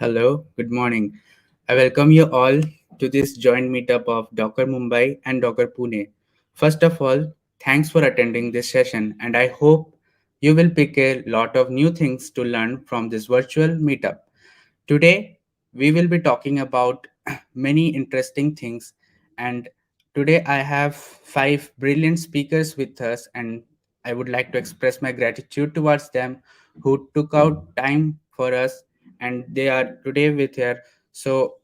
Hello, good morning. I welcome you all to this joint meetup of Docker Mumbai and Docker Pune. First of all, thanks for attending this session, and I hope you will pick a lot of new things to learn from this virtual meetup. Today, we will be talking about many interesting things, and today I have five brilliant speakers with us, and I would like to express my gratitude towards them who took out time for us, and they are today with here. So,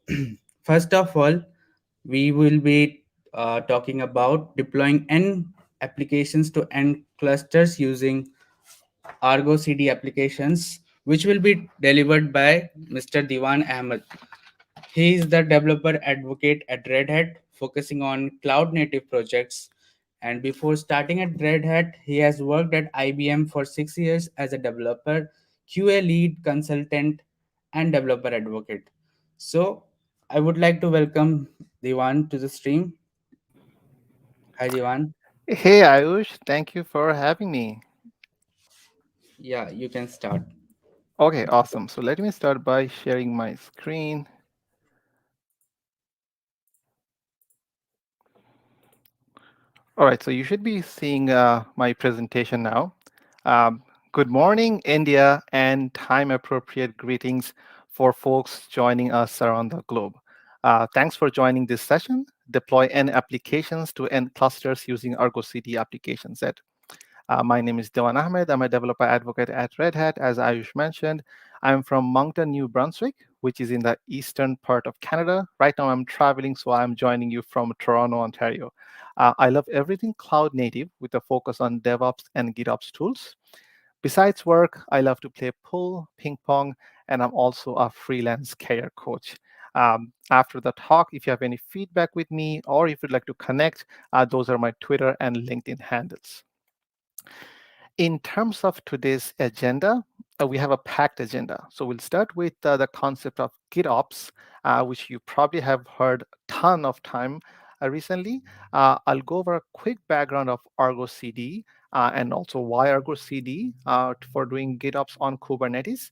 first of all, we will be talking about deploying N applications to N clusters using Argo Cd applications, which will be delivered by Mr. Dewan Ahmed. He is the developer advocate at Red Hat, focusing on cloud native projects. And before starting at Red Hat, he has worked at IBM for 6 years as a developer, QA lead consultant, and developer advocate. So, I would like to welcome Dewan to the stream. Hi, Dewan. Hey Ayush, thank you for having me. Yeah, you can start. Okay, awesome. So let me start by sharing my screen. All right, so you should be seeing my presentation now. Um, Good morning, India, and time-appropriate greetings for folks joining us around the globe. Thanks for joining this session. Deploy N applications to N clusters using Argo Cd Application Set. My name is Dewan Ahmed. I'm a developer advocate at Red Hat, as Ayush mentioned. I'm from Moncton, New Brunswick, which is in the eastern part of Canada. Right now, I'm traveling, so I'm joining you from Toronto, Ontario. I love everything cloud native with a focus on DevOps and GitOps tools. Besides work, I love to play pool, ping pong, and I'm also a freelance career coach. After the talk, if you have any feedback with me or if you'd like to connect, those are my Twitter and LinkedIn handles. In terms of today's agenda, we have a packed agenda. So we'll start with the concept of GitOps, which you probably have heard a ton of time recently. I'll go over a quick background of Argo CD and also why Argo CD for doing GitOps on Kubernetes.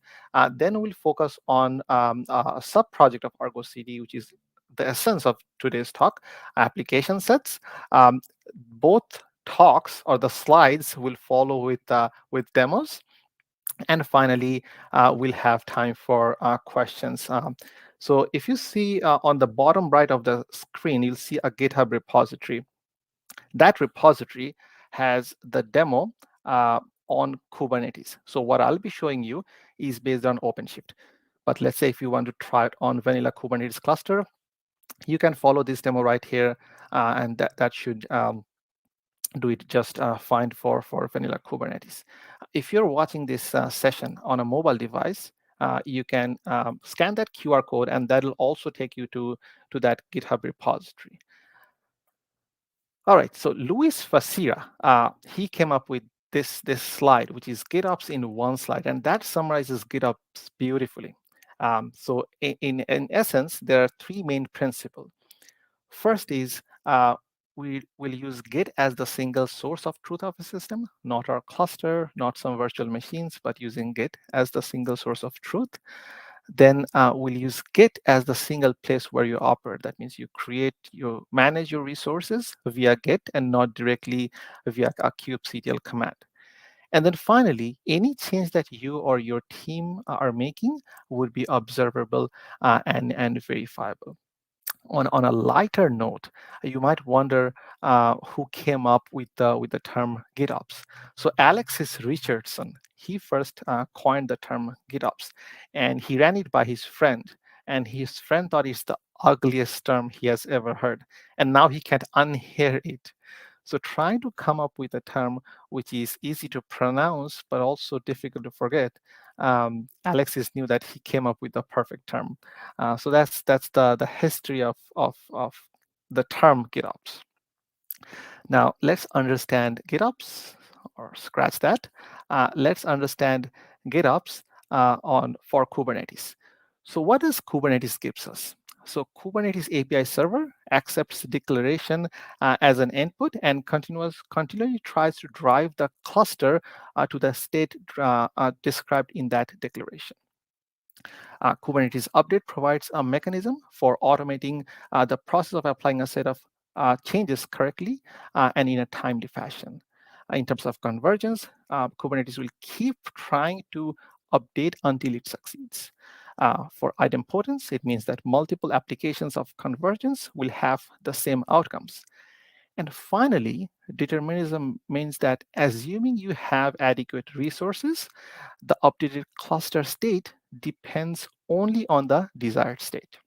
Then we'll focus on a sub-project of Argo CD, which is the essence of today's talk, application sets. Both talks or the slides will follow with demos, and finally we'll have time for questions. So if you see on the bottom right of the screen, you'll see a GitHub repository. That repository has the demo on Kubernetes. So what I'll be showing you is based on OpenShift. But let's say if you want to try it on vanilla Kubernetes cluster, you can follow this demo right here, and that should do it just fine for vanilla Kubernetes. If you're watching this session on a mobile device, you can scan that QR code, and that'll also take you to that GitHub repository. All right, so Luis Facira, he came up with this slide, which is GitOps in one slide, and that summarizes GitOps beautifully. So in essence, there are three main principles. First is we will use Git as the single source of truth of a system, not our cluster, not some virtual machines, but using Git as the single source of truth. Then we'll use Git as the single place where you operate. That means you manage your resources via Git and not directly via a kubectl command. And then finally, any change that you or your team are making would be observable and verifiable. On a lighter note, you might wonder who came up with the term GitOps. So Alexis Richardson, he first coined the term GitOps, and he ran it by his friend. And his friend thought it's the ugliest term he has ever heard, and now he can't unhear it. So trying to come up with a term which is easy to pronounce but also difficult to forget, Alexis knew that he came up with the perfect term. So that's the history of the term GitOps. Now let's understand GitOps, or scratch that. Let's understand GitOps on for Kubernetes. So what does Kubernetes gives us? So Kubernetes API server accepts declaration as an input and continually tries to drive the cluster to the state described in that declaration. Kubernetes update provides a mechanism for automating the process of applying a set of changes correctly and in a timely fashion. In terms of convergence, Kubernetes will keep trying to update until it succeeds. For idempotent, it means that multiple applications of convergence will have the same outcomes. And finally, determinism means that assuming you have adequate resources, the updated cluster state depends only on the desired state.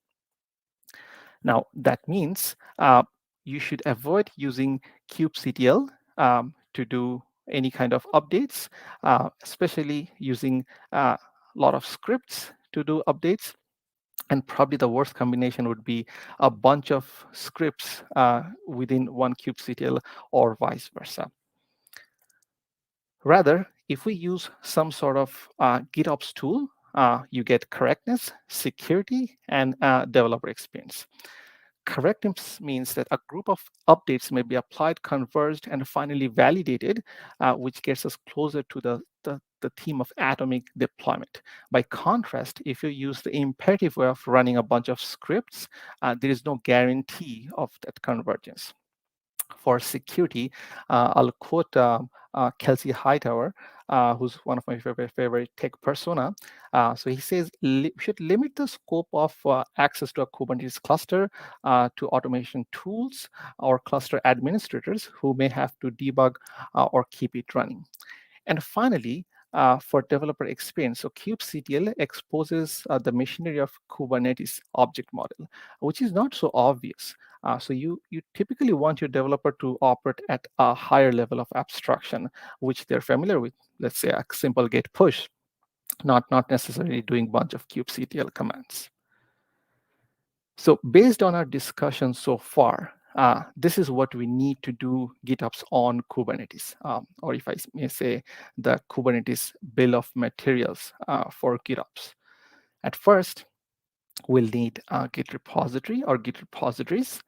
Now, that means you should avoid using kubectl to do any kind of updates, especially using a lot of scripts to do updates. And probably the worst combination would be a bunch of scripts within one kubectl or vice versa. Rather, if we use some sort of Git Ops tool, you get correctness, security, and developer experience. Correctness means that a group of updates may be applied, converged, and finally validated, which gets us closer to the theme of atomic deployment. By contrast, if you use the imperative way of running a bunch of scripts, there is no guarantee of that convergence. For security, I'll quote Kelsey Hightower, who's one of my favorite tech persona. So he says, we should limit the scope of access to a Kubernetes cluster to automation tools or cluster administrators who may have to debug or keep it running. And finally, for developer experience, so kubectl exposes the machinery of Kubernetes object model, which is not so obvious. So you typically want your developer to operate at a higher level of abstraction, which they're familiar with. Let's say a simple git push, not necessarily doing a bunch of kubectl commands. So based on our discussion so far, this is what we need to do GitOps on Kubernetes, or if I may say, the Kubernetes bill of materials for GitOps. At first, we'll need a Git repository or Git repositories.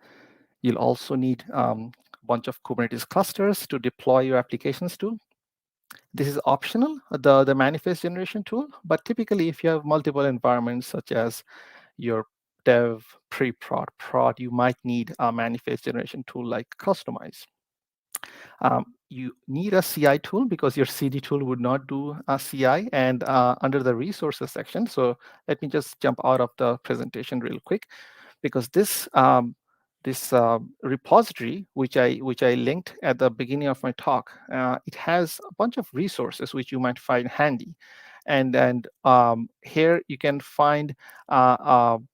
You'll also need a bunch of Kubernetes clusters to deploy your applications to. This is optional, the manifest generation tool, but typically if you have multiple environments such as your dev, pre-prod, prod, you might need a manifest generation tool like Customize. You need a CI tool because your CD tool would not do a CI and under the resources section. So let me just jump out of the presentation real quick because this repository, which I linked at the beginning of my talk, it has a bunch of resources which you might find handy, and here you can find an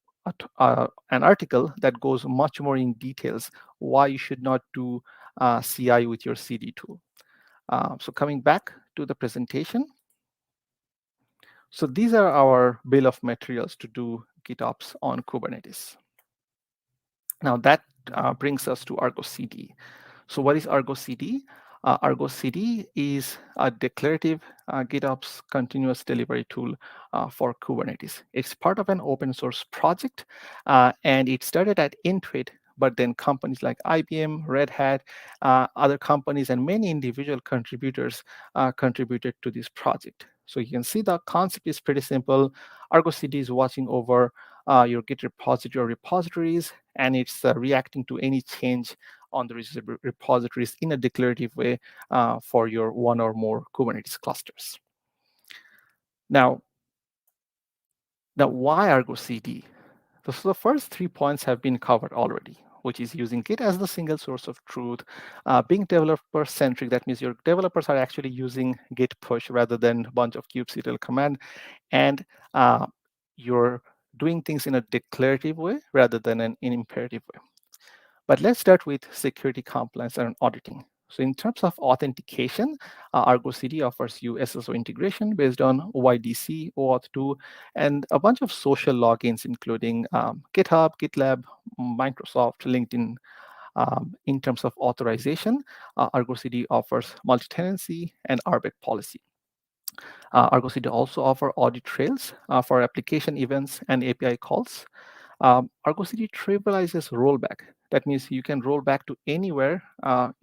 article that goes much more in details why you should not do CI with your CD tool. So coming back to the presentation, so these are our bill of materials to do GitOps on Kubernetes. Now that brings us to Argo CD. So what is Argo CD? Argo CD is a declarative GitOps continuous delivery tool for Kubernetes. It's part of an open source project, and it started at Intuit, but then companies like IBM, Red Hat, other companies, and many individual contributors contributed to this project. So you can see the concept is pretty simple. Argo CD is watching over your Git repository or repositories, and it's reacting to any change on the repositories in a declarative way for your one or more Kubernetes clusters. Now why Argo CD? So the first 3 points have been covered already, which is using Git as the single source of truth, being developer-centric. That means your developers are actually using Git push rather than a bunch of kubectl command, and you're doing things in a declarative way rather than an imperative way. But let's start with security compliance and auditing. So in terms of authentication, Argo CD offers you SSO integration based on OIDC, OAuth2, and a bunch of social logins, including GitHub, GitLab, Microsoft, LinkedIn. In terms of authorization, Argo CD offers multi-tenancy and RBAC policy. Argo CD also offers audit trails for application events and API calls. Argo Cd trivializes rollback. That means you can roll back to anywhere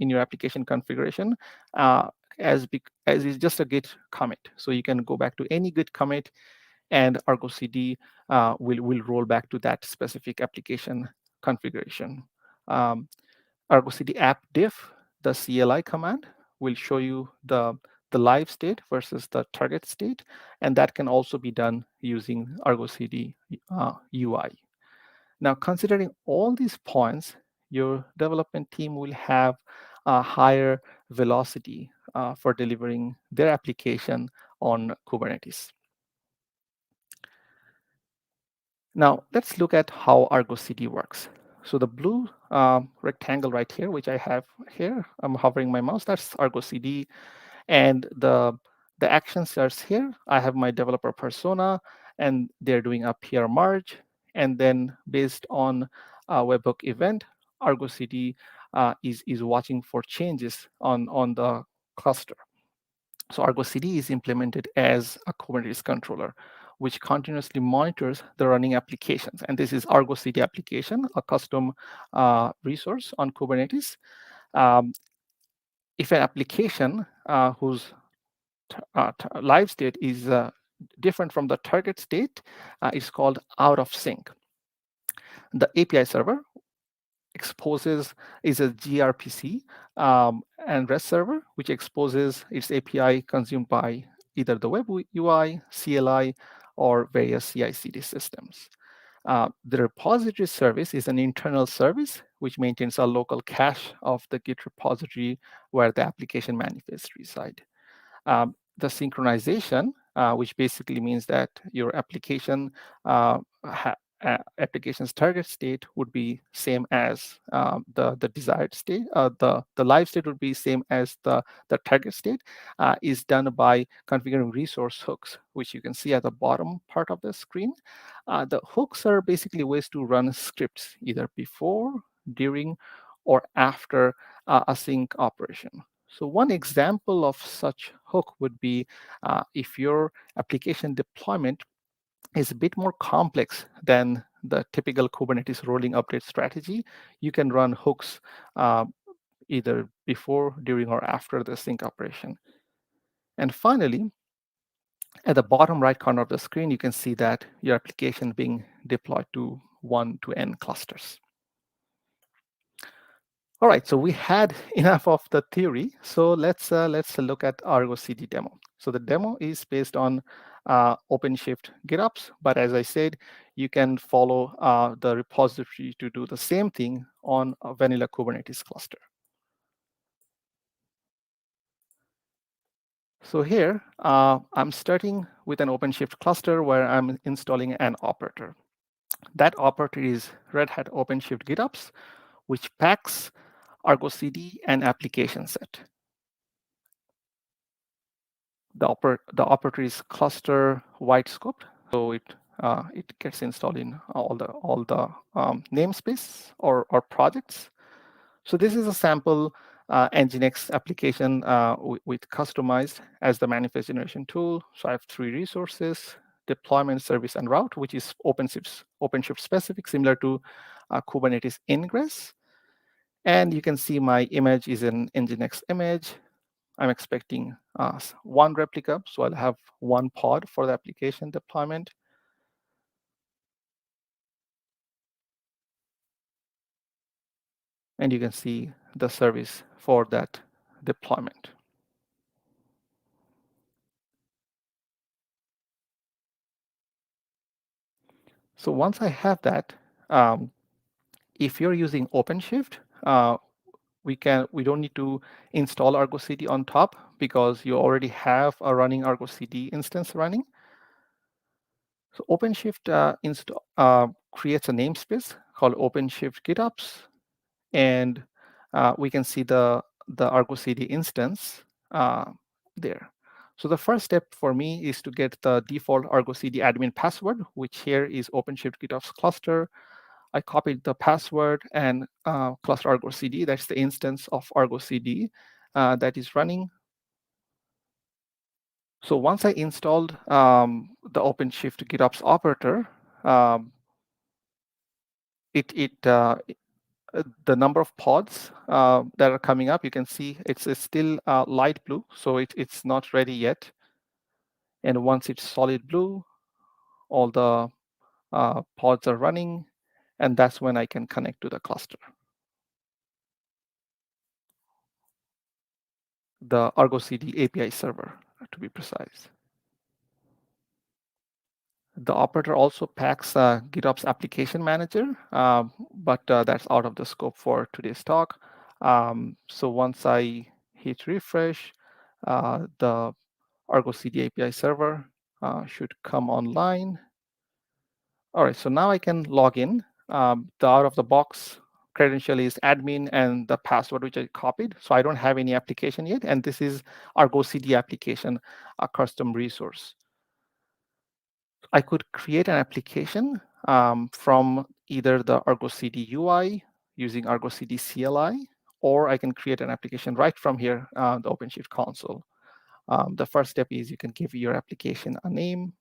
in your application configuration as is just a Git commit. So you can go back to any Git commit and Argo CD will roll back to that specific application configuration. Um, Argo Cd app diff, the CLI command, will show you the live state versus the target state, and that can also be done using Argo Cd UI. Now, considering all these points, your development team will have a higher velocity for delivering their application on Kubernetes. Now, let's look at how Argo CD works. So the blue rectangle right here, which I have here, I'm hovering my mouse, that's Argo CD. And the action starts here. I have my developer persona, and they're doing a PR merge. And then based on a webhook event, Argo CD is watching for changes on the cluster. So Argo CD is implemented as a Kubernetes controller, which continuously monitors the running applications. And this is Argo Cd Application, a custom resource on Kubernetes. Um, if an application whose live state is different from the target state, is called out of sync. The API server is a gRPC and REST server, which exposes its API consumed by either the web UI, CLI, or various CI/CD systems. The repository service is an internal service which maintains a local cache of the Git repository where the application manifests reside. The synchronization, which basically means that your application's target state would be same as the desired state. The live state would be same as the target state, is done by configuring resource hooks, which you can see at the bottom part of the screen. The hooks are basically ways to run scripts either before, during, or after a sync operation. So one example of such hook would be if your application deployment is a bit more complex than the typical Kubernetes rolling update strategy, you can run hooks either before, during, or after the sync operation. And finally, at the bottom right corner of the screen, you can see that your application being deployed to 1 to n clusters. All right, so we had enough of the theory. So let's look at Argo Cd Demo. So the demo is based on OpenShift GitOps, but as I said, you can follow the repository to do the same thing on a vanilla Kubernetes cluster. So here, I'm starting with an OpenShift cluster where I'm installing an operator. That operator is Red Hat OpenShift GitOps, which packs Argo Cd and application set. The operator is cluster wide scoped, so it gets installed in all the namespace or projects. So this is a sample Nginx application with customized as the manifest generation tool. So I have 3 resources: deployment, service, and route, which is OpenShift specific, similar to Kubernetes ingress. And you can see my image is an Nginx image. I'm expecting 1 replica, so I'll have 1 pod for the application deployment. And you can see the service for that deployment. So once I have that, if you're using OpenShift, we don't need to install Argo CD on top because you already have a running Argo CD instance running. So OpenShift creates a namespace called OpenShift GitOps, and we can see the Argo CD instance there. So the first step for me is to get the default Argo CD admin password, which here is OpenShift GitOps cluster. I copied the password and cluster Argo CD. That's the instance of Argo CD that is running. So once I installed the OpenShift GitOps operator, the number of pods that are coming up, you can see it's still light blue, so it's not ready yet. And once it's solid blue, all the pods are running, and that's when I can connect to the cluster. The Argo Cd API server, to be precise. The operator also packs a Git Ops Application Manager, but that's out of the scope for today's talk. So once I hit refresh, the Argo Cd API server should come online. All right, so now I can log in. The out-of-the-box credential is admin and the password which I copied. So I don't have any application yet. And this is Argo Cd application, a custom resource. I could create an application from either the Argo Cd UI using Argo Cd CLI, or I can create an application right from here, the OpenShift console. The first step is you can give your application a name.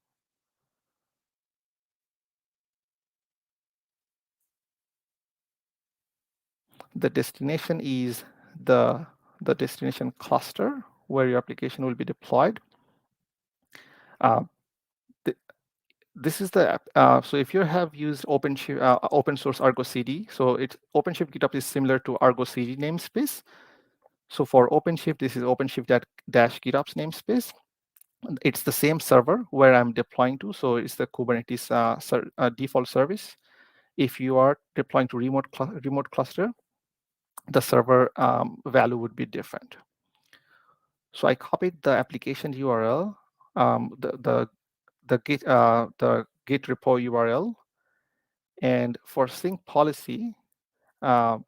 The destination is the destination cluster where your application will be deployed. This is the so if you have used OpenShift, open source Argo CD, so it's OpenShift GitHub is similar to Argo CD namespace. So for OpenShift, this is OpenShift-GitOps namespace. It's the same server where I'm deploying to, so it's the Kubernetes default service. If you are deploying to remote cluster, the server value would be different. So I copied the application URL, the Git repo URL, and for sync policy, I'm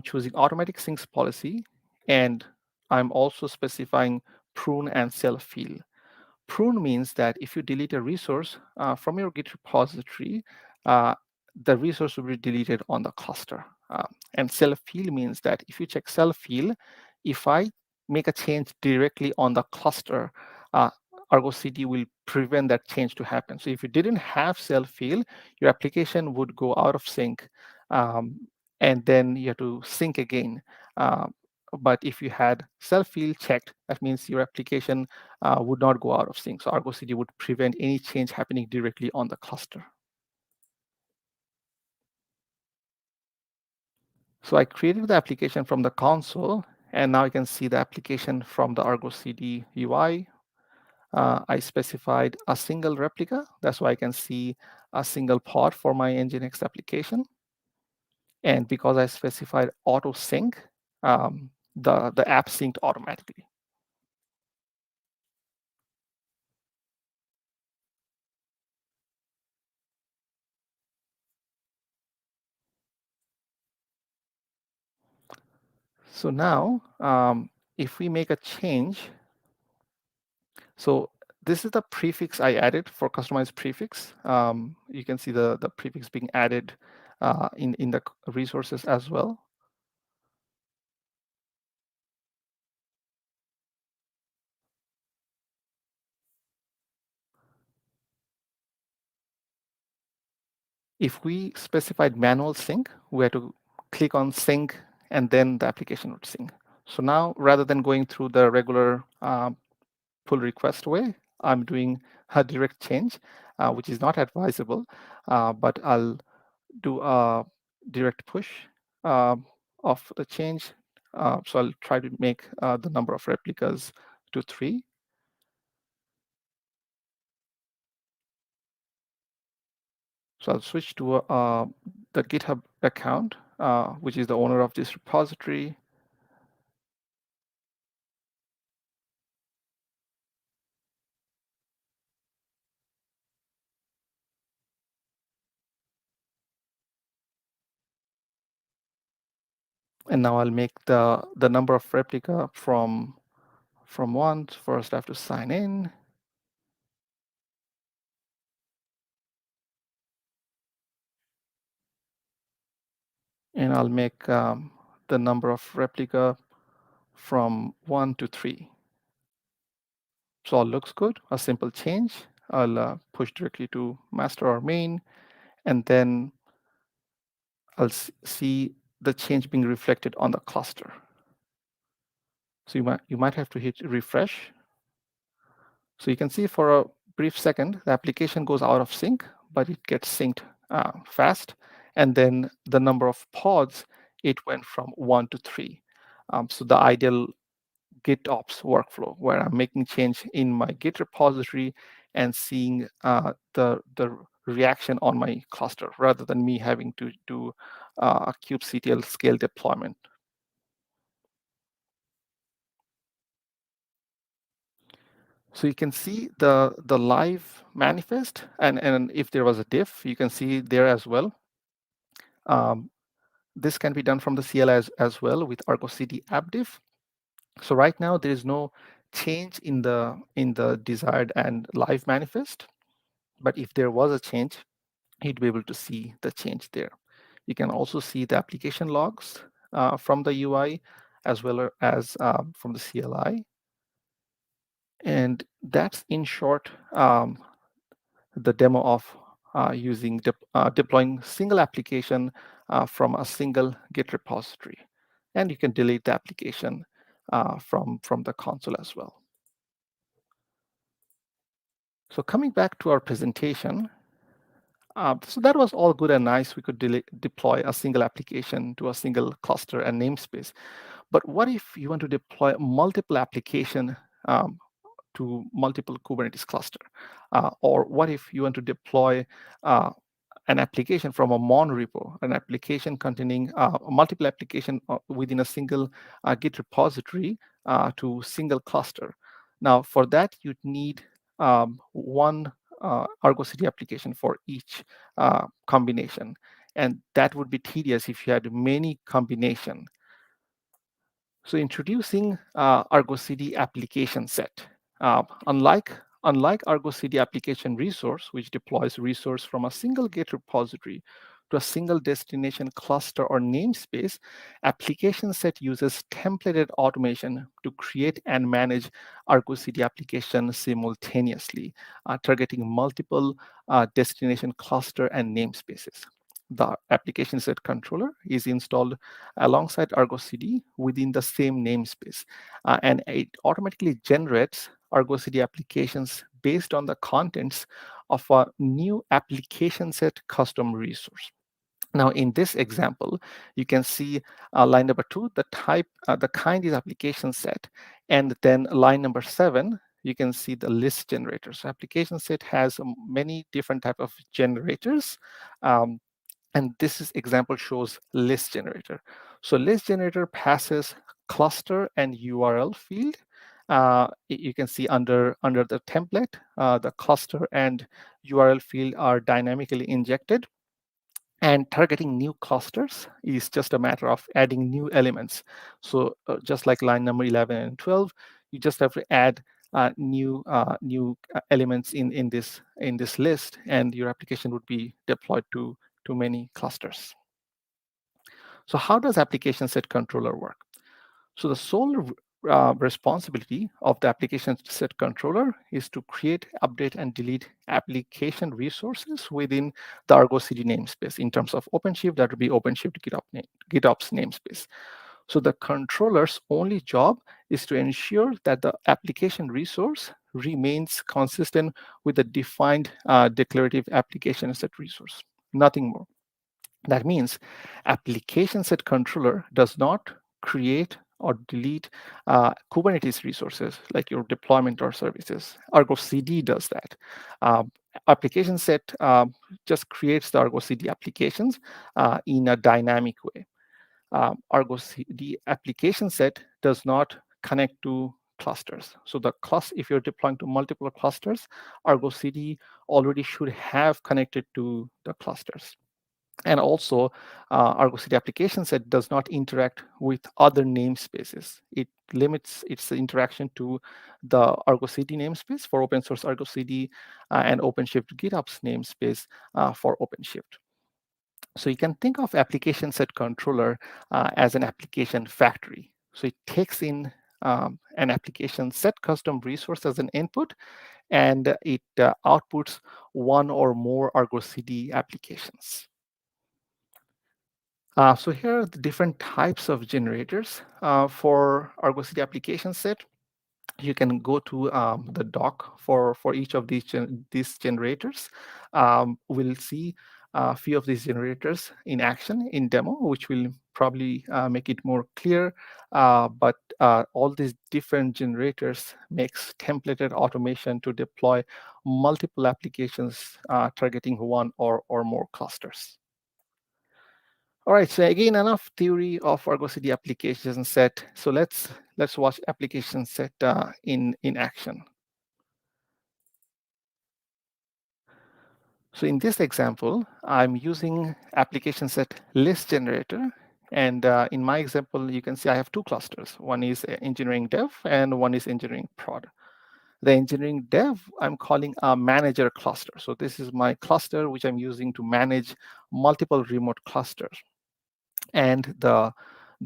choosing automatic syncs policy, and I'm also specifying prune and self-heal. Prune means that if you delete a resource from your Git repository, the resource will be deleted on the cluster. And self-heal means that if you check self-heal, if I make a change directly on the cluster, Argo CD will prevent that change to happen. So if you didn't have self-heal, your application would go out of sync, and then you have to sync again. But if you had self-heal checked, that means your application would not go out of sync. So Argo CD would prevent any change happening directly on the cluster. So I created the application from the console, and now you can see the application from the Argo CD UI. I specified a single replica. That's why I can see a single pod for my Nginx application. And because I specified auto sync, the app synced automatically. So now, if we make a change, so this is the prefix I added for customized prefix. You can see the prefix being added in the resources as well. If we specified manual sync, we had to click on sync, and then the application would sync. So now, rather than going through the regular pull request way, I'm doing a direct change, which is not advisable, but I'll do a direct push of the change. So I'll try to make the number of replicas to 3. So I'll switch to the GitHub account, which is the owner of this repository. And now I'll make the number of replica from 1. First, I have to sign in. And I'll make the number of replica from 1 to 3. So all looks good, a simple change. I'll push directly to master or main, and then I'll see the change being reflected on the cluster. So you might have to hit refresh. So you can see for a brief second, the application goes out of sync, but it gets synced fast. And then the number of pods, it went from 1 to 3. So the ideal Git Ops workflow, where I'm making change in my Git repository and seeing the reaction on my cluster, rather than me having to do a kubectl scale deployment. So you can see the live manifest, and if there was a diff, you can see there as well. This can be done from the CLI as well with Argo Cd App diff. So right now there is no change in the desired and live manifest, but if there was a change, you'd be able to see the change there. You can also see the application logs from the UI as well as from the CLI. And that's in short the demo of using deploying single application from a single Git repository. And you can delete the application from the console as well. So coming back to our presentation, so that was all good and nice. We could deploy a single application to a single cluster and namespace. But what if you want to deploy multiple application to multiple Kubernetes cluster? Or what if you want to deploy an application from a monorepo, an application containing multiple application within a single Git repository to single cluster? Now, for that, you'd need one Argo Cd application for each combination. And that would be tedious if you had many combination. So introducing Argo Cd Application Set. Unlike Argo Cd Application Resource, which deploys resource from a single Git repository to a single destination cluster or namespace, Application Set uses templated automation to create and manage Argo Cd applications simultaneously, targeting multiple destination cluster and namespaces. The application set controller is installed alongside Argo Cd within the same namespace, and it automatically generates Argo Cd applications based on the contents of a new application set custom resource. Now, in this example, you can see line number 2, the type, the kind is application set, and then line number 7, you can see the list generator. So application set has many different type of generators. And this example shows list generator. So list generator passes cluster and URL field. You can see under the template, the cluster and URL field are dynamically injected. And targeting new clusters is just a matter of adding new elements. So just like line number 11 and 12, you just have to add new elements in this list, and your application would be deployed to many clusters. So how does application set controller work? So the sole responsibility of the application set controller is to create, update, and delete application resources within the Argo Cd namespace. In terms of OpenShift, that would be OpenShift GitOps namespace. So the controller's only job is to ensure that the application resource remains consistent with the defined declarative application set resource, nothing more. That means application set controller does not create or delete Kubernetes resources like your deployment or services. Argo Cd does that. Application set just creates the Argo Cd applications in a dynamic way. Argo Cd application set does not connect to clusters. So if you're deploying to multiple clusters, Argo Cd already should have connected to the clusters. And also, Argo Cd application set does not interact with other namespaces. It limits its interaction to the Argo Cd namespace for open source Argo Cd and OpenShift GitOps namespace for OpenShift. So you can think of application set controller as an application factory. So it takes in an application set custom resource as an input, and it outputs one or more Argo Cd applications. So here are the different types of generators for Argo Cd application set. you can go to the doc for each of these generators. We'll see a few of these generators in action in demo, which will probably make it more clear. But all these different generators makes templated automation to deploy multiple applications targeting one or more clusters. All right, so again, enough theory of Argo Cd application set. So let's watch application set in action. So in this example, I'm using application set list generator. And in my example, you can see I have two clusters. One is engineering dev and one is engineering prod. The engineering dev, I'm calling a manager cluster. So this is my cluster, which I'm using to manage multiple remote clusters. And the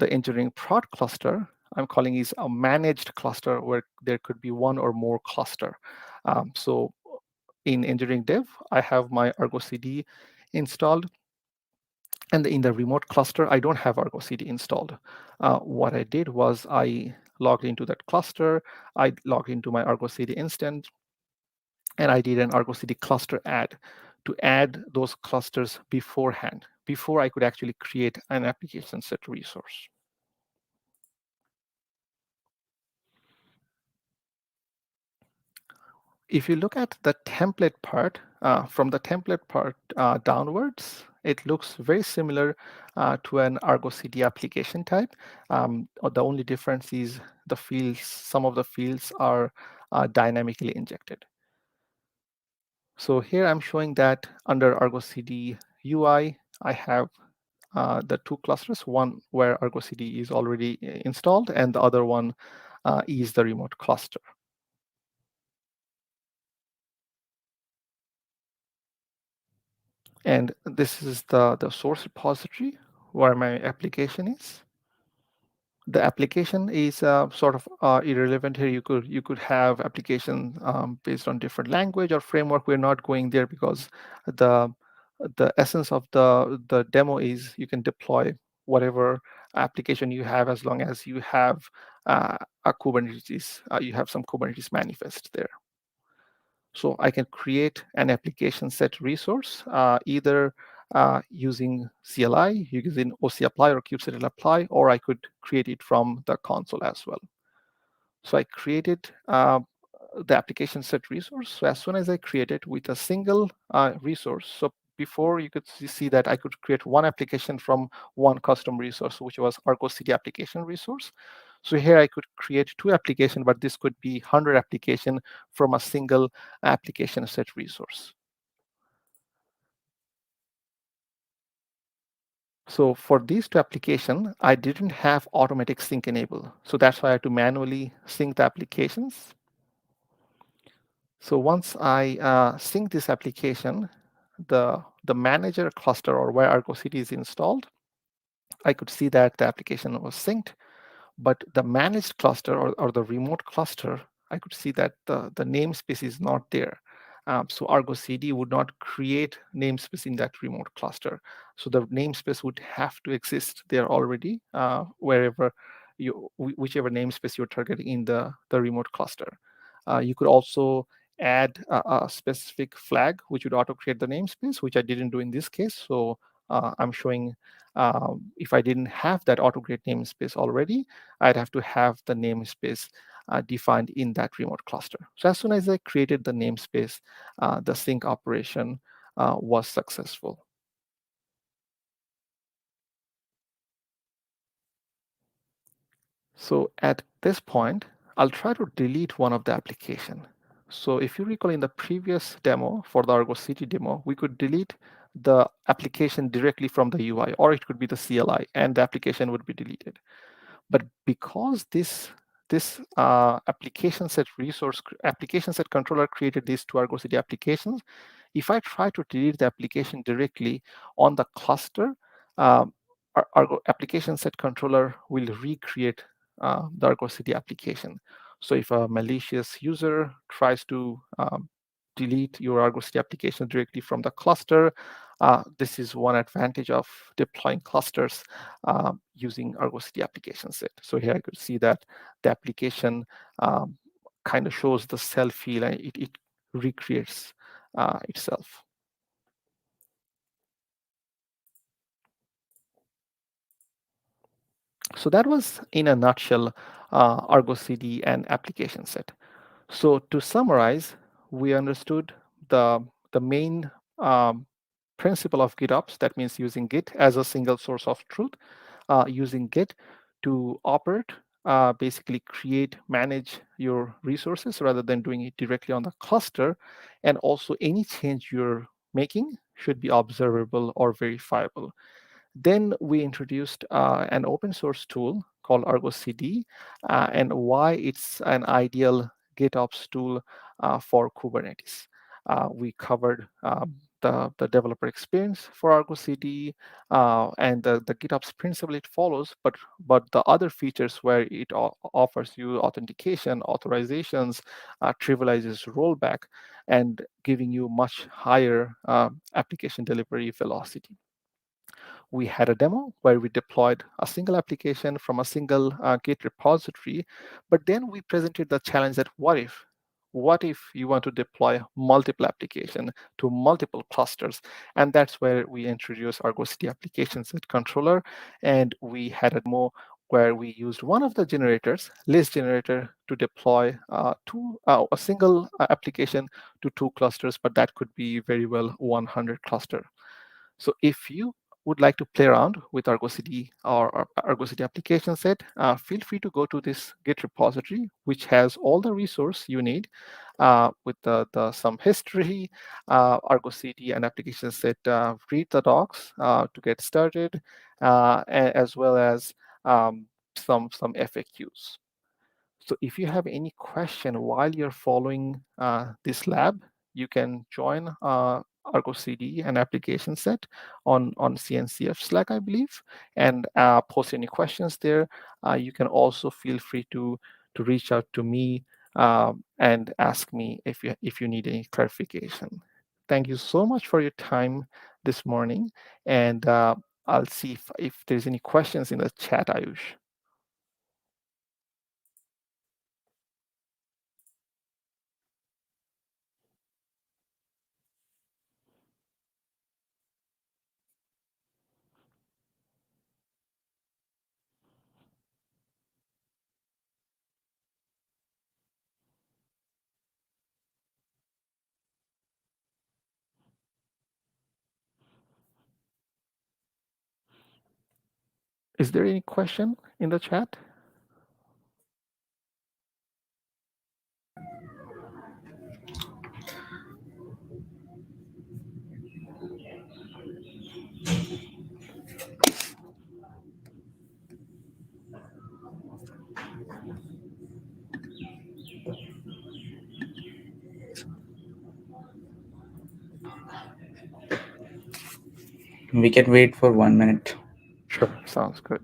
engineering prod cluster, I'm calling is a managed cluster where there could be one or more cluster. So in engineering dev, I have my Argo CD installed. And in the remote cluster, I don't have Argo CD installed. What I did was I logged into that cluster. I logged into my Argo CD instance, and I did an Argo Cd cluster add to add those clusters beforehand, before I could actually create an application set resource. If you look at the template part, from the template part downwards, it looks very similar to an Argo CD application type. The only difference is the fields, some of the fields are dynamically injected. So here I'm showing that under Argo CD UI, I have the two clusters, one where Argo CD is already installed, and the other one is the remote cluster. And this is the source repository where my application is. The application is sort of irrelevant here. You could have application based on different language or framework. We're not going there because the essence of the demo is you can deploy whatever application you have as long as you have a Kubernetes. You have some Kubernetes manifest there. So I can create an application set resource either using CLI, using OC apply or kubectl apply, or I could create it from the console as well. So I created the application set resource. So as soon as I create it with a single resource, so before you could see that I could create one application from one custom resource, which was Argo Cd application resource. So here I could create two applications, but this could be 100 application from a single application set resource. So for these two applications, I didn't have automatic sync enable. So that's why I had to manually sync the applications. So once I sync this application, the manager cluster or where Argo Cd is installed, I could see that the application was synced. But the managed cluster or the remote cluster, I could see that the namespace is not there. So Argo CD would not create namespace in that remote cluster. So the namespace would have to exist there already, wherever whichever namespace you're targeting in the remote cluster. You could also add a specific flag which would auto create the namespace, which I didn't do in this case. So I'm showing if I didn't have that auto-create namespace already, I'd have to have the namespace defined in that remote cluster. So as soon as I created the namespace, the sync operation was successful. So at this point, I'll try to delete one of the application. So if you recall in the previous demo for the Argo Cd demo, we could delete the application directly from the UI, or it could be the CLI, and the application would be deleted. But because this application set controller created these two Argo Cd applications, if I try to delete the application directly on the cluster, our Argo application set controller will recreate the Argo Cd application. So if a malicious user tries to delete your Argo Cd application directly from the cluster, this is one advantage of deploying clusters using Argo Cd application set. So here I could see that the application kind of shows the cell feel, and it recreates itself. So that was, in a nutshell, Argo CD and application set. So to summarize, we understood the main principle of GitOps. That means using Git as a single source of truth, using Git to operate, basically create, manage your resources rather than doing it directly on the cluster. And also any change you're making should be observable or verifiable. Then we introduced an open source tool called Argo Cd, and why it's an ideal GitOps tool for Kubernetes. We covered the developer experience for Argo Cd and the GitOps principle it follows, but the other features where it offers you authentication, authorizations, trivializes rollback, and giving you much higher application delivery velocity. We had a demo where we deployed a single application from a single Git repository, but then we presented the challenge that what if you want to deploy multiple applications to multiple clusters? And that's where we introduced Argo Cd Application Set controller, and we had a demo where we used one of the generators, list generator, to deploy a single application to 2 clusters, but that could be very well 100 cluster. So if you would like to play around with Argo Cd or Argo Cd application set, feel free to go to this Git repository, which has all the resource you need with some history, Argo Cd and application set. Read the docs to get started, as well as some FAQs. So if you have any question while you're following this lab, you can join Argo CD and application set on CNCF Slack, I believe, and post any questions there. You can also feel free to reach out to me and ask me if you need any clarification. Thank you so much for your time this morning, and I'll see if there's any questions in the chat, Ayush. Is there any question in the chat? We can wait for 1 minute. Sure, sounds good.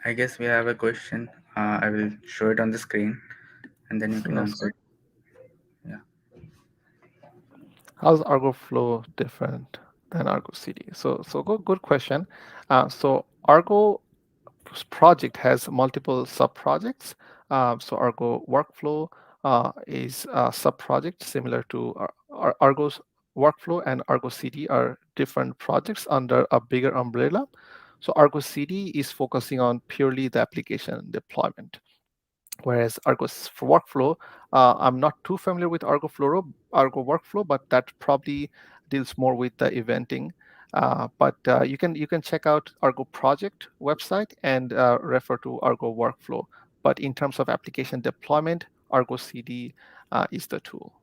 I guess we have a question. I will show it on the screen and then you can Sounds answer good. it. Yeah. How's Argo Flow different than Argo CD? So good question. So Argo project has multiple sub-projects. So Argo Workflow is a sub-project similar to Argo's Workflow, and Argo CD are different projects under a bigger umbrella. So Argo CD is focusing on purely the application deployment. Whereas for workflow, I'm not too familiar with Argo workflow, but that probably deals more with the eventing. But you can check out Argo project website and refer to Argo workflow. But in terms of application deployment, Argo CD is the tool.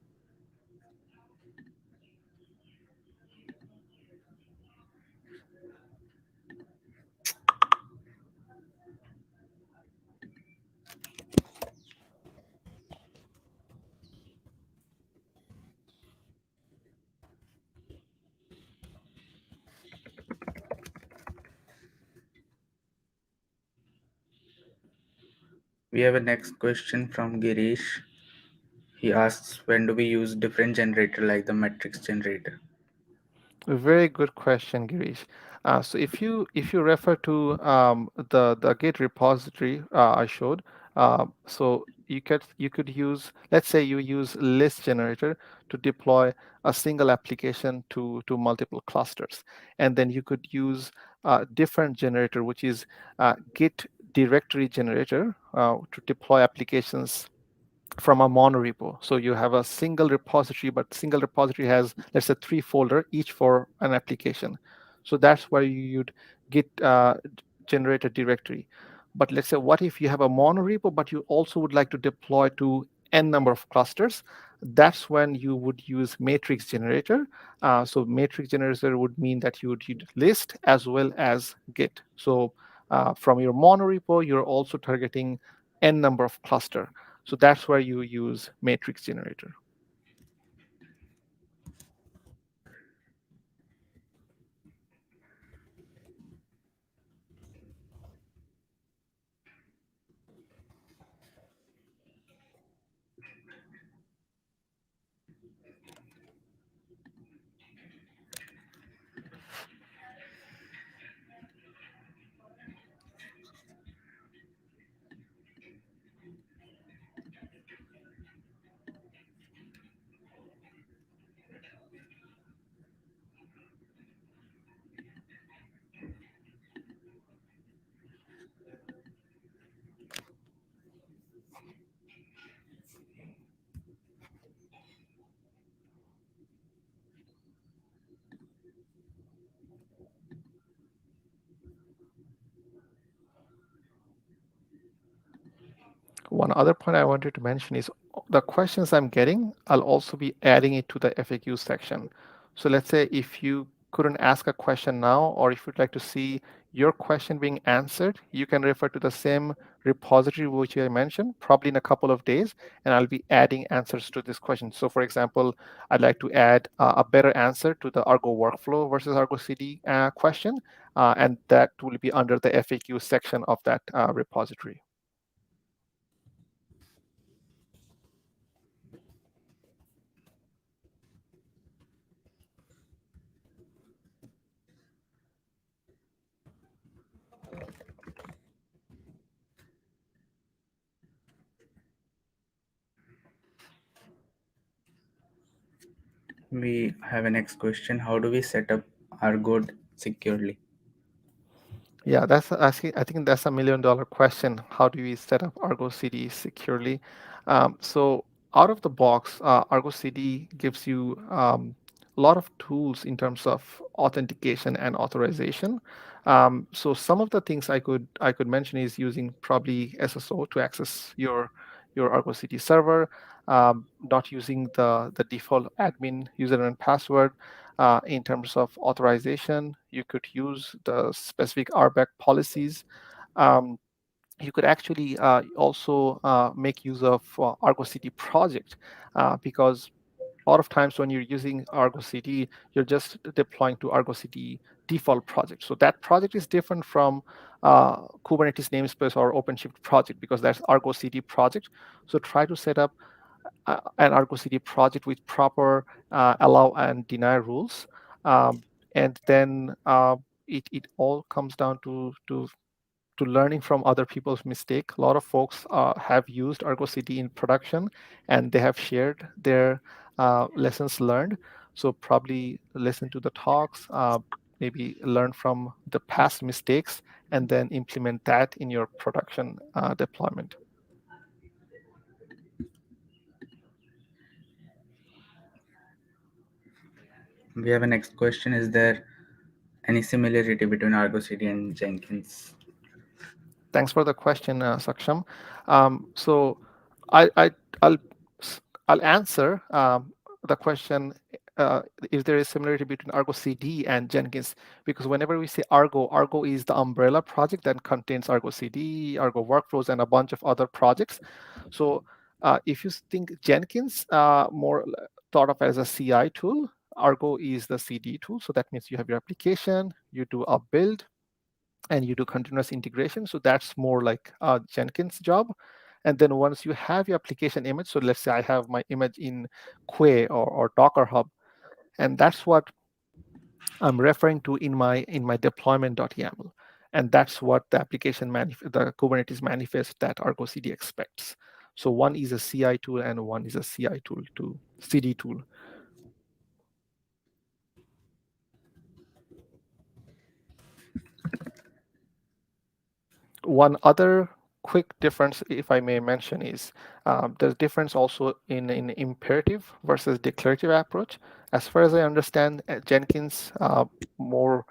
We have a next question from Girish. He asks, when do we use different generator like the matrix generator? A very good question, Girish. So if you refer to the Git repository I showed, so you could use, let's say you use list generator to deploy a single application to multiple clusters, and then you could use a different generator, which is Git directory generator, to deploy applications from a monorepo. So you have a single repository, but single repository has, let's say, 3 folder, each for an application. So that's where you'd get generate a directory. But let's say, what if you have a monorepo, but you also would like to deploy to n number of clusters? That's when you would use matrix generator. So matrix generator would mean that you would use list as well as Git. So from your monorepo, you're also targeting n number of cluster. So that's where you use matrix generator. One other point I wanted to mention is the questions I'm getting, I'll also be adding it to the FAQ section. So let's say if you couldn't ask a question now, or if you'd like to see your question being answered, you can refer to the same repository which I mentioned, probably in a couple of days, and I'll be adding answers to this question. So for example, I'd like to add a better answer to the Argo workflow versus Argo CD question, and that will be under the FAQ section of that repository. We have a next question. How do we set up Argo securely? Yeah, that's actually, I think that's $1 million question. How do we set up Argo CD securely? So out of the box, Argo CD gives you a lot of tools in terms of authentication and authorization. So some of the things I could mention is using probably SSO to access your Argo CD server, not using the default admin username and password. In terms of authorization, you could use the specific RBAC policies. Um, you could actually also make use of Argo Cd project, because A lot of times when you're using Argo CD, you're just deploying to Argo CD default project. So that project is different from Kubernetes namespace or OpenShift project because that's Argo CD project. So try to set up an Argo CD project with proper allow and deny rules. And then it all comes down to learning from other people's mistake. A lot of folks have used Argo CD in production, and they have shared their lessons learned. So probably listen to the talks, maybe learn from the past mistakes, and then implement that in your production deployment. We have a next question. Is there any similarity between Argo CD and Jenkins? Thanks for the question, Saksham. So I, I, I'll, I'll answer the question if there is similarity between Argo CD and Jenkins, because whenever we say Argo, Argo is the umbrella project that contains Argo CD, Argo Workflows, and a bunch of other projects. So if you think Jenkins more thought of as a CI tool, Argo is the CD tool. So that means you have your application, you do a build, and you do continuous integration. So that's more like a Jenkins job. And then once you have your application image, so let's say I have my image in Quay or Docker Hub, and that's what I'm referring to in my deployment.yaml. And that's what the the Kubernetes manifest that Argo CD expects. So one is a CI tool and one is a CI tool to CD tool. One other quick difference, if I may mention, is there's difference also in imperative versus declarative approach. As far as I understand, Jenkins more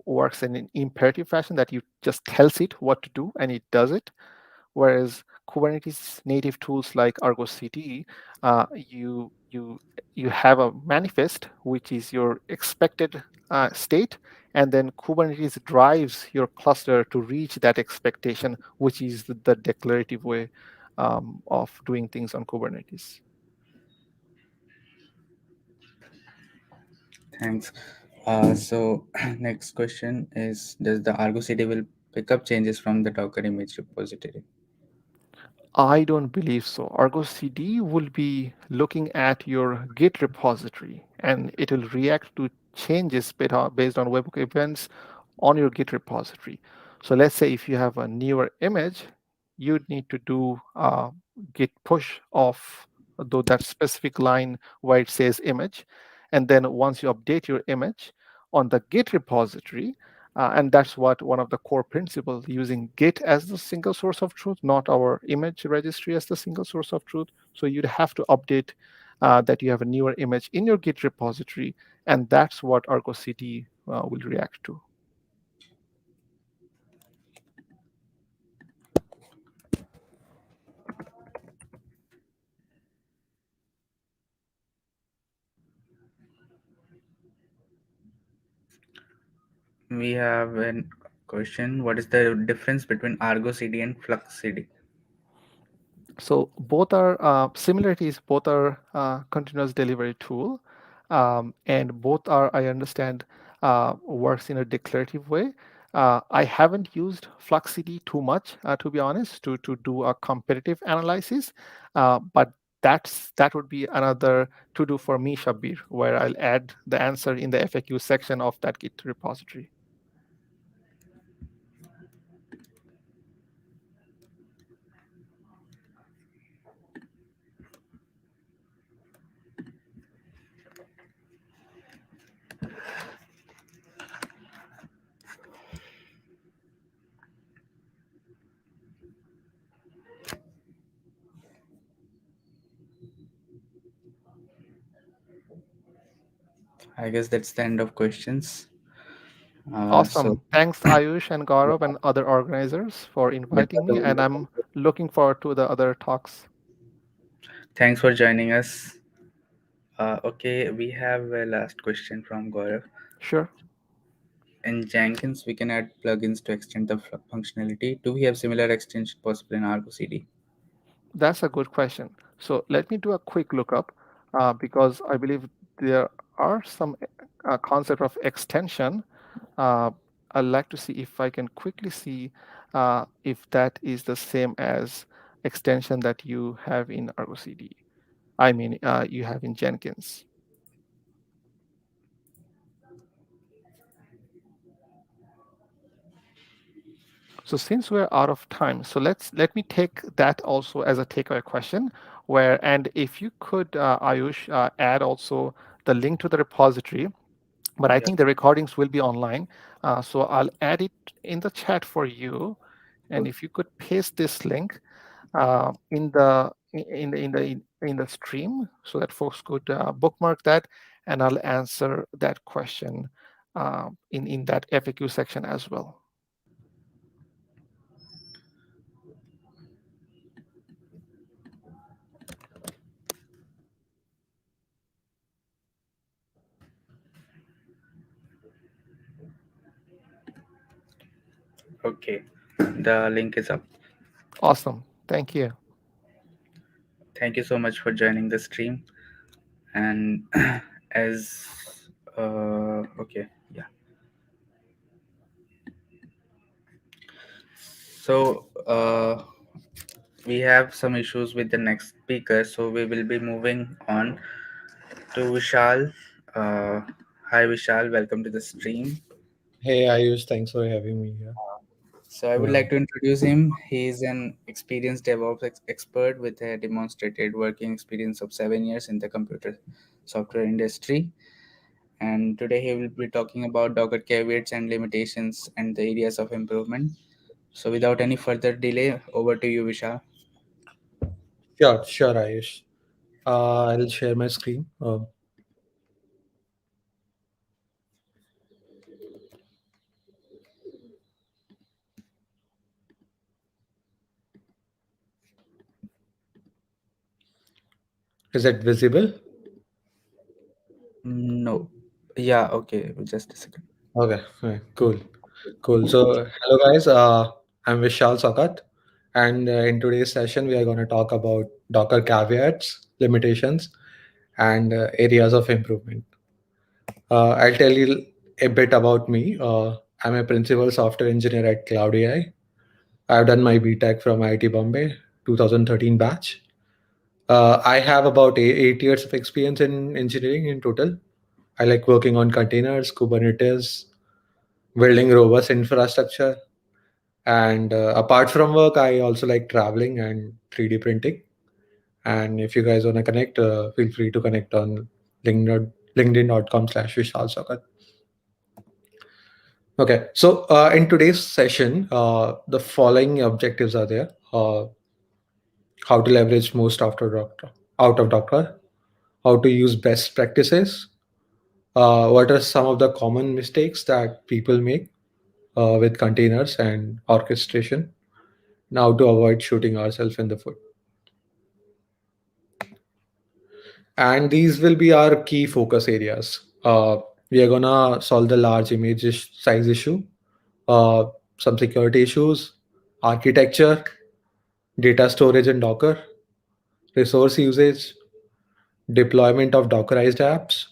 works in an imperative fashion that you just tells it what to do and it does it. Whereas Kubernetes native tools like Argo CD, you have a manifest which is your expected state, and then Kubernetes drives your cluster to reach that expectation, which is the declarative way of doing things on Kubernetes. Thanks. So next question is, does the Argo CD will pick up changes from the Docker image repository? I don't believe so. Argo CD will be looking at your Git repository and it will react to changes based on webhook events on your Git repository. So let's say if you have a newer image, you'd need to do a Git push of that specific line where it says image. And then once you update your image on the Git repository, and that's what one of the core principles, using Git as the single source of truth, not our image registry as the single source of truth. So you'd have to update that you have a newer image in your Git repository, and that's what Argo CD will react to. We have a question. What is the difference between Argo CD and Flux CD? So both are similarities. Both are continuous delivery tool, and both are, I understand, works in a declarative way. I haven't used FluxCD too much, to be honest, to do a competitive analysis, but that would be another to do for me, Shabir, where I'll add the answer in the FAQ section of that Git repository. I guess that's the end of questions. So Awesome. Thanks, Ayush and Gaurav and other organizers for inviting me, and I'm looking forward to the other talks. thanks for joining us. Okay, we have a last question from Gaurav. Sure. In Jenkins, we can add plugins to extend the functionality. Do we have similar extension possible in Argo CD? That's a good question. So let me do a quick lookup. because I believe there are some concept of extension. Uh, I'd like to see if I can quickly see if that is the same as extension that you have in Argo CD. I mean, you have in Jenkins. So since we're out of time, so let me take that also as a takeaway question. And if you could, Ayush, add also the link to the repository. But I Yeah. think the recordings will be online, so I'll add it in the chat for you. And if you could paste this link in the stream, so that folks could bookmark that, and I'll answer that question in that FAQ section as well. Okay. The link is up. Awesome. Thank you. Thank you so much for joining the stream. And as okay, yeah. So we have some issues with the next speaker, so we will be moving on to Vishal. Uh, Hi Vishal, welcome to the stream. Hey Ayush, thanks for having me here. So I would Yeah. like to introduce him. He is an experienced DevOps expert with a demonstrated working experience of 7 years in the computer software industry. And today he will be talking about Docker caveats and limitations and the areas of improvement. So without any further delay, over to you, Vishal. Sure, Ayush. I'll share my screen. Is it visible? No. Yeah, okay. Just a second. Okay, cool. So, hello guys. I'm Vishal Saugat, and in today's session, we are going to talk about Docker caveats, limitations, and areas of improvement. I'll tell you a bit about me. I'm a principal software engineer at Cloud AI. I've done my BTech from IIT Bombay, 2013 batch. I have about 8 years of experience in engineering in total. I like working on containers, Kubernetes, building robust infrastructure. And apart from work, I also like traveling and 3D printing. And if you guys want to connect, feel free to connect on linkedin.com/Vishal. Okay, so in today's session, the following objectives are there. How to leverage most out of Docker, how to use best practices, what are some of the common mistakes that people make with containers and orchestration, now to avoid shooting ourselves in the foot. And these will be our key focus areas. We are gonna solve the large image size issue, uh, some security issues, architecture, data storage in Docker, resource usage, deployment of Dockerized apps,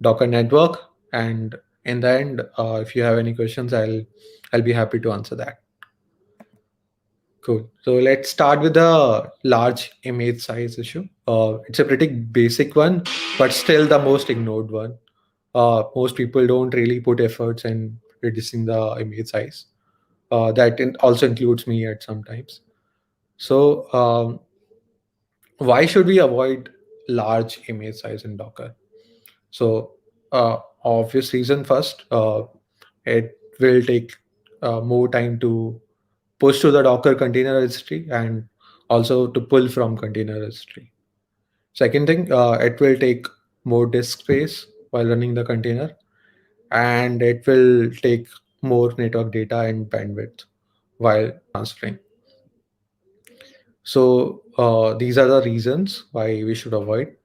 Docker network, and in the end, if you have any questions, I'll be happy to answer that. Cool. So let's start with the large image size issue. It's a pretty basic one, but still the most ignored one. Most people don't really put efforts in reducing the image size. Also includes me at sometimes. So why should we avoid large image size in Docker? So obvious reason first, it will take more time to push to the Docker container registry and also to pull from container registry. Second thing, it will take more disk space while running the container, and it will take more network data and bandwidth while transferring. So these are the reasons why we should avoid.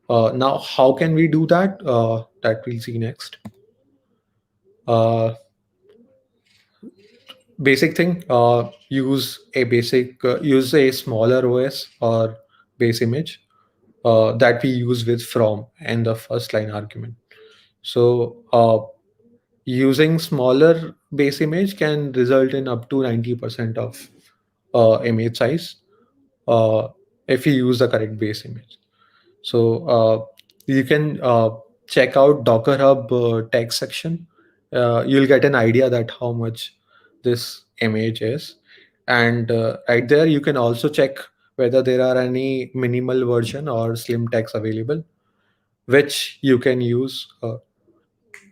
Now, how can we do that? That we'll see next. Uh, Basic thing: use a smaller OS or base image. that we use with from and the first line argument. So using smaller base image can result in up to 90% of image size uh, if you use the correct base image. So you can check out Docker Hub text section. You'll get an idea that how much this image is, and right there you can also check whether there are any minimal version or slim text available, which you can use,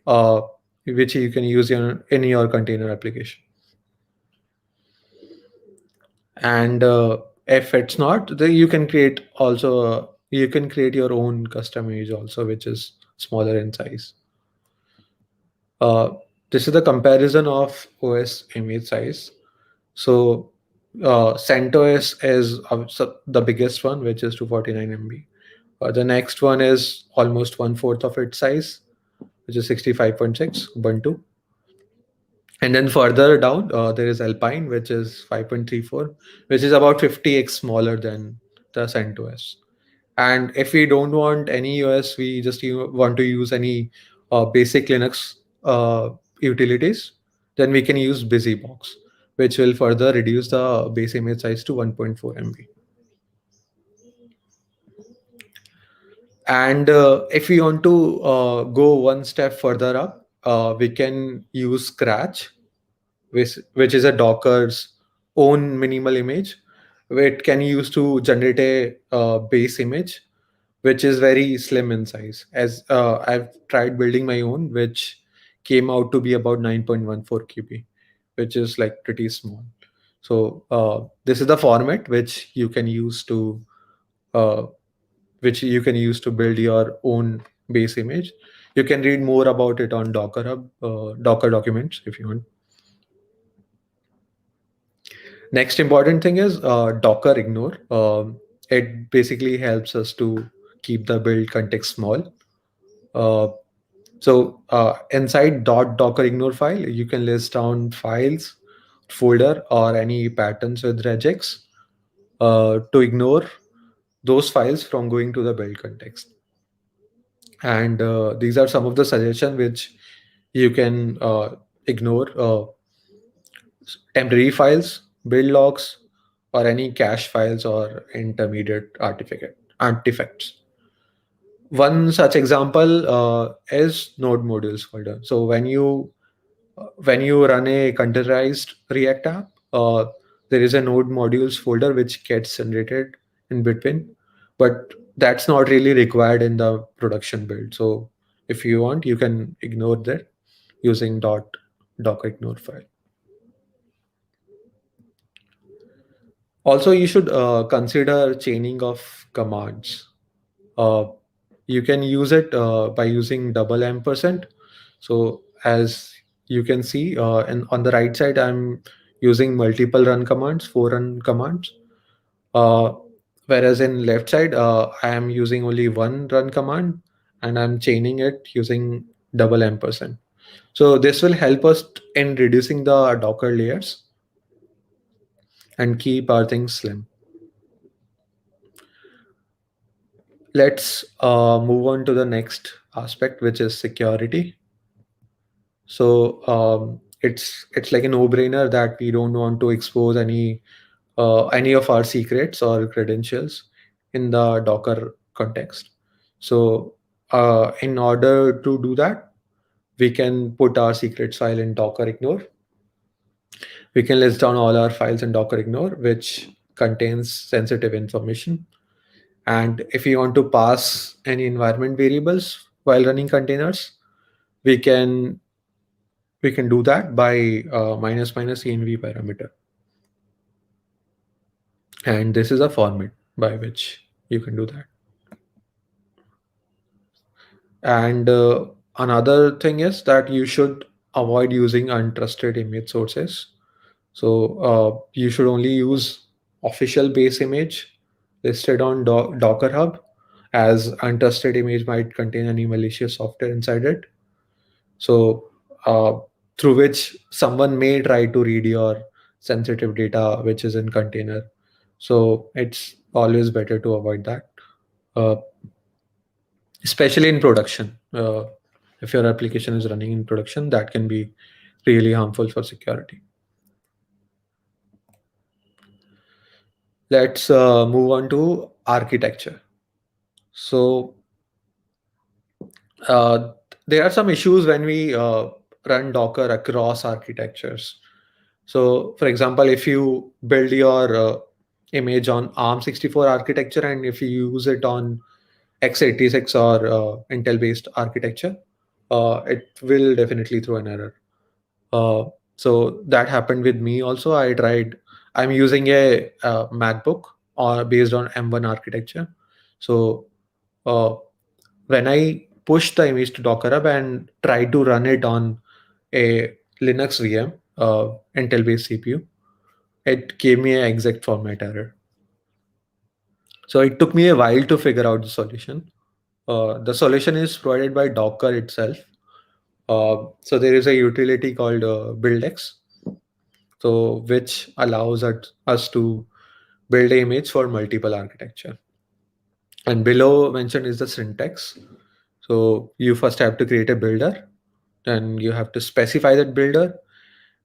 uh, which you can use in your container application. And if it's not, then you can create also you can create your own custom image also, which is smaller in size. uh, this is the comparison of OS image size. So CentOS is the biggest one, which is 249 MB. The next one is almost one fourth of its size, which is 65.6 Ubuntu. And then further down, there is Alpine, which is 5.34, which is about 50x smaller than the CentOS. And if we don't want any OS, we just want to use any basic Linux utilities, then we can use BusyBox, which will further reduce the base image size to 1.4 MB. And if we want to go one step further up, we can use Scratch, which is a Docker's own minimal image, where it can use to generate a base image, which is very slim in size. As I've tried building my own, which came out to be about 9.14 KB, which is like pretty small. So this is the format uh, which you can use to build your own base image. You can read more about it on Docker Hub, Docker documents if you want. Next important thing is Docker ignore. It basically helps us to keep the build context small. Uh, so inside .docker ignore file, you can list down files, folder, or any patterns with regex to ignore those files from going to the build context. And these are some of the suggestions which you can ignore: temporary files, build logs, or any cache files or intermediate artifacts. One such example is node modules folder. So when you run a containerized React app, there is a node modules folder which gets generated in between, but that's not really required in the production build. So if you want, you can ignore that using .docker ignore file. Also, you should consider chaining of commands. Uh, you can use it by using double ampersand. So as you can see, and on the right side, I'm using multiple run commands, 4 run commands. Uh, Whereas in left side, I am using only one run command, and I'm chaining it using double ampersand. So this will help us in reducing the Docker layers and keep our things slim. Let's move on to the next aspect, which is security. So it's like a no-brainer that we don't want to expose any of our secrets or credentials in the Docker context. So in order to do that, we can put our secrets file in Docker ignore. We can list down all our files in Docker ignore, which contains sensitive information. And if we want to pass any environment variables while running containers, we can do that by minus minus env parameter. And this is a format by which you can do that. And another thing is that you should avoid using untrusted image sources. So you should only use official base image listed on Docker Hub, as untrusted image might contain any malicious software inside it. So through which someone may try to read your sensitive data which is in container. So it's always better to avoid that. uh, especially in production. If your application is running in production, that can be really harmful for security. Let's move on to architecture. So uh, there are some issues when we run Docker across architectures. So, for example, if you build your image on ARM64 architecture and if you use it on x86 or Intel-based architecture, it will definitely throw an error. Uh, so that happened with me also. I'm using a MacBook based on M1 architecture. So uh, when I push the image to Docker Hub and try to run it on a Linux VM, Intel based CPU, it gave me an exact format error. So it took me a while to figure out the solution. The solution is provided by Docker itself. So there is a utility called BuildX, so which allows us to build an image for multiple architecture. And below mentioned is the syntax. So you first have to create a builder, then you have to specify that builder,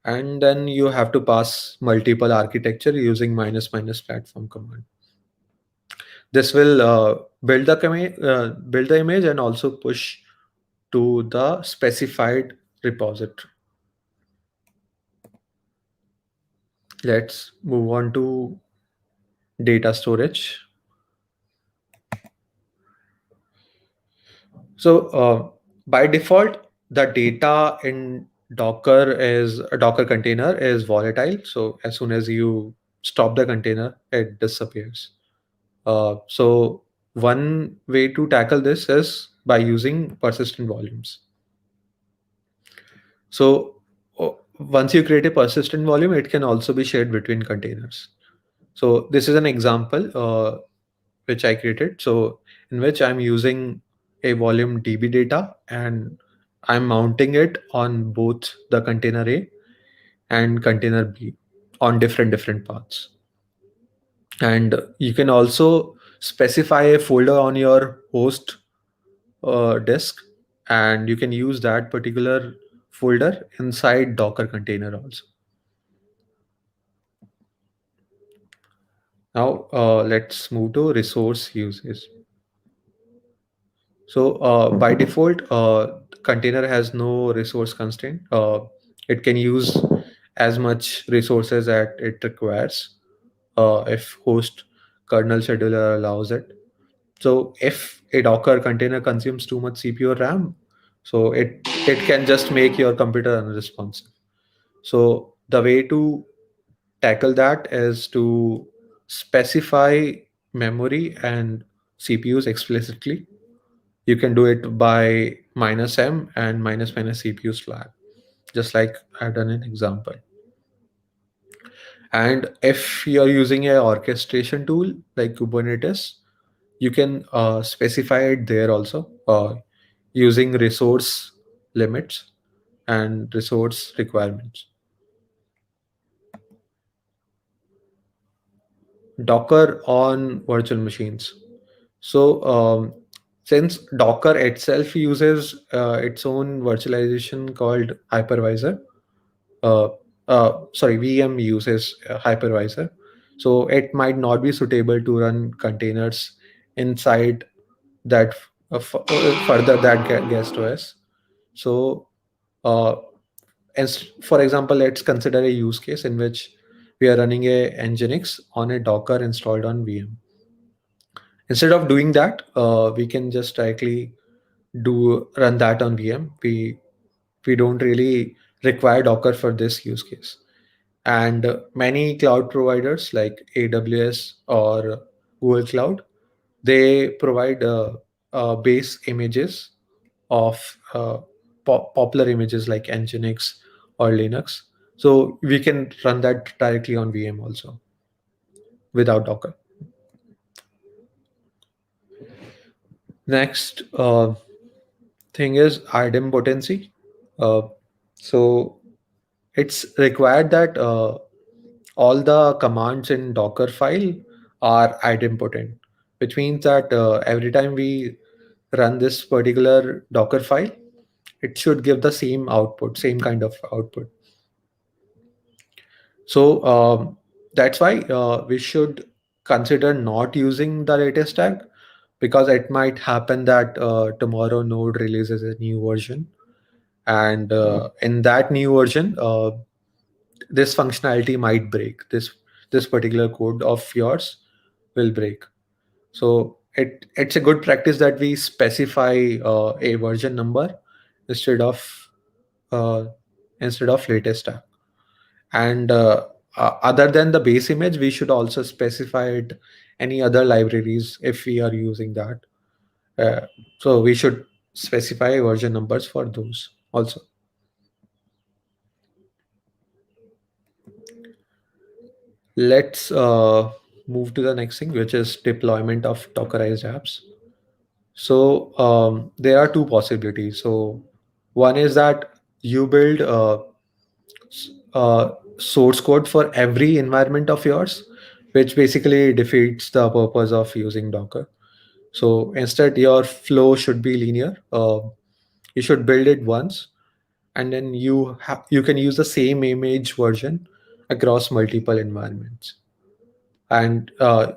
and then you have to pass multiple architecture using minus minus platform command. This will build the image and also push to the specified repository. Let's move on to data storage. So by default, the data in Docker container is volatile. So as soon as you stop the container, it disappears. So one way to tackle this is by using persistent volumes. So once you create a persistent volume, it can also be shared between containers. So this is an example which I created. So in which I'm using a volume DB data and I'm mounting it on both the container A and container B on different paths. And you can also specify a folder on your host disk, and you can use that particular folder inside Docker container also. Now let's move to resource usage. So by default, container has no resource constraint. It can use as much resources that it requires if host kernel scheduler allows it. So if a Docker container consumes too much CPU or RAM, so it can just make your computer unresponsive. So the way to tackle that is to specify memory and CPUs explicitly. You can do it by -m and minus CPUs flag, just like I've done an example. And if you're using a orchestration tool like Kubernetes, you can specify it there also using resource limits and resource requirements. Docker on virtual machines. So since Docker itself uses its own virtualization called hypervisor, uh, VM uses hypervisor, so it might not be suitable to run containers inside that further that guest OS. So uh, as for example, let's consider a use case in which we are running a Nginx on a Docker installed on VM. Instead of doing that, we can just directly do run that on VM. We don't really require Docker for this use case. And many cloud providers like AWS or Google Cloud, they provide base images of popular images like Nginx or Linux. So we can run that directly on VM also without Docker. Next thing is idempotency. Uh, so it's required that all the commands in Docker file are idempotent. which means that every time we run this particular Docker file, it should give the same output, same kind of output. So that's why we should consider not using the latest tag, because it might happen that tomorrow Node releases a new version, and in that new version, this functionality might break. This particular code of yours will break. So it's a good practice that we specify a version number instead of uh, latest tag. And other than the base image, we should also specify it any other libraries if we are using that. Uh, so we should specify version numbers for those also. Let's move to the next thing, which is deployment of Dockerized apps. So there are two possibilities. So one is that you build source code for every environment of yours, which basically defeats the purpose of using Docker. So instead, your flow should be linear. You should build it once, and then you can use the same image version across multiple environments. And uh,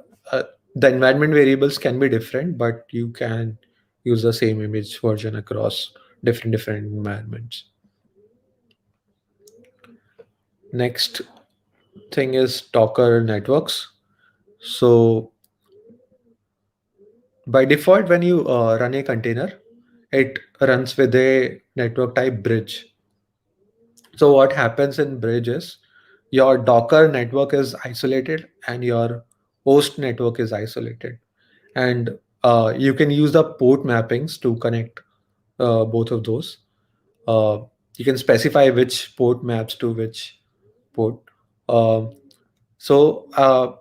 the environment variables can be different, but you can use the same image version across different environments. Next thing is Docker networks. So by default, when you run a container, it runs with a network type bridge. So what happens in bridge is your Docker network is isolated and your host network is isolated. And you can use the port mappings to connect both of those. Uh, you can specify which port maps to which port. Um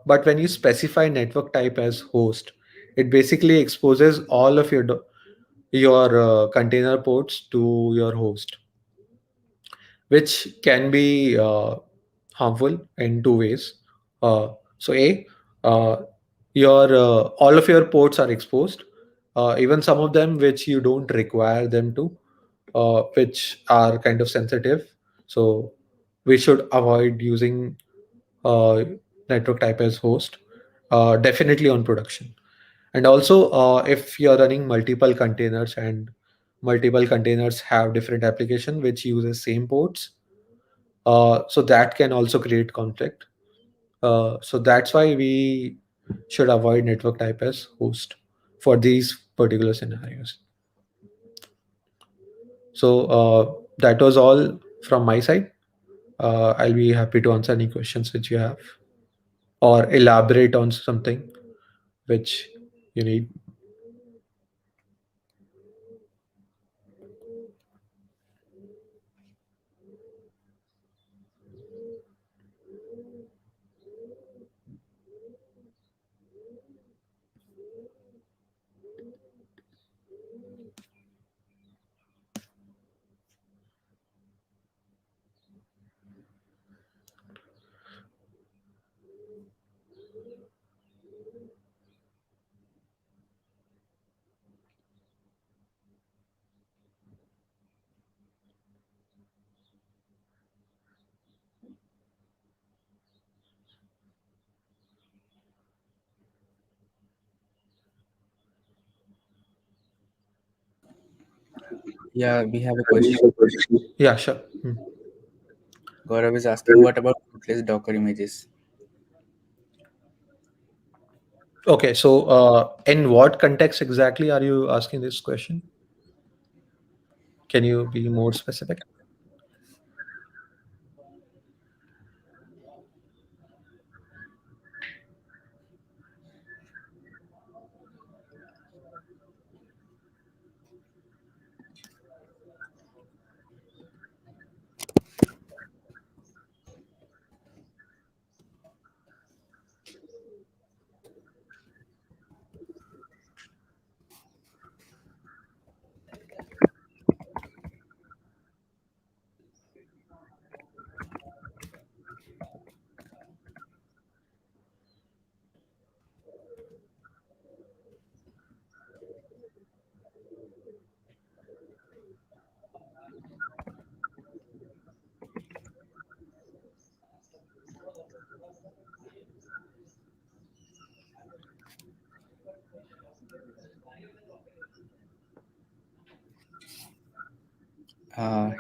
but when you specify network type as host, it basically exposes all of your container ports to your host, which can be harmful in two ways. So a your all of your ports are exposed, even some of them which you don't require them to, which are kind of sensitive. So we should avoid using uh, network type as host, definitely on production. And also, if you're running multiple containers and multiple containers have different application which uses same ports, so that can also create conflict. So that's why we should avoid network type as host for these particular scenarios. So that was all from my side. I'll be happy to answer any questions which you have or elaborate on something which you need. Yeah, we have a question. Yeah, sure. Gaurav is asking, what about rootless Docker images? Okay, so in what context exactly are you asking this question? Can you be more specific?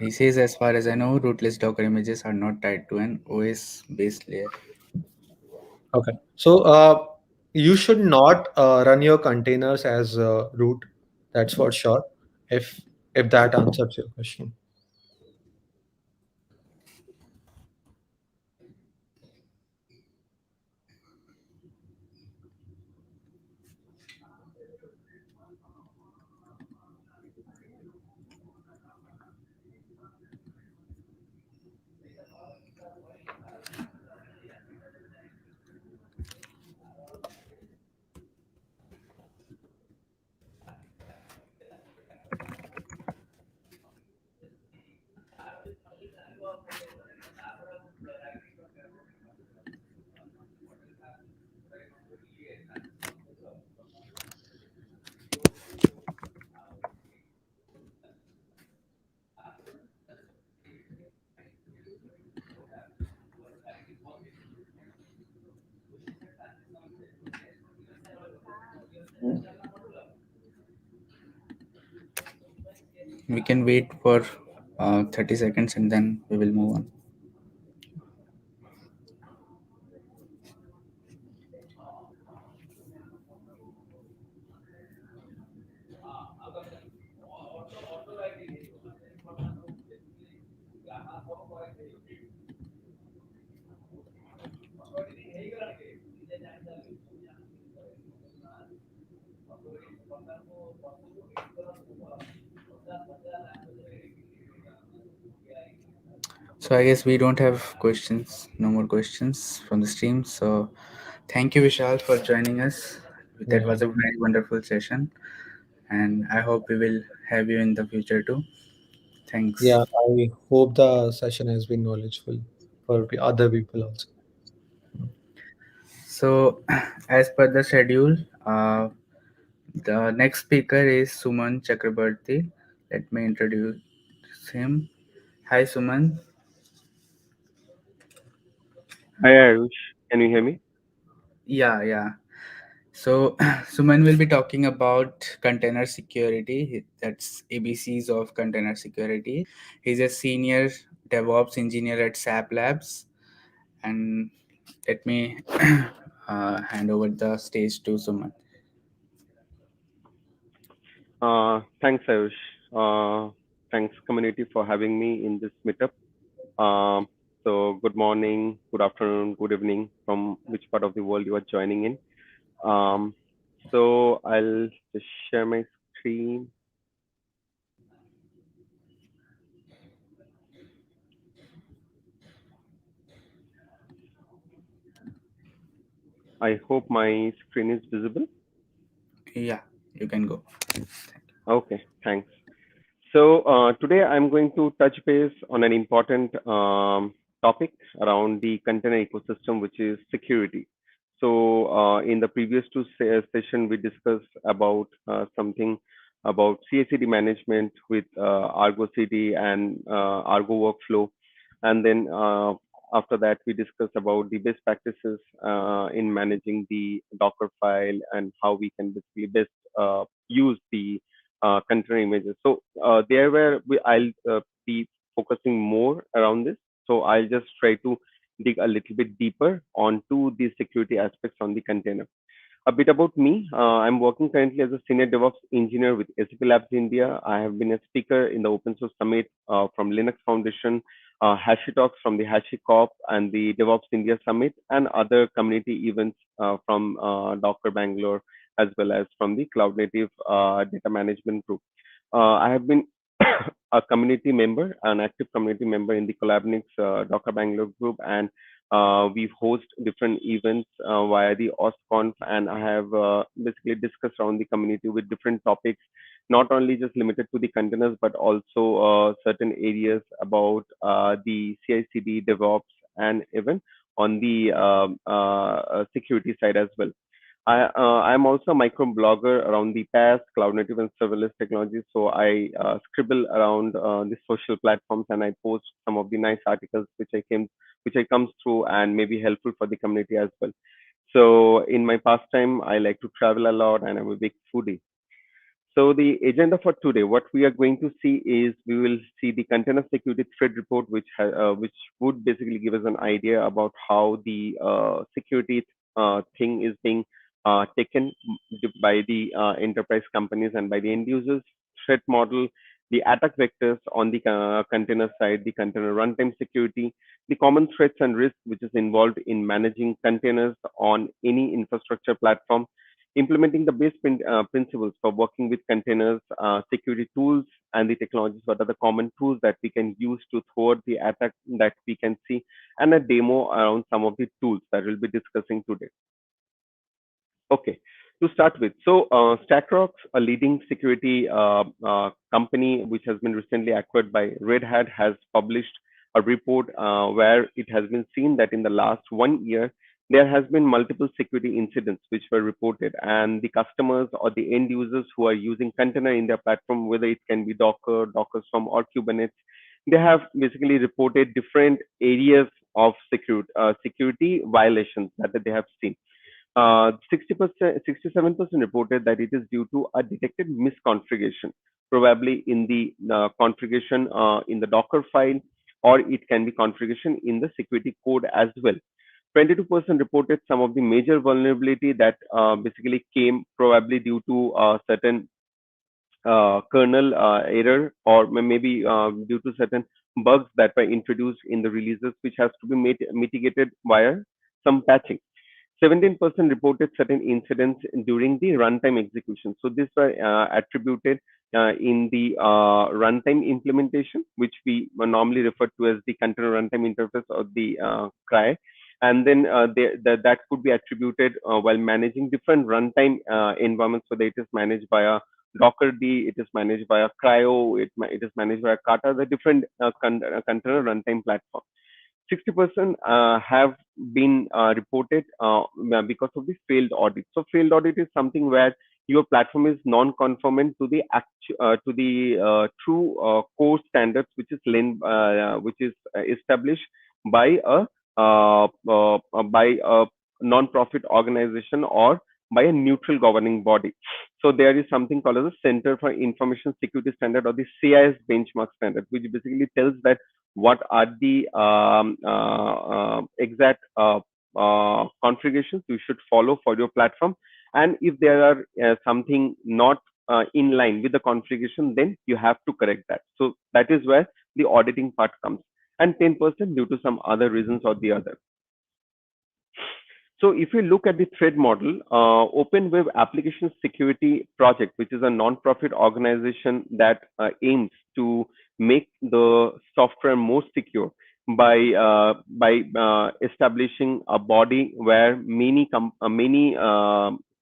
He says, as far as I know, rootless Docker images are not tied to an OS based layer. Okay. So you should not run your containers as root. That's for sure. If that answers your question. We can wait for 30 seconds and then we will move on. So I guess we don't have questions, no more questions from the stream. So thank you, Vishal, for joining us. That Yeah. was a very wonderful session, and I hope we will have you in the future too. Thanks. Yeah. I hope the session has been knowledgeable for other people also. So, as per the schedule, the next speaker is Suman Chakraborty. Let me introduce him. Hi, Suman. Hi Arush, can you hear me? Yeah, yeah. So, Suman will be talking about container security. That's ABCs of container security. He's a senior DevOps engineer at SAP Labs. And let me hand over the stage to Suman. Thanks Arush. Thanks community for having me in this meetup. Um, so good morning, good afternoon, good evening from which part of the world you are joining in. Um, so I'll just share my screen. I hope my screen is visible. Yeah, you can go. Okay, thanks. So today I'm going to touch base on an important topic around the container ecosystem, which is security. So in the previous two session, we discussed about something about CI/CD management with Argo Cd and Argo Workflow, and then after that we discussed about the best practices in managing the Docker file and how we can basically best use the container images. So there where I'll be focusing more around this. So I'll just try to dig a little bit deeper onto the security aspects on the container. A bit about me. I'm working currently as a senior DevOps engineer with SAP Labs India. I have been a speaker in the Open Source Summit from Linux Foundation, Hashi Talks from the HashiCorp and the DevOps India Summit, and other community events from Docker Bangalore, as well as from the Cloud Native Data Management Group. I have been a community member, an active community member in the Collabnix Docker Bangalore group, and we host different events via the OSConf, and I have basically discussed around the community with different topics, not only just limited to the containers, but also certain areas about the CI/CD, DevOps, and even on the security side as well. I'm also a micro blogger around the past cloud native and serverless technologies. So I scribble around the social platforms and I post some of the nice articles which I comes through and may be helpful for the community as well. So in my pastime, I like to travel a lot and I'm a big foodie. So the agenda for today, what we are going to see is we will see the container security thread report, which would basically give us an idea about how the security thing is being taken by the enterprise companies and by the end users. Threat model, the attack vectors on the container side, the container runtime security, the common threats and risks which is involved in managing containers on any infrastructure platform, implementing the base principles for working with containers, security tools, and the technologies. What are the common tools that we can use to thwart the attack that we can see, and a demo around some of the tools that we'll be discussing today. Okay, to start with, so StackRox, a leading security company which has been recently acquired by Red Hat, has published a report where it has been seen that in the last 1 year, there has been multiple security incidents which were reported, and the customers or the end users who are using container in their platform, whether it can be Docker, Docker Swarm, or Kubernetes, they have basically reported different areas of security violations that they have seen. 60%, 67% reported that it is due to a detected misconfiguration, probably in the configuration in the Docker file, or it can be configuration in the security code as well. 22% reported some of the major vulnerability that basically came probably due to certain kernel error, or maybe due to certain bugs that were introduced in the releases, which has to be mitigated via some patching. 17% reported certain incidents during the runtime execution. So these were attributed in the runtime implementation, which we normally refer to as the container runtime interface, or the CRI. And then that could be attributed while managing different runtime environments. So that it is managed by a Docker D, it is managed by a Cryo, it is managed by a Kata, the different container runtime platform. 60% have been reported because of the failed audit. So failed audit is something where your platform is non-conformant to the true core standards, which is established by a non-profit organization or by a neutral governing body. So there is something called as a Center for Information Security Standard, or the CIS benchmark standard, which basically tells that what are the exact configurations you should follow for your platform, and if there are something not in line with the configuration, then you have to correct that. So that is where the auditing part comes, and 10% due to some other reasons or the other. So if you look at the thread model, Open Web Application Security Project, which is a non-profit organization that aims to make the software more secure by establishing a body where many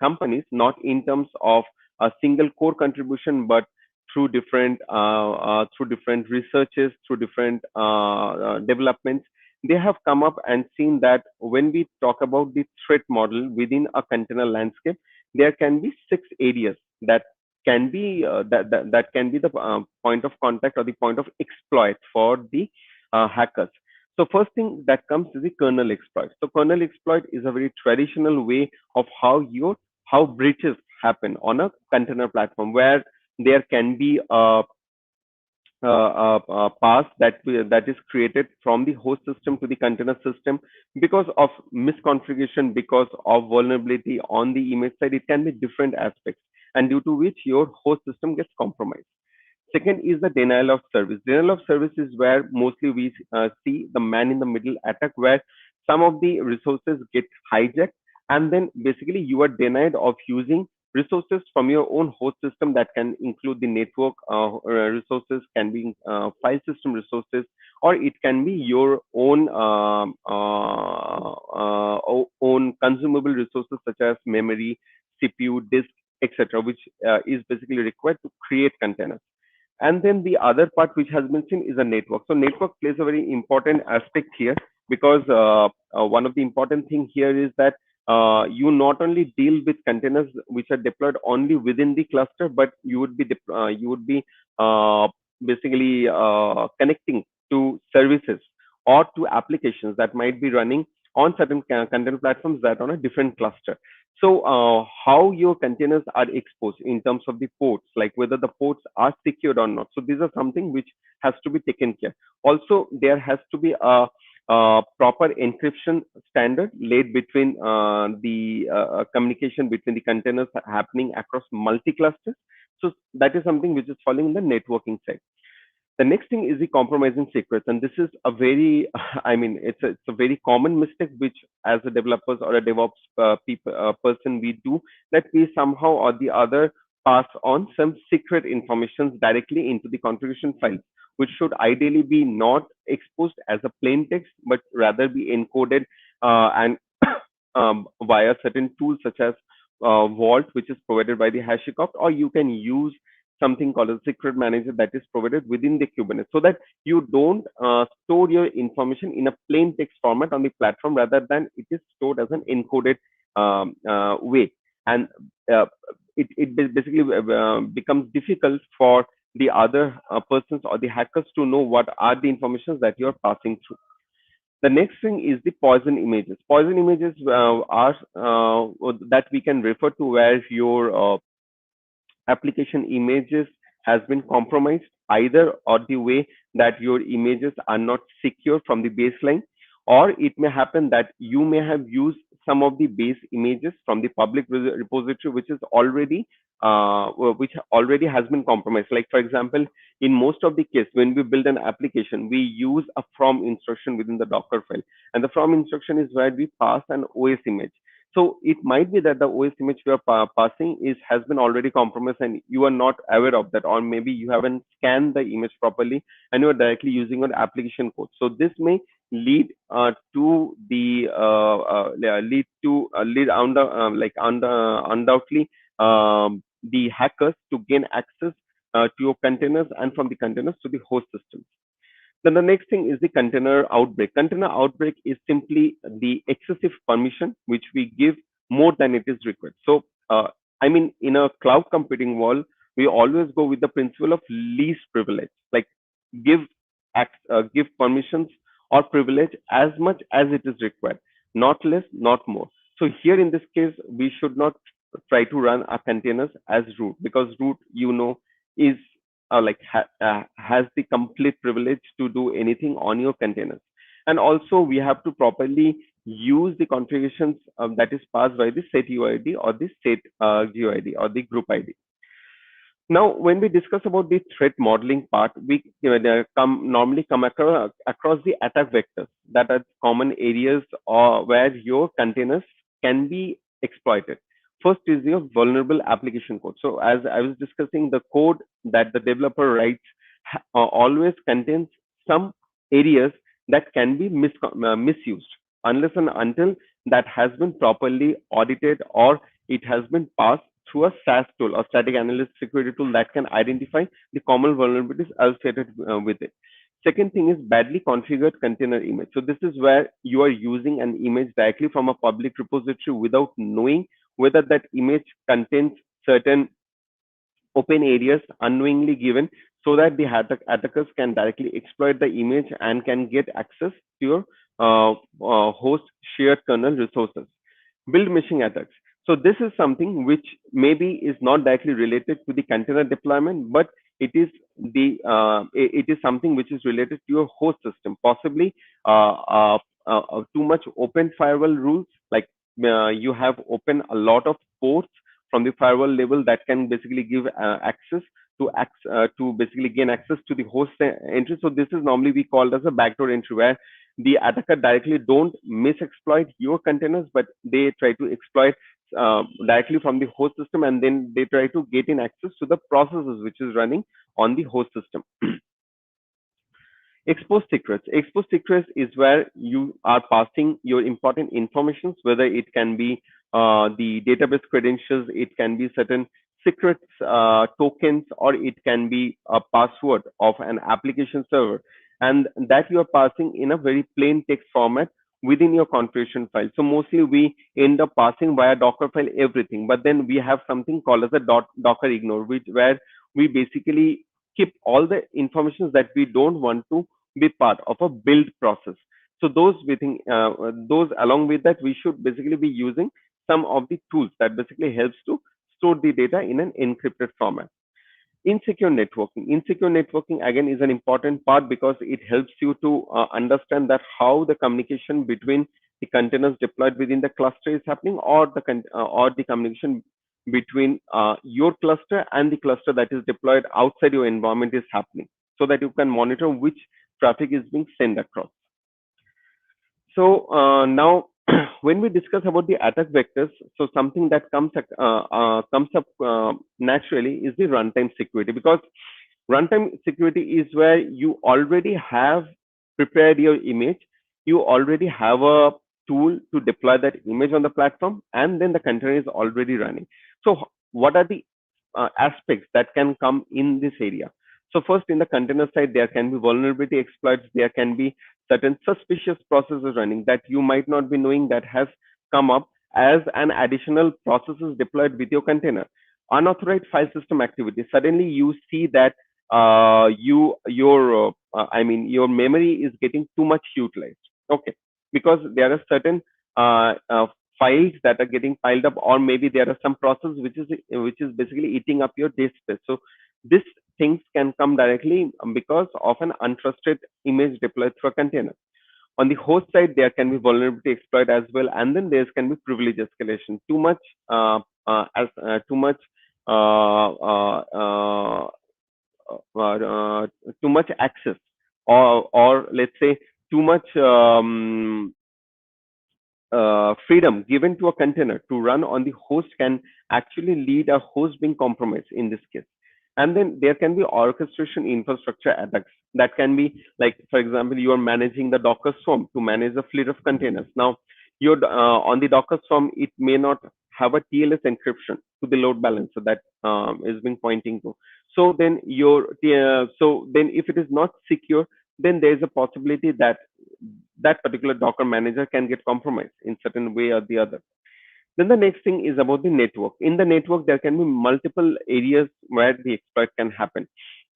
companies, not in terms of a single core contribution, but through different researches, through different developments, they have come up and seen that when we talk about the threat model within a container landscape, there can be 6 areas that can be that can be the point of contact or the point of exploit for the hackers. So first thing that comes is the kernel exploit. So kernel exploit is a very traditional way of how breaches happen on a container platform, where there can be a path that is created from the host system to the container system because of misconfiguration, because of vulnerability on the image side. It can be different aspects, and due to which your host system gets compromised. Second is the denial of service. Denial of service is where mostly we see the man in the middle attack, where some of the resources get hijacked, and then basically you are denied of using resources from your own host system. That can include the network resources, can be file system resources, or it can be your own own consumable resources such as memory, CPU, disk, etc., which is basically required to create containers. And then the other part which has been seen is a network. So network plays a very important aspect here, because one of the important thing here is that you not only deal with containers which are deployed only within the cluster, but you would be basically connecting to services or to applications that might be running on certain container platforms that on a different cluster. So how your containers are exposed in terms of the ports, like whether the ports are secured or not. So these are something which has to be taken care. Also, there has to be a proper encryption standard laid between the communication between the containers happening across multi clusters. So that is something which is falling in the networking side. The next thing is the compromising secrets, and this is a very, I mean, it's a very common mistake which, as a developers or a DevOps person, we do, that we somehow or the other pass on some secret information directly into the configuration file, which should ideally be not exposed as a plain text, but rather be encoded and via certain tools such as Vault, which is provided by the HashiCorp, or you can use something called a secret manager that is provided within the Kubernetes, so that you don't store your information in a plain text format on the platform, rather than it is stored as an encoded way. And uh, it basically becomes difficult for the other persons or the hackers to know what are the informations that you're passing through. The next thing is the poison images. Poison images are that we can refer to where your application images has been compromised, either or the way that your images are not secure from the baseline, or it may happen that you may have used some of the base images from the public repository which is already which already has been compromised. Like for example, in most of the case when we build an application, we use a from instruction within the Docker file, and the from instruction is where we pass an OS image. So it might be that the OS image we are passing is has been already compromised and you are not aware of that, or maybe you haven't scanned the image properly and you are directly using an application code. So this may lead to the lead undoubtedly the hackers to gain access to your containers, and from the containers to the host system. Then the next thing is the container outbreak. Container outbreak is simply the excessive permission which we give more than it is required. So, I mean, in a cloud computing world, we always go with the principle of least privilege. Like give give permissions or privilege as much as it is required, not less, not more. So here in this case, we should not try to run our containers as root, because root, is has the complete privilege to do anything on your containers. And also we have to properly use the configurations that is passed by the set UID or the set GUID or the group ID. Now, when we discuss about the threat modeling part, we normally come across the attack vectors that are common areas where your containers can be exploited. First is your vulnerable application code. So as I was discussing, the code that the developer writes always contains some areas that can be misused, unless and until that has been properly audited, or it has been passed through a SAS tool or static analysis security tool that can identify the common vulnerabilities associated with it. Second thing is badly configured container image. So this is where you are using an image directly from a public repository without knowing whether that image contains certain open areas unknowingly given, so that the attackers can directly exploit the image and can get access to your host shared kernel resources. Build machine attacks. So this is something which maybe is not directly related to the container deployment, but it is it is something which is related to your host system. Possibly too much open firewall rules, like you have open a lot of ports from the firewall level that can basically give access to basically gain access to the host entry. So this is normally we called as a backdoor entry, where the attacker directly don't misexploit your containers, but they try to exploit directly from the host system, and then they try to get in access to the processes which is running on the host system. Exposed secrets. Exposed secrets is where you are passing your important informations, whether it can be the database credentials, it can be certain secrets tokens, or it can be a password of an application server, and that you are passing in a very plain text format within your configuration file. So mostly we end up passing via Docker file everything, but then we have something called as a Docker ignore, which where we basically keep all the information that we don't want to be part of a build process. So those we think, those along with that, we should basically be using some of the tools that basically helps to store the data in an encrypted format. Insecure networking again is an important part because it helps you to understand that how the communication between the containers deployed within the cluster is happening, or or the communication between your cluster and the cluster that is deployed outside your environment is happening, so that you can monitor which traffic is being sent across. So now, when we discuss about the attack vectors, so something that comes up naturally is the runtime security, because runtime security is where you already have prepared your image, you already have a tool to deploy that image on the platform, and then the container is already running. So what are the aspects that can come in this area? So first, in the container side, there can be vulnerability exploits, there can be certain suspicious processes running that you might not be knowing that has come up as an additional processes deployed with your container. Unauthorized file system activity. Suddenly you see that your memory is getting too much utilized. Okay, because there are certain files that are getting piled up, or maybe there are some process which is basically eating up your disk space. So this things can come directly because of an untrusted image deployed through a container. On the host side, there can be vulnerability exploit as well, and then there can be privilege escalation. Too much too much access, or let's say too much freedom given to a container to run on the host can actually lead a host being compromised in this case. And then there can be orchestration infrastructure attacks that can be, like, for example, you are managing the Docker Swarm to manage a fleet of containers. Now, you're on the Docker Swarm, it may not have a TLS encryption to the load balancer that is being pointing to. So then if it is not secure, then there is a possibility that that particular Docker manager can get compromised in certain way or the other. Then the next thing is about the network. In the network, there can be multiple areas where the exploit can happen.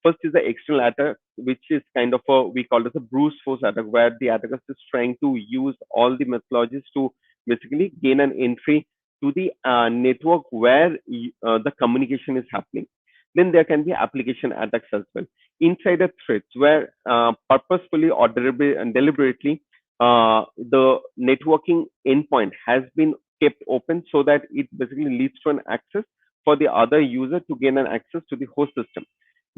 First is the external attack, which is kind of we call it a brute force attack, where the attacker is trying to use all the methodologies to basically gain an entry to the network where the communication is happening. Then there can be application attacks as well. Insider threats, where purposefully or deliberately the networking endpoint has been kept open so that it basically leads to an access for the other user to gain an access to the host system.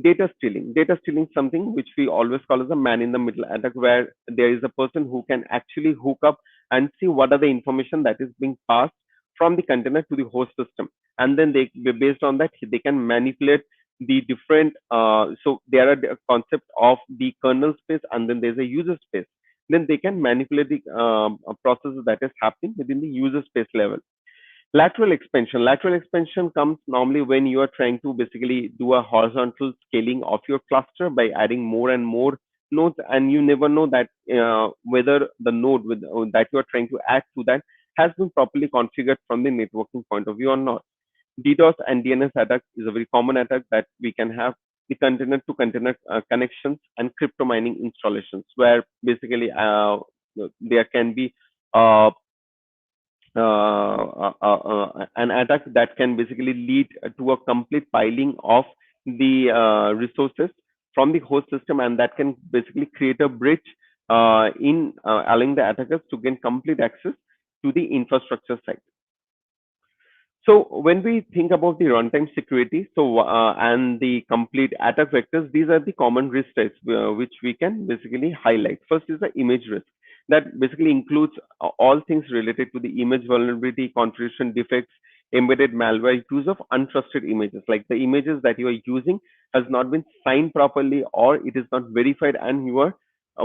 Data stealing, something which we always call as a man in the middle attack, where there is a person who can actually hook up and see what are the information that is being passed from the container to the host system, and then based on that they can manipulate the different so there are the concept of the kernel space, and then there's a user space. Then they can manipulate the processes that is happening within the user space level. Lateral expansion comes normally when you are trying to basically do a horizontal scaling of your cluster by adding more and more nodes, and you never know that whether the node that you are trying to add to that has been properly configured from the networking point of view or not. DDoS and DNS attack is a very common attack that we can have. The container to container connections and crypto mining installations, where basically there can be uh, an attack that can basically lead to a complete piling of the resources from the host system, and that can basically create a bridge in allowing the attackers to gain complete access to the infrastructure side. So when we think about the runtime security, and the complete attack vectors, these are the common risk types which we can basically highlight. First is the image risk. That basically includes all things related to the image vulnerability, configuration defects, embedded malware, use of untrusted images, like the images that you are using has not been signed properly, or it is not verified, and you are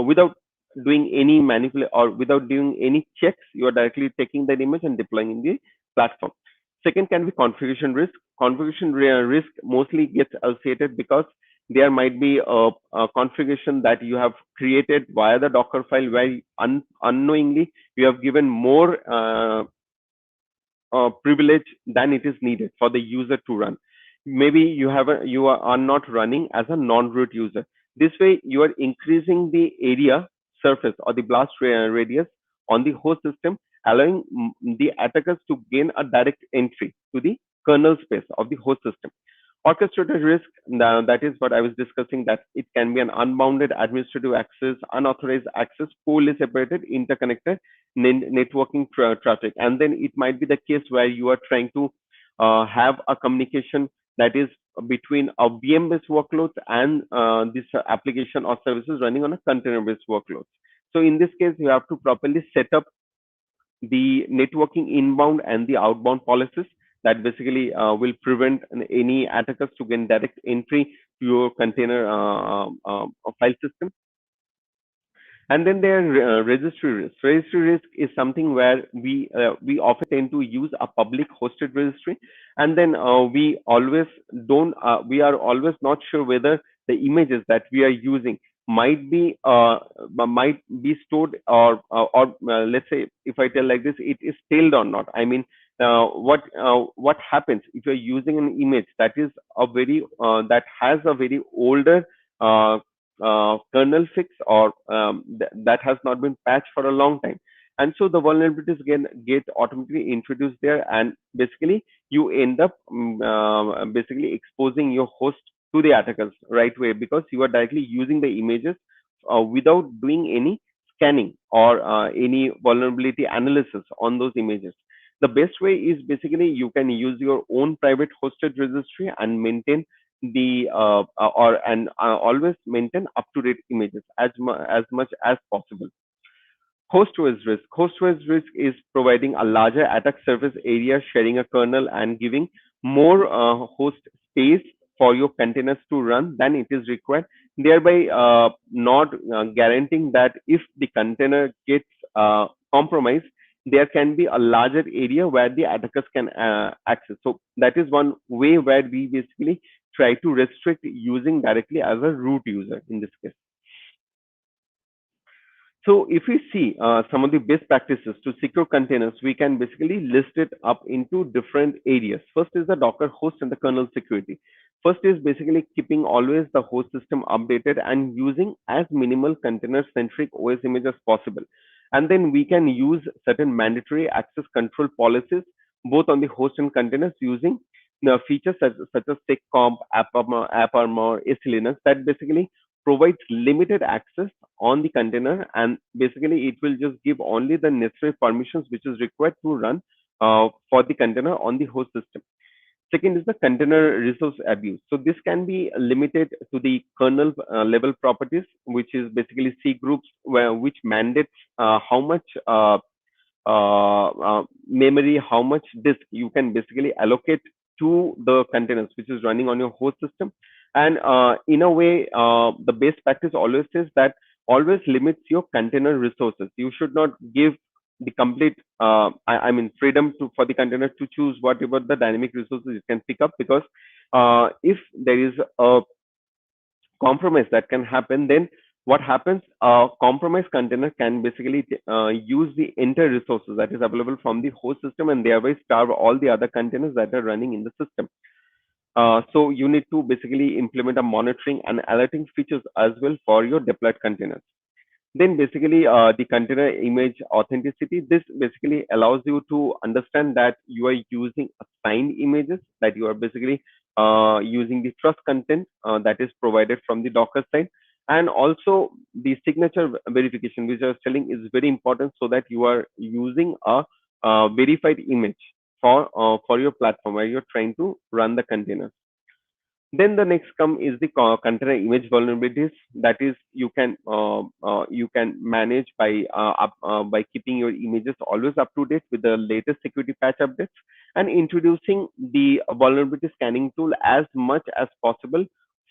without doing any manipulation or without doing any checks, you are directly taking that image and deploying in the platform. Second can be configuration risk. Risk mostly gets associated because there might be a configuration that you have created via the Docker file, where unknowingly you have given more privilege than it is needed for the user to run. Maybe you are not running as a non-root user. This way, you are increasing the area surface or the blast radius on the host system, allowing the attackers to gain a direct entry to the kernel space of the host system. Orchestrated risk, that is what I was discussing, that it can be an unbounded administrative access, unauthorized access, poorly separated, interconnected networking traffic. And then it might be the case where you are trying to have a communication that is between a VM-based workloads and this application or services running on a container-based workload. So in this case, you have to properly set up the networking inbound and the outbound policies that basically will prevent any attackers to gain direct entry to your container file system. And then there are registry risk. Registry risk is something where we often tend to use a public hosted registry, and then we always don't we are always not sure whether the images that we are using might be stored or let's say, if I tell like this, it is tailed or not. I mean, what happens if you're using an image that is a very that has a very older kernel fix, or that has not been patched for a long time, and so the vulnerabilities get automatically introduced there, and basically you end up basically exposing your host to the attackers right away, because you are directly using the images without doing any scanning or any vulnerability analysis on those images. The best way is basically you can use your own private hosted registry and maintain the always maintain up to date images as much as possible. Host-based risk. Host-based risk is providing a larger attack surface area, sharing a kernel, and giving more host space for your containers to run than it is required, thereby not guaranteeing that if the container gets compromised, there can be a larger area where the attackers can access. So that is one way where we basically try to restrict using directly as a root user in this case. So if we see some of the best practices to secure containers, we can basically list it up into different areas. First is the Docker host and the kernel security. First is basically keeping always the host system updated and using as minimal container-centric OS image as possible. And then we can use certain mandatory access control policies, both on the host and containers, using the features such as SecComp, AppArmor, SLinux, that basically provides limited access on the container, and basically it will just give only the necessary permissions which is required to run for the container on the host system. Second is the container resource abuse. So this can be limited to the kernel level properties, which is basically C groups, which mandates how much memory, how much disk you can basically allocate to the containers which is running on your host system. And in a way, the best practice always says that always limits your container resources. You should not give the complete I mean freedom for the container to choose whatever the dynamic resources it can pick up, because if there is a compromise that can happen, then what happens, a compromised container can basically use the entire resources that is available from the host system, and thereby starve all the other containers that are running in the system. So you need to basically implement a monitoring and alerting features as well for your deployed containers. Then basically the container image authenticity. This basically allows you to understand that you are using assigned images, that you are basically using the trust content that is provided from the Docker side, and also the signature verification, which I was telling is very important, so that you are using a verified image for your platform where you're trying to run the container. Then the next come is the container image vulnerabilities. That is, you can manage by keeping your images always up to date with the latest security patch updates, and introducing the vulnerability scanning tool as much as possible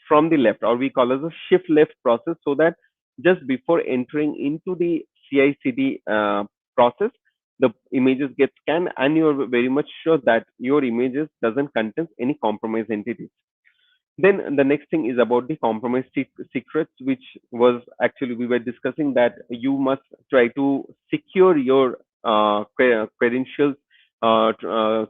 from the left, or we call as a shift left process, so that just before entering into the CI/CD process, the images get scanned, and you are very much sure that your images doesn't contain any compromised entities. Then the next thing is about the compromise secrets, which was actually we were discussing that you must try to secure your credentials,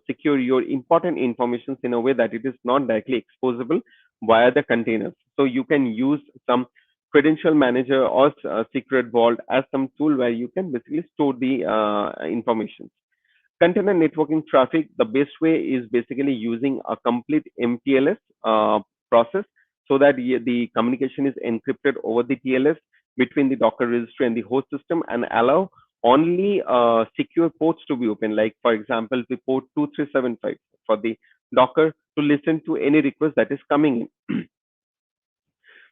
secure your important information in a way that it is not directly exposable via the containers. So you can use some credential manager or secret vault as some tool where you can basically store the information. Container networking traffic, the best way is basically using a complete MTLS process, so that the communication is encrypted over the TLS between the Docker registry and the host system, and allow only secure ports to be open, like for example the port 2375 for the Docker to listen to any request that is coming in.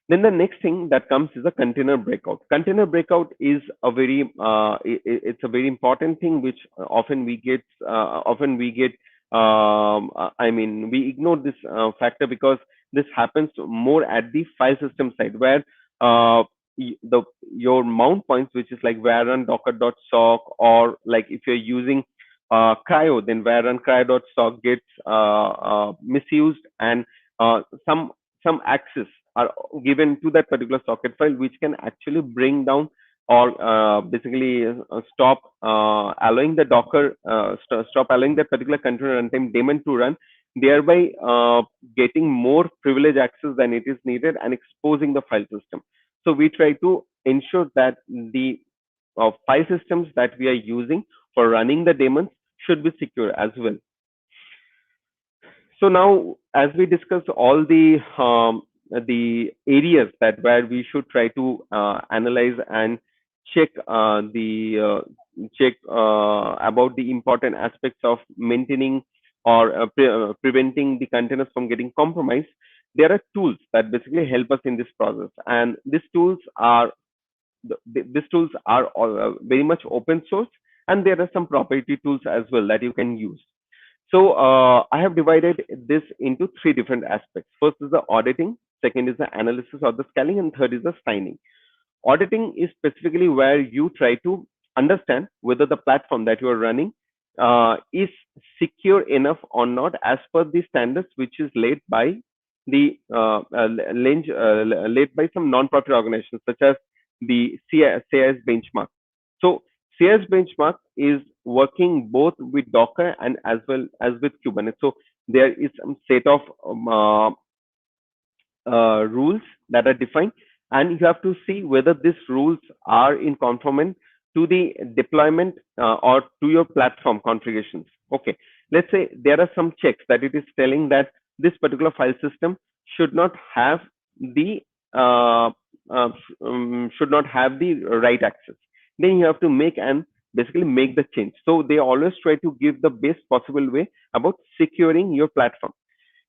Then the next thing that comes is a container breakout. Container breakout is a very it's a very important thing, which often we get I mean, we ignore this factor because this happens more at the file system side, where uh, the your mount points, which is like var docker.sock, or like if you're using cryo, then var cryo.sock gets misused, and some access are given to that particular socket file, which can actually bring down or basically stop allowing the Docker stop allowing that particular container runtime daemon to run, thereby getting more privilege access than it is needed and exposing the file system. So we try to ensure that the file systems that we are using for running the daemons should be secure as well. So now, as we discussed all the areas that where we should try to analyze and check about the important aspects of maintaining or preventing the containers from getting compromised, there are tools that basically help us in this process, and these tools are all, very much open source, and there are some proprietary tools as well that you can use. So I have divided this into three different aspects. First is the auditing, second is the analysis or the scaling, and third is the signing. Auditing is specifically where you try to understand whether the platform that you are running is secure enough or not as per the standards which is laid by the laid by some non-profit organizations such as the CIS benchmark. So CIS benchmark is working both with Docker and as well as with Kubernetes. So there is some set of rules that are defined, and you have to see whether these rules are in conformance to the deployment or to your platform configurations. Okay, let's say there are some checks that it is telling that this particular file system should not have the uh, should not have the right access. Then you have to basically make the change. So they always try to give the best possible way about securing your platform.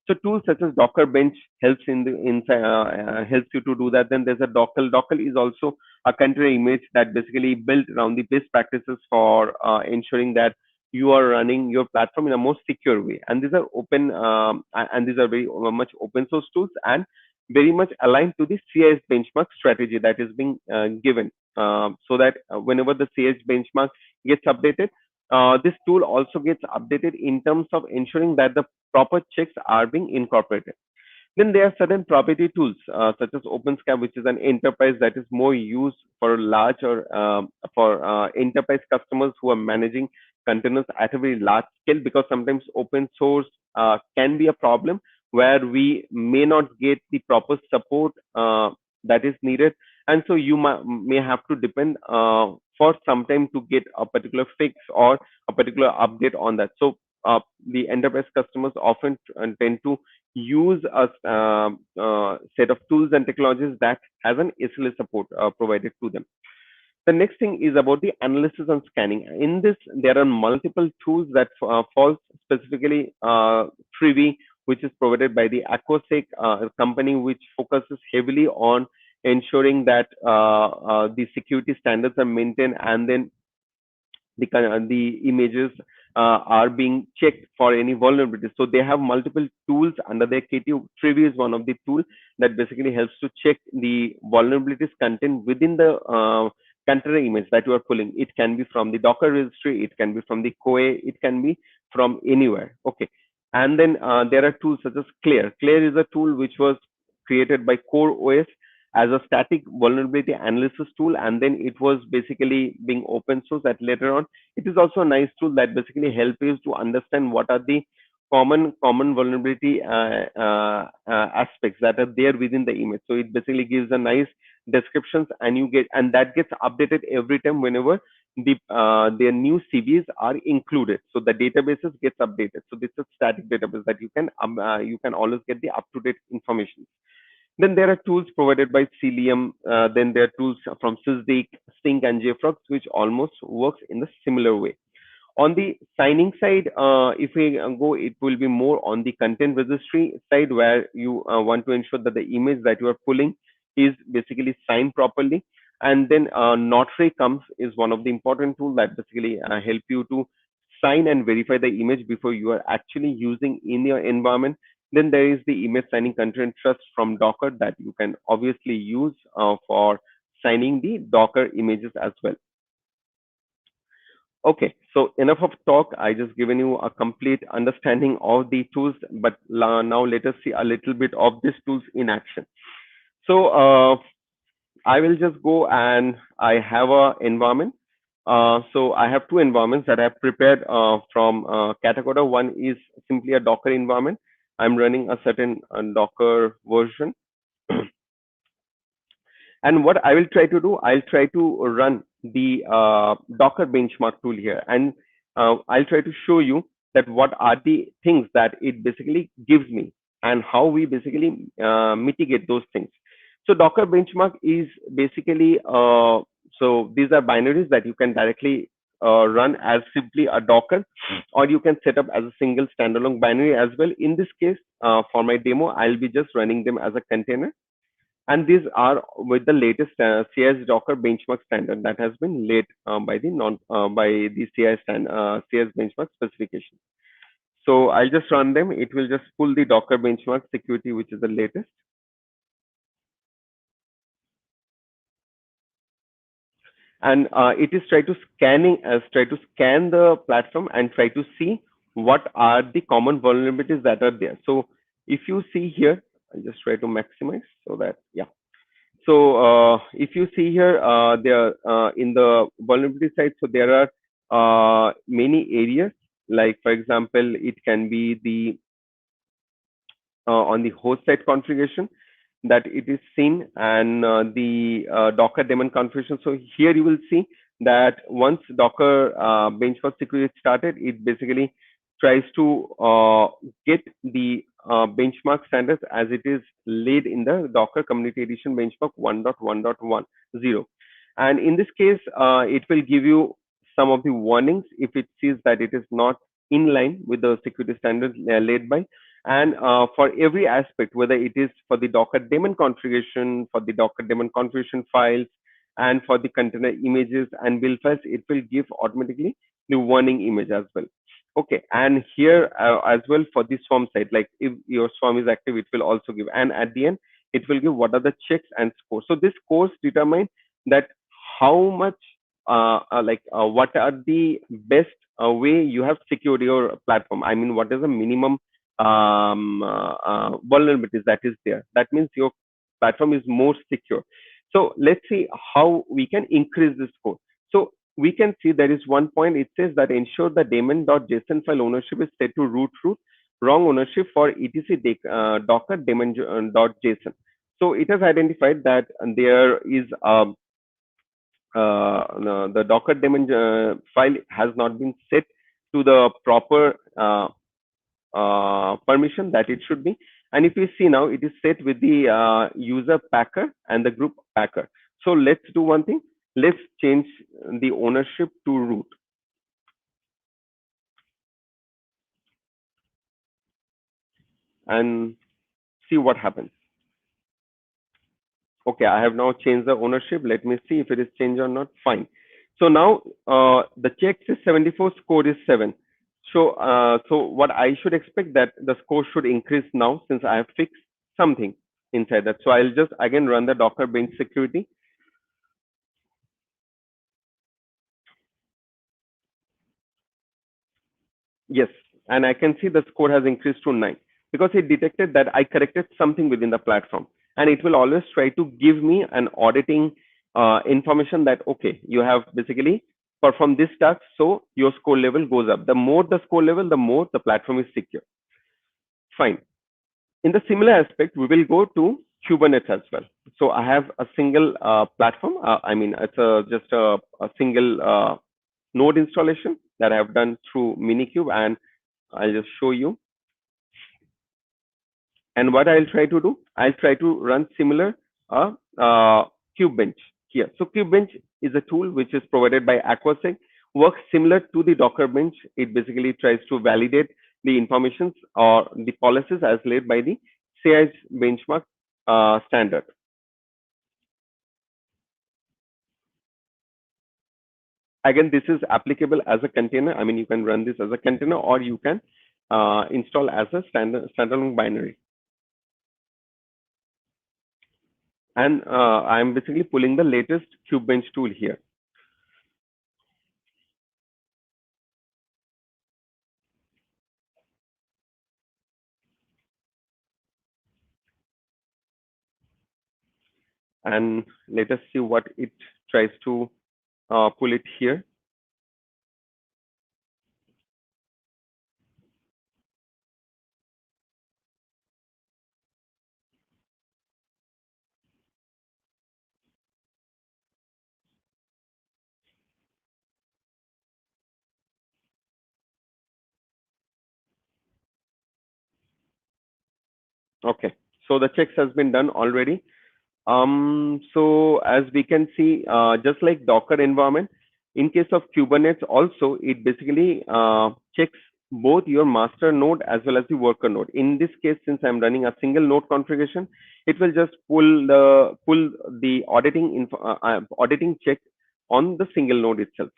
So tools such as Docker Bench helps helps you to do that. Then there's a Docker. Docker is also a container image that basically built around the best practices for ensuring that you are running your platform in a more secure way. And these are open and these are very much open source tools and very much aligned to the CIS benchmark strategy that is being given. So that whenever the CIS benchmark gets updated, this tool also gets updated in terms of ensuring that the proper checks are being incorporated. Then there are certain proprietary tools such as OpenSCAP, which is an enterprise that is more used for large or for enterprise customers who are managing containers at a very large scale, because sometimes open source can be a problem where we may not get the proper support that is needed, and so you may have to depend for some time to get a particular fix or a particular update on that. So the enterprise customers often tend to use a set of tools and technologies that has an SLA support provided to them. The next thing is about the analysis and scanning. In this, there are multiple tools that fall specifically Trivi, which is provided by the Aquasec company, which focuses heavily on ensuring that the security standards are maintained, and then the images are being checked for any vulnerabilities. So they have multiple tools under their KT. Trivi is one of the tools that basically helps to check the vulnerabilities contained within the container image that you are pulling. It can be from the Docker registry, it can be from the COE, it can be from anywhere. Okay. And then there are tools such as Claire. Claire is a tool which was created by Core OS as a static vulnerability analysis tool, and then it was basically being open source at later on. It is also a nice tool that basically helps you to understand what are the common vulnerability aspects that are there within the image. So it basically gives a nice descriptions, and that gets updated every time whenever their new CVs are included. So the databases gets updated. So this is a static database that you can always get the up-to-date information. Then there are tools provided by Cilium. Then there are tools from Sysdig, Stink, and JFrog, which almost works in a similar way. On the signing side, if we go, it will be more on the content registry side, where you want to ensure that the image that you are pulling is basically signed properly. And then Notary comes is one of the important tools that basically help you to sign and verify the image before you are actually using in your environment. Then there is the image signing content trust from Docker that you can obviously use for signing the Docker images as well. Okay, so enough of talk. I just given you a complete understanding of the tools, but now let us see a little bit of these tools in action. So I will just go, and I have a environment. So I have two environments that I have prepared from Katacoda. One is simply a Docker environment. I'm running a certain Docker version. And what I will try to do, I'll try to run the Docker benchmark tool here, and I'll try to show you that what are the things that it basically gives me and how we basically mitigate those things. So Docker benchmark is basically, so these are binaries that you can directly run as simply a Docker, or you can set up as a single standalone binary as well. In this case, for my demo, I'll be just running them as a container. And these are with the latest CIS Docker benchmark standard that has been laid by the CIS benchmark specification. So I'll just run them. It will just pull the Docker benchmark security, which is the latest. And it is try to scan the platform and try to see what are the common vulnerabilities that are there. So if you see here, I'll just try to maximize so that, yeah. So if you see here, there in the vulnerability side, so there are many areas. Like for example, it can be the on the host side configuration that it is seen, and the Docker daemon configuration. So here you will see that once Docker benchmark security started, it basically tries to get the benchmark standards as it is laid in the Docker Community Edition benchmark 1.1.10. And in this case, it will give you some of the warnings if it sees that it is not in line with the security standards laid by. And for every aspect, whether it is for the Docker daemon configuration, for the Docker daemon configuration files, and for the container images and build files, it will give automatically the warning image as well. Okay, and here as well for the swarm side, like if your swarm is active, it will also give. And at the end, it will give what are the checks and scores. So this scores determine that how much, what are the best way you have secured your platform. I mean, what is the minimum vulnerabilities that is there. That means your platform is more secure. So let's see how we can increase this score. So we can see there is one point. It says that ensure the daemon.json file ownership is set to root wrong ownership for etc docker daemon.json. So it has identified that there is the Docker daemon file has not been set to the proper permission that it should be. And if you see now, it is set with the user packer and the group packer. So let's do one thing. Let's change the ownership to root. And see what happens. Okay, I have now changed the ownership. Let me see if it is changed or not. Fine. So now the checks is 74, score is 7. So so what I should expect that the score should increase now since I have fixed something inside that. So I'll just again run the Docker bench security. Yes, and I can see the score has increased to 9 because it detected that I corrected something within the platform, and it will always try to give me an auditing information that okay, you have basically performed this task, so your score level goes up. The more the score level, the more the platform is secure. Fine. In the similar aspect, we will go to Kubernetes as well. So I have a single platform. I mean, it's just a single node installation that I have done through Minikube, and I'll just show you. And what I'll try to do, I'll try to run similar Kubebench here. So Kubebench is a tool which is provided by Aquasec, works similar to the Docker bench. It basically tries to validate the informations or the policies as laid by the CI benchmark standard. Again, this is applicable as a container. I mean, you can run this as a container, or you can install as a standalone binary. And I'm basically pulling the latest Kubebench tool here. And let us see what it tries to pull it here. Okay, so the checks has been done already. So as we can see, just like Docker environment, in case of Kubernetes also, it basically checks both your master node as well as the worker node. In this case, since I'm running a single node configuration, it will just pull the auditing check on the single node itself.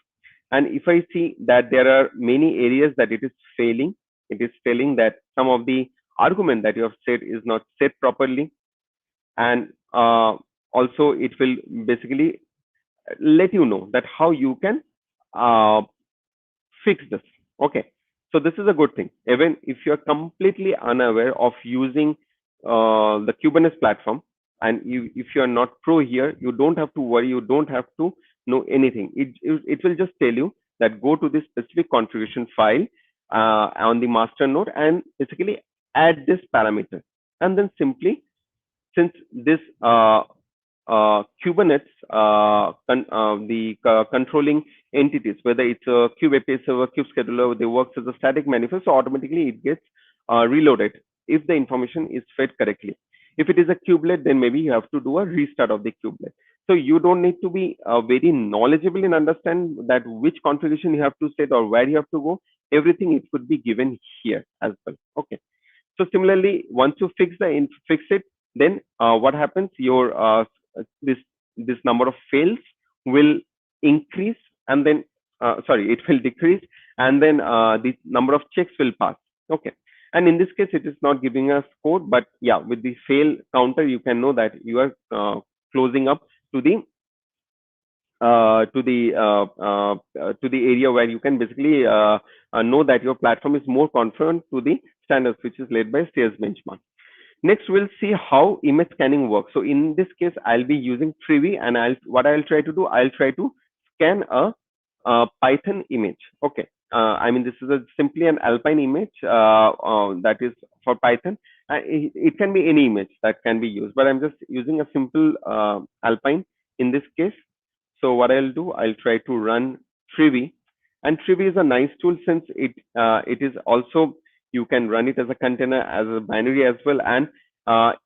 And if I see that there are many areas that it is failing, that some of the argument that you have set is not set properly, and also it will basically let you know that how you can uh, fix this. Okay, so this is a good thing. Even if you're completely unaware of using the Kubernetes platform, and if you're not pro here, you don't have to worry, you don't have to know anything. It will just tell you that go to this specific configuration file on the master node and basically add this parameter, and then simply, since this Kubernetes, controlling entities, whether it's a kube API server, kube scheduler, they works as a static manifest, so automatically it gets reloaded if the information is fed correctly. If it is a kubelet, then maybe you have to do a restart of the kubelet. So you don't need to be very knowledgeable in understand that which configuration you have to set or where you have to go. Everything it could be given here as well. Okay. So similarly, once you fix it, then what happens? Your this number of fails will increase, and then sorry, it will decrease, and then the number of checks will pass. Okay. And in this case, it is not giving us code, but yeah, with the fail counter, you can know that you are closing up to the area where you can basically know that your platform is more conform to the standards which is led by CS benchmark. Next, we'll see how image scanning works. So in this case, I'll be using Privy, and I'll try to do, I'll try to scan a Python image. Okay. I mean, this is simply an Alpine image that is for Python. It can be any image that can be used, but I'm just using a simple Alpine in this case. So what I'll do, I'll try to run Privy, and Privy is a nice tool since it is also, you can run it as a container, as a binary as well, and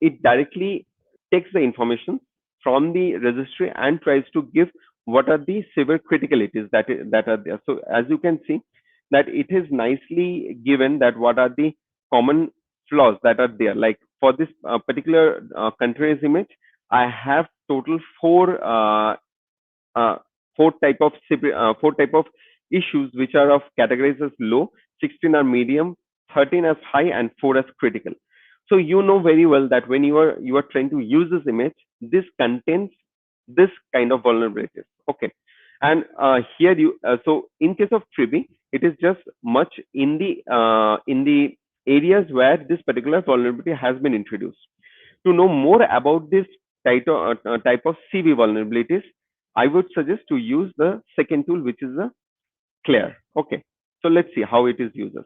it directly takes the information from the registry and tries to give what are the severe criticalities that are there. So as you can see that it is nicely given that what are the common flaws that are there. Like for this particular containers image, I have total uh, four type of issues which are of categorized as low, 16 are medium, 13 as high, and 4 as critical. So you know very well that when you are trying to use this image, this contains this kind of vulnerabilities. Okay. And here you so in case of Tribby, it is just much in the areas where this particular vulnerability has been introduced. To know more about this type of CV vulnerabilities, I would suggest to use the second tool, which is the Claire. Okay, so let's see how it is used.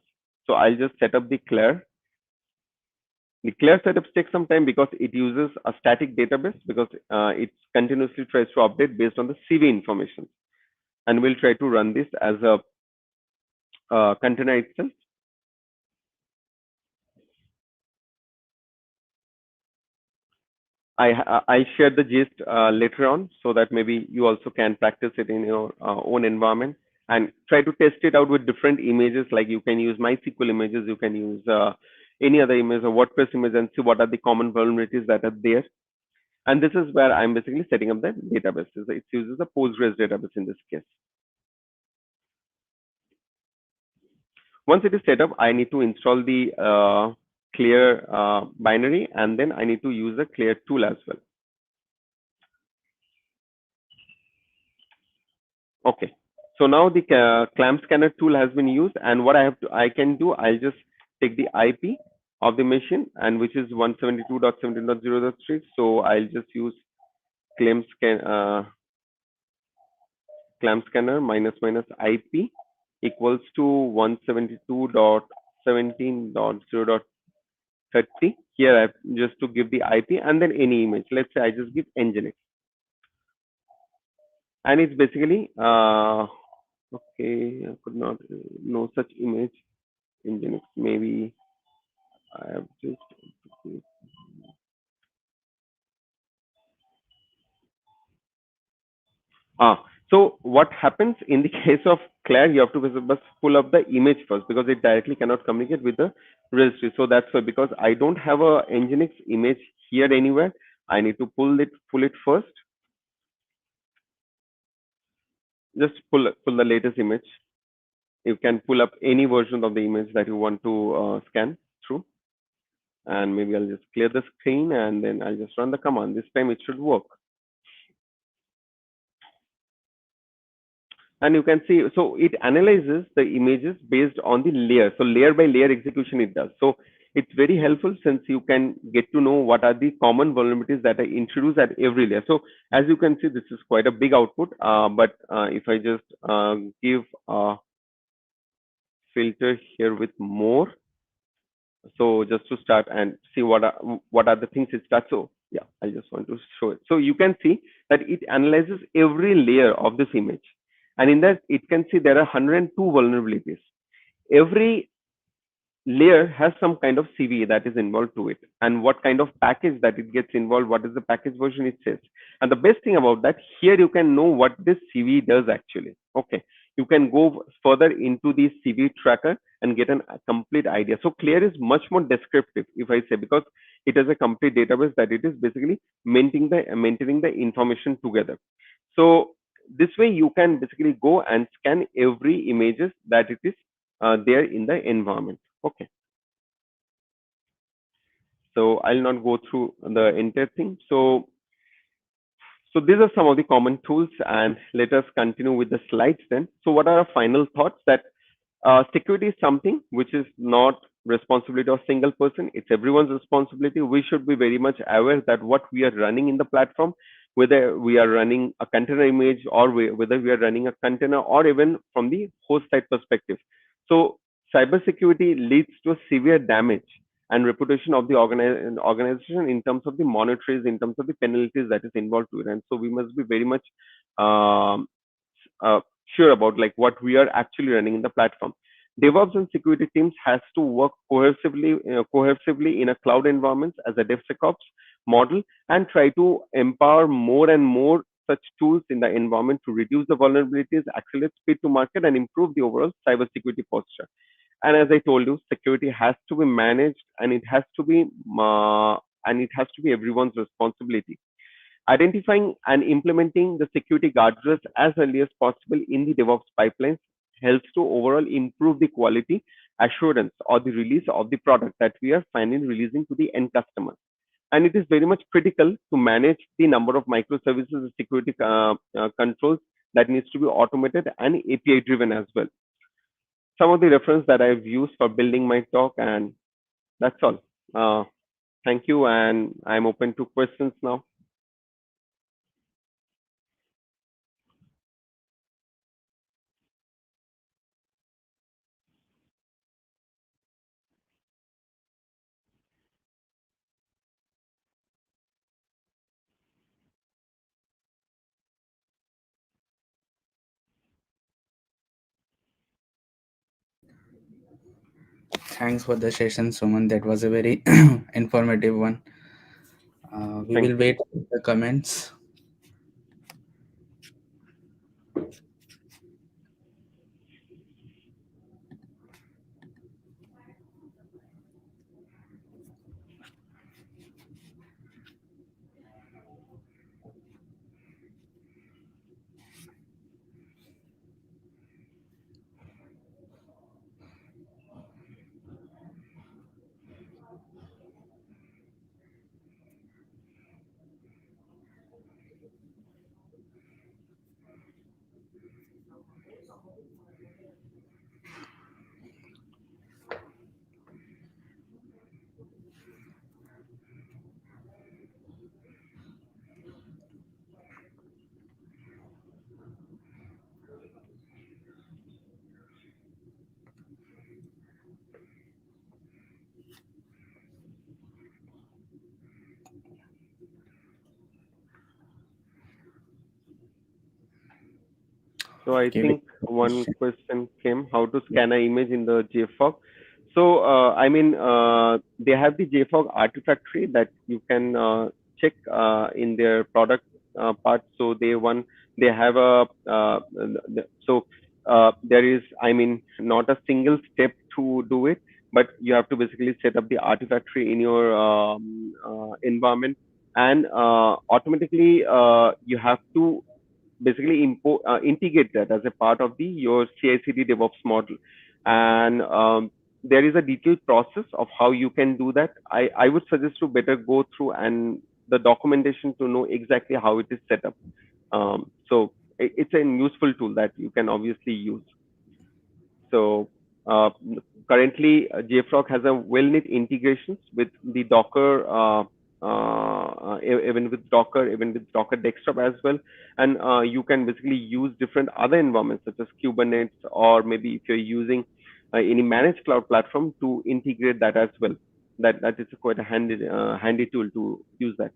So I'll just set up the Claire. The clear setups take some time because it uses a static database because it continuously tries to update based on the CV information. And we'll try to run this as a container itself. I'll share the gist later on so that maybe you also can practice it in your own environment and try to test it out with different images. Like you can use MySQL images, you can use any other image or WordPress image and see what are the common vulnerabilities that are there. And this is where I'm basically setting up the database. It uses a Postgres database in this case. Once it is set up, I need to install the clear binary, and then I need to use the clear tool as well. Okay. So now the clamp scanner tool has been used, and what I can do, I'll just take the IP of the machine, and which is 172.17.0.3. So I'll just use clamp scanner minus minus IP equals to 172.17.0.30. Here I have just to give the IP and then any image. Let's say I just give Nginx, and it's basically okay. I could not no such image Nginx. Maybe I have just so what happens in the case of Claire, you have to just pull up the image first because it directly cannot communicate with the registry. So that's why, because I don't have a Nginx image here anywhere, I need to pull it first. Just pull the latest image. You can pull up any version of the image that you want to scan through. And maybe I'll just clear the screen and then I'll just run the command. This time it should work. And you can see, so it analyzes the images based on the layer. So layer by layer execution it does. So it's very helpful since you can get to know what are the common vulnerabilities that are introduced at every layer. So as you can see, this is quite a big output. But if I just give a filter here with more, so just to start and see what are the things it starts. So yeah, I just want to show it. So you can see that it analyzes every layer of this image, and in that it can see there are 102 vulnerabilities. Every layer has some kind of CV that is involved to it, and what kind of package that it gets involved, what is the package version it says. And the best thing about that, here you can know what this CV does actually. Okay, you can go further into the CV tracker and get a complete idea. So Clear is much more descriptive, if I say, because it has a complete database that it is basically maintaining the information together. So this way you can basically go and scan every images that it is there in the environment. Okay. So I'll not go through the entire thing. So these are some of the common tools, and let us continue with the slides then. So what are our final thoughts? That security is something which is not responsibility of a single person. It's everyone's responsibility. We should be very much aware that what we are running in the platform, whether we are running a container image or whether we are running a container or even from the host side perspective. So cybersecurity leads to a severe damage and reputation of the organization in terms of the monetaries, in terms of the penalties that is involved to it. And so we must be very much um, sure about like what we are actually running in the platform. DevOps and security teams has to work cohesively in a cloud environment as a DevSecOps model and try to empower more and more such tools in the environment to reduce the vulnerabilities, accelerate speed to market, and improve the overall cybersecurity posture. And as I told you, security has to be managed, and it has to be everyone's responsibility. Identifying and implementing the security guardrails as early as possible in the DevOps pipelines helps to overall improve the quality assurance or the release of the product that we are finally releasing to the end customer. And it is very much critical to manage the number of microservices and security controls that needs to be automated and API driven as well. Some of the reference that I've used for building my talk, and that's all. Thank you, and I'm open to questions now. Thanks for the session, Suman. That was a very informative one. We Thank will you. wait for the comments. So I Okay, think one question came, how to scan an image in the JFrog. So they have the JFrog Artifactory that you can check in their product part. So they have a there is not a single step to do it, but you have to basically set up the Artifactory in your environment, and automatically you have to basically integrate that as a part of the your CI/CD DevOps model. And there is a detailed process of how you can do that. I would suggest to better go through and the documentation to know exactly how it is set up. It's a useful tool that you can obviously use. So uh, currently, JFrog has a well-knit integrations with the Docker, even with Docker, even with Docker Desktop as well. And you can basically use different other environments such as Kubernetes, or maybe if you're using any managed cloud platform to integrate that as well. That is quite a handy tool to use that.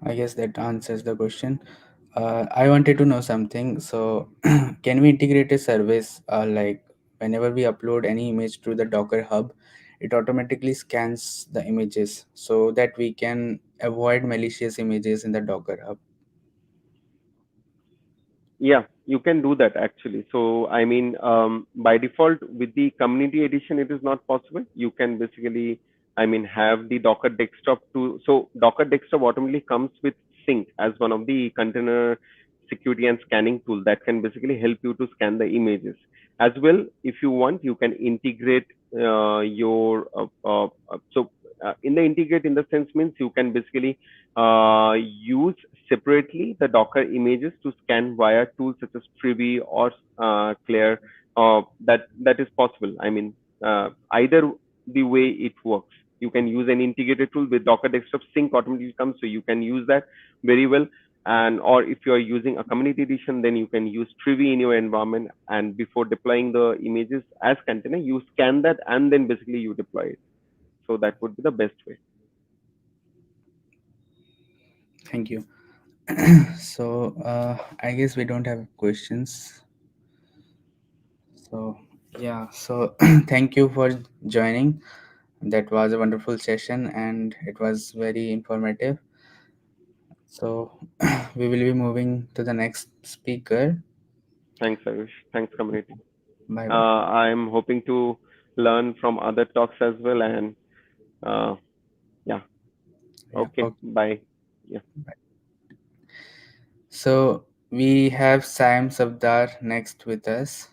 I guess that answers the question. I wanted to know something. So, can we integrate a service like whenever we upload any image to the Docker Hub, it automatically scans the images so that we can avoid malicious images in the Docker Hub? Yeah, you can do that actually. So, by default, with the community edition, it is not possible. You can basically, have the Docker desktop to, so Docker desktop automatically comes with Sync as one of the container security and scanning tool that can basically help you to scan the images. As well, if you want, you can integrate your, in the integrate in the sense means you can basically use separately the Docker images to scan via tools such as Privy or Claire. That is possible. Either the way it works, you can use an integrated tool with Docker Desktop Sync automatically comes, so you can use that very well. And or if you are using a community edition, then you can use Privy in your environment, and before deploying the images as container, you scan that and then basically you deploy it. So that would be the best way. Thank you. So, I guess we don't have questions. So, yeah. So, thank you for joining. That was a wonderful session and it was very informative. So, we will be moving to the next speaker. Thanks, Ayush. Thanks, community. Bye bye. I'm hoping to learn from other talks as well. And uh, yeah, Yeah. okay, Okay. bye. Yeah, So, we have Saim Safdar next with us.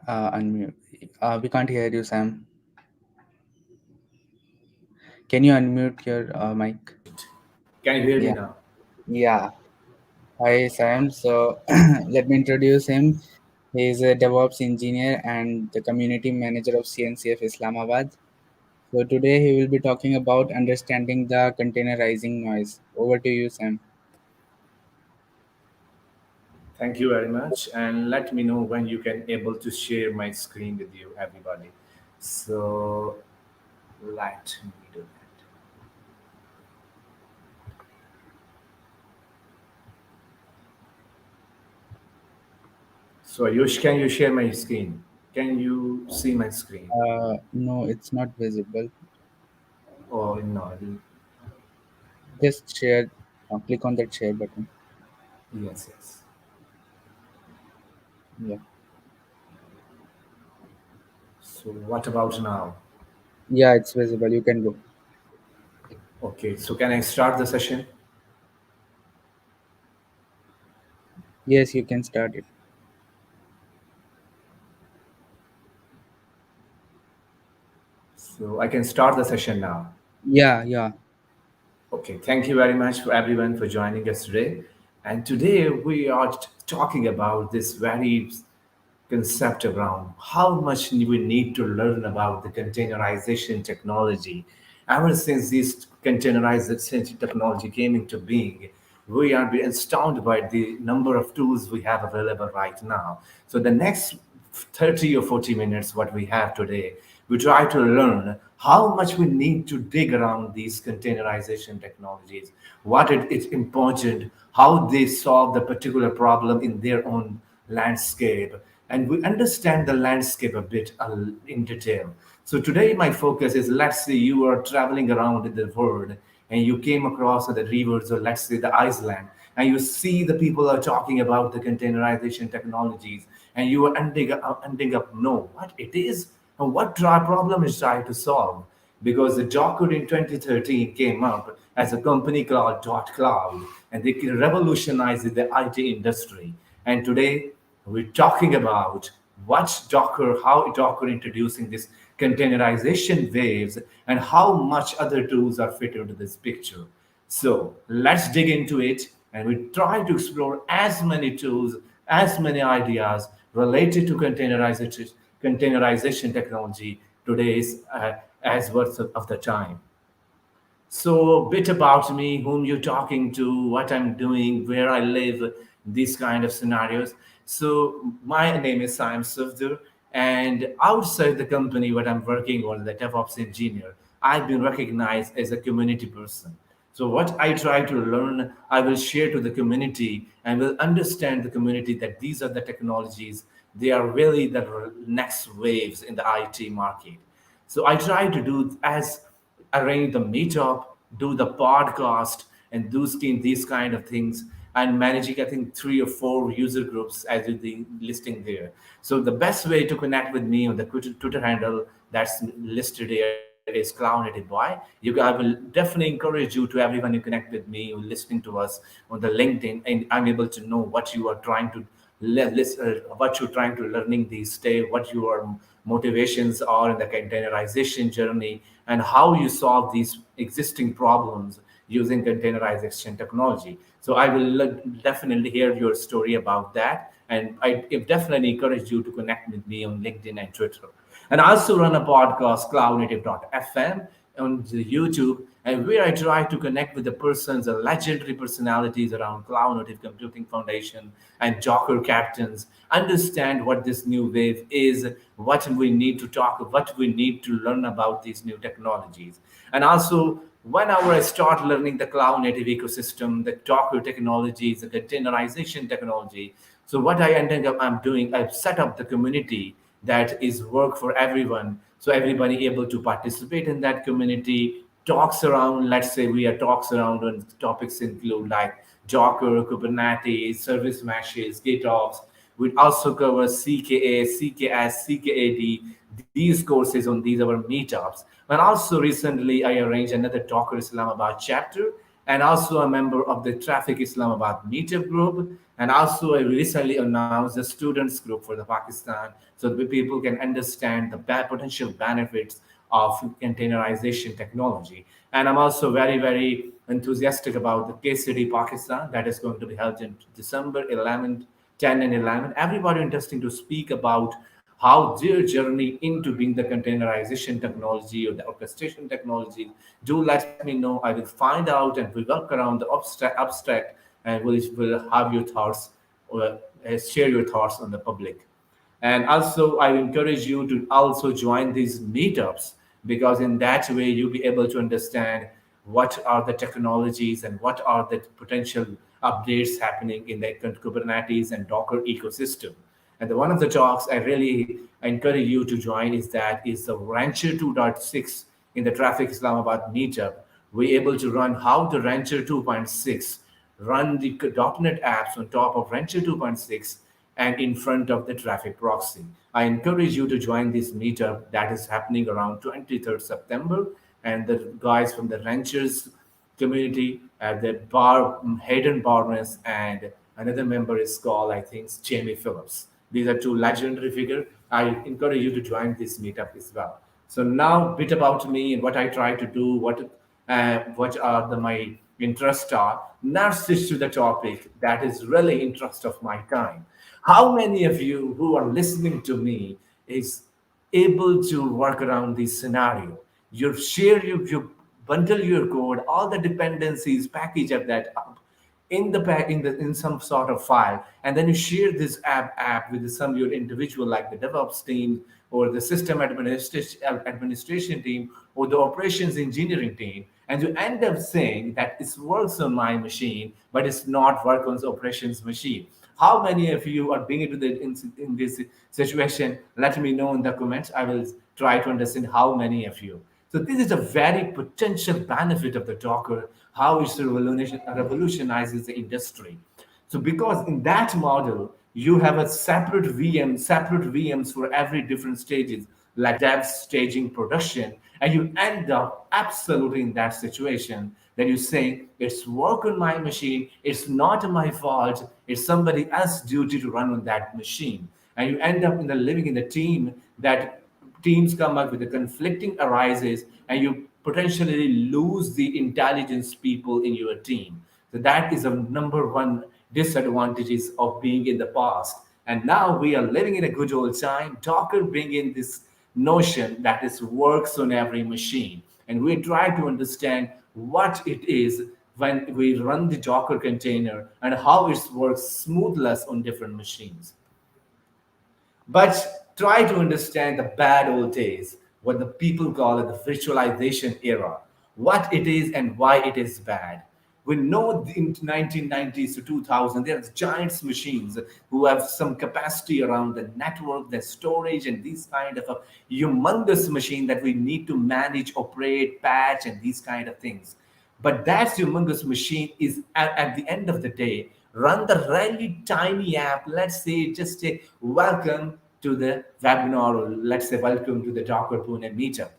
Unmute. We can't hear you, Sam. Can you unmute your mic? Can you hear me Yeah. now? Yeah. Hi, Sam. So, let me introduce him. He is a DevOps engineer and the community manager of CNCF Islamabad. So today he will be talking about understanding the containerizing noise. Over to you, Sam. Thank you very much, and let me know when you can able to share my screen with you, everybody. So let me do that. So Ayush, can you share my screen? Can you see my screen? No, it's not visible. Or no? Just share. Click on that share button. Yes, yes. Yeah. So what about now? Yeah, it's visible. You can go. Okay, so can I start the session? Yes, you can start it. So I can start the session now. Yeah, yeah. Okay, thank you very much for everyone for joining us today. And today we are talking about this very concept around how much we need to learn about the containerization technology. Ever since this containerization technology came into being, we are being astounded by the number of tools we have available right now. So the next 30 or 40 minutes, what we have today, we try to learn how much we need to dig around these containerization technologies, what it is important, how they solve the particular problem in their own landscape, and we understand the landscape a bit in detail. So today my focus is, let's say you are traveling around in the world and you came across the rivers, or let's say the Iceland, and you see the people are talking about the containerization technologies, and you are ending up know what it is and what problem is trying to solve. Because the Docker in 2013 came up as a company called .cloud, and they revolutionized the IT industry. And today we're talking about what's Docker, how Docker introducing this containerization waves, and how much other tools are fit into this picture. So let's dig into it, and we try to explore as many tools, as many ideas related to containerization technology today's as worth of the time. So, a bit about me, whom you're talking to, what I'm doing, where I live, these kind of scenarios. So, my name is Saim Safdar, and outside the company, what I'm working on, the DevOps engineer, I've been recognized as a community person. So, what I try to learn, I will share to the community and will understand the community that these are the technologies, they are really the next waves in the IT market. So, I try to do as arrange the meetup, do the podcast, and do these kind of things, and managing I think 3 or 4 user groups as with the listing there. So the best way to connect with me on the Twitter handle that's listed here is Cloud Native Boy. I will definitely encourage you to everyone you connect with me, who listening to us on the LinkedIn, and I'm able to know what you are trying to what you're trying to learning these days, what your motivations are in the containerization journey, and how you solve these existing problems using containerization technology. So I will definitely hear your story about that, and I definitely encourage you to connect with me on LinkedIn and Twitter. And I also run a podcast, cloudnative.fm, on the YouTube, and where I try to connect with the persons, the legendary personalities around Cloud Native Computing Foundation and Docker captains, understand what this new wave is, what we need to talk, what we need to learn about these new technologies. And also, whenever I start learning the cloud native ecosystem, the Docker technologies, the containerization technology, so what I ended up I'm doing, I've set up the community that is work for everyone. So everybody able to participate in that community, talks around, let's say we are talks around on topics include like Docker, Kubernetes, service meshes, Git Ops. We also cover CKA, CKS, CKAD, these courses on these our meetups. And also recently I arranged another Docker Islamabad chapter, and also a member of the Traffic Islamabad meetup group. And also I recently announced a students group for the Pakistan, so that people can understand the potential benefits of containerization technology. And I'm also very, very enthusiastic about the case study Pakistan that is going to be held in December 11th, 10 and 11. Everybody interesting to speak about how their journey into being the containerization technology or the orchestration technology. Do let me know. I will find out and we work around the abstract and will have your thoughts or share your thoughts on the public. And also, I encourage you to also join these meetups because in that way you'll be able to understand what are the technologies and what are the potential updates happening in the Kubernetes and Docker ecosystem. And one of the talks I really encourage you to join is the Rancher 2.6 in the Traffic Islamabad meetup. We're able to run how the Rancher 2.6 run the .NET apps on top of Rancher 2.6 and in front of the traffic proxy. I encourage you to join this meetup that is happening around 23rd September. And the guys from the Ranchers community, the Hayden Barnes, and another member is called, I think, Jamie Phillips. These are two legendary figures. I encourage you to join this meetup as well. So now, a bit about me and what I try to do, what are my interests are. Now switch to the topic that is really interest of my time. How many of you who are listening to me is able to work around this scenario? You bundle your code, all the dependencies, package of that up in some sort of file, and then you share this app with some your individual like the DevOps team or the system administration team or the operations engineering team, and you end up saying that it works on my machine, but it's not work on the operations machine. How many of you are being into in this situation? Let me know in the comments. I will try to understand how many of you. So this is a very potential benefit of the Docker, how it revolutionizes the industry. So because in that model, you have a separate VMs for every different stages, like dev, staging, production, and you end up absolutely in that situation that you say it's work on my machine, it's not my fault, it's somebody else's duty to run on that machine. And you end up in the living in the team that teams come up with the conflicting arises and you potentially lose the intelligence people in your team. So that is a number one disadvantages of being in the past. And now we are living in a good old time. Docker bring in this notion that is works on every machine. And we try to understand what it is when we run the Docker container and how it works smoothless on different machines. But try to understand the bad old days, what the people call it the virtualization era, what it is and why it is bad. We know in 1990s to 2000, there's giant machines who have some capacity around the network, the storage, and these kind of a humongous machine that we need to manage, operate, patch, and these kind of things. But that humongous machine is at the end of the day run the really tiny app. Let's say just a welcome to the webinar, or let's say welcome to the Docker Pune meetup.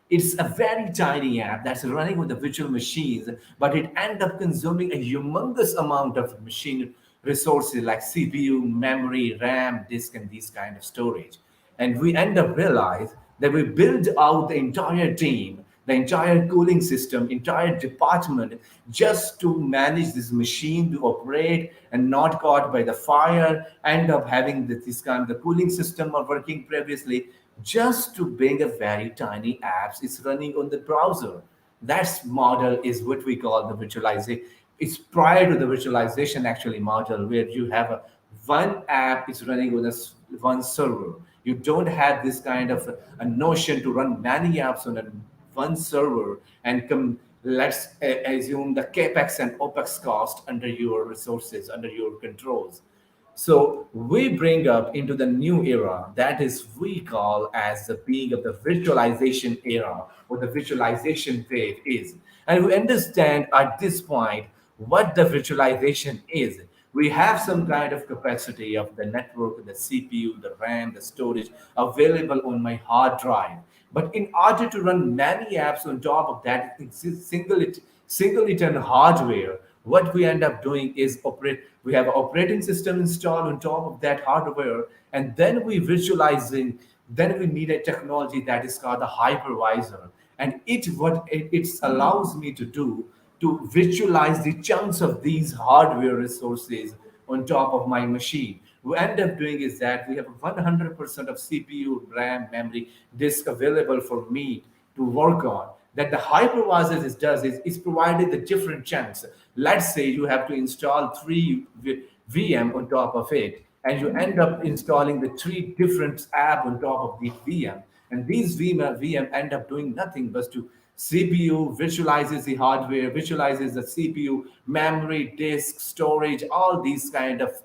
It's a very tiny app that's running with the virtual machines, but it end up consuming a humongous amount of machine resources like CPU, memory, RAM, disk, and these kind of storage. And we end up realize that we build out the entire team, the entire cooling system, entire department just to manage this machine to operate and not caught by the fire, end up having this kind of the cooling system of working previously just to bring a very tiny apps it's running on the browser. That model is what we call the virtualization. It's prior to the virtualization actually model where you have one app is running on one server. You don't have this kind of a notion to run many apps on one server and let's assume the capex and opex cost under your resources, under your controls. So we bring up into the new era that is we call as the being of the virtualization era or the virtualization wave is. And we understand at this point what the virtualization is. We have some kind of capacity of the network, the CPU, the RAM, the storage available on my hard drive. But in order to run many apps on top of that singleton hardware, what we end up doing is we have an operating system installed on top of that hardware, and then then we need a technology that is called the hypervisor. And it allows me to do to virtualize the chunks of these hardware resources on top of my machine. we end up doing is that we have 100% of CPU, RAM, memory, disk available for me to work on. That the hypervisor is provided the different chunks. Let's say you have to install three VM on top of it, and you end up installing the three different app on top of the VM. And these VM end up doing nothing but to CPU visualizes the hardware, visualizes the CPU, memory, disk, storage, all these kind of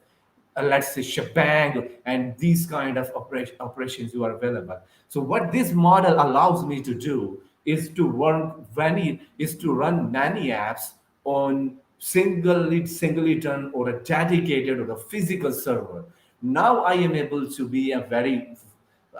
let's say shebang and these kind of operations you are available. So what this model allows me to do is to run many apps on singly done or a dedicated or a physical server. Now I am able to be a very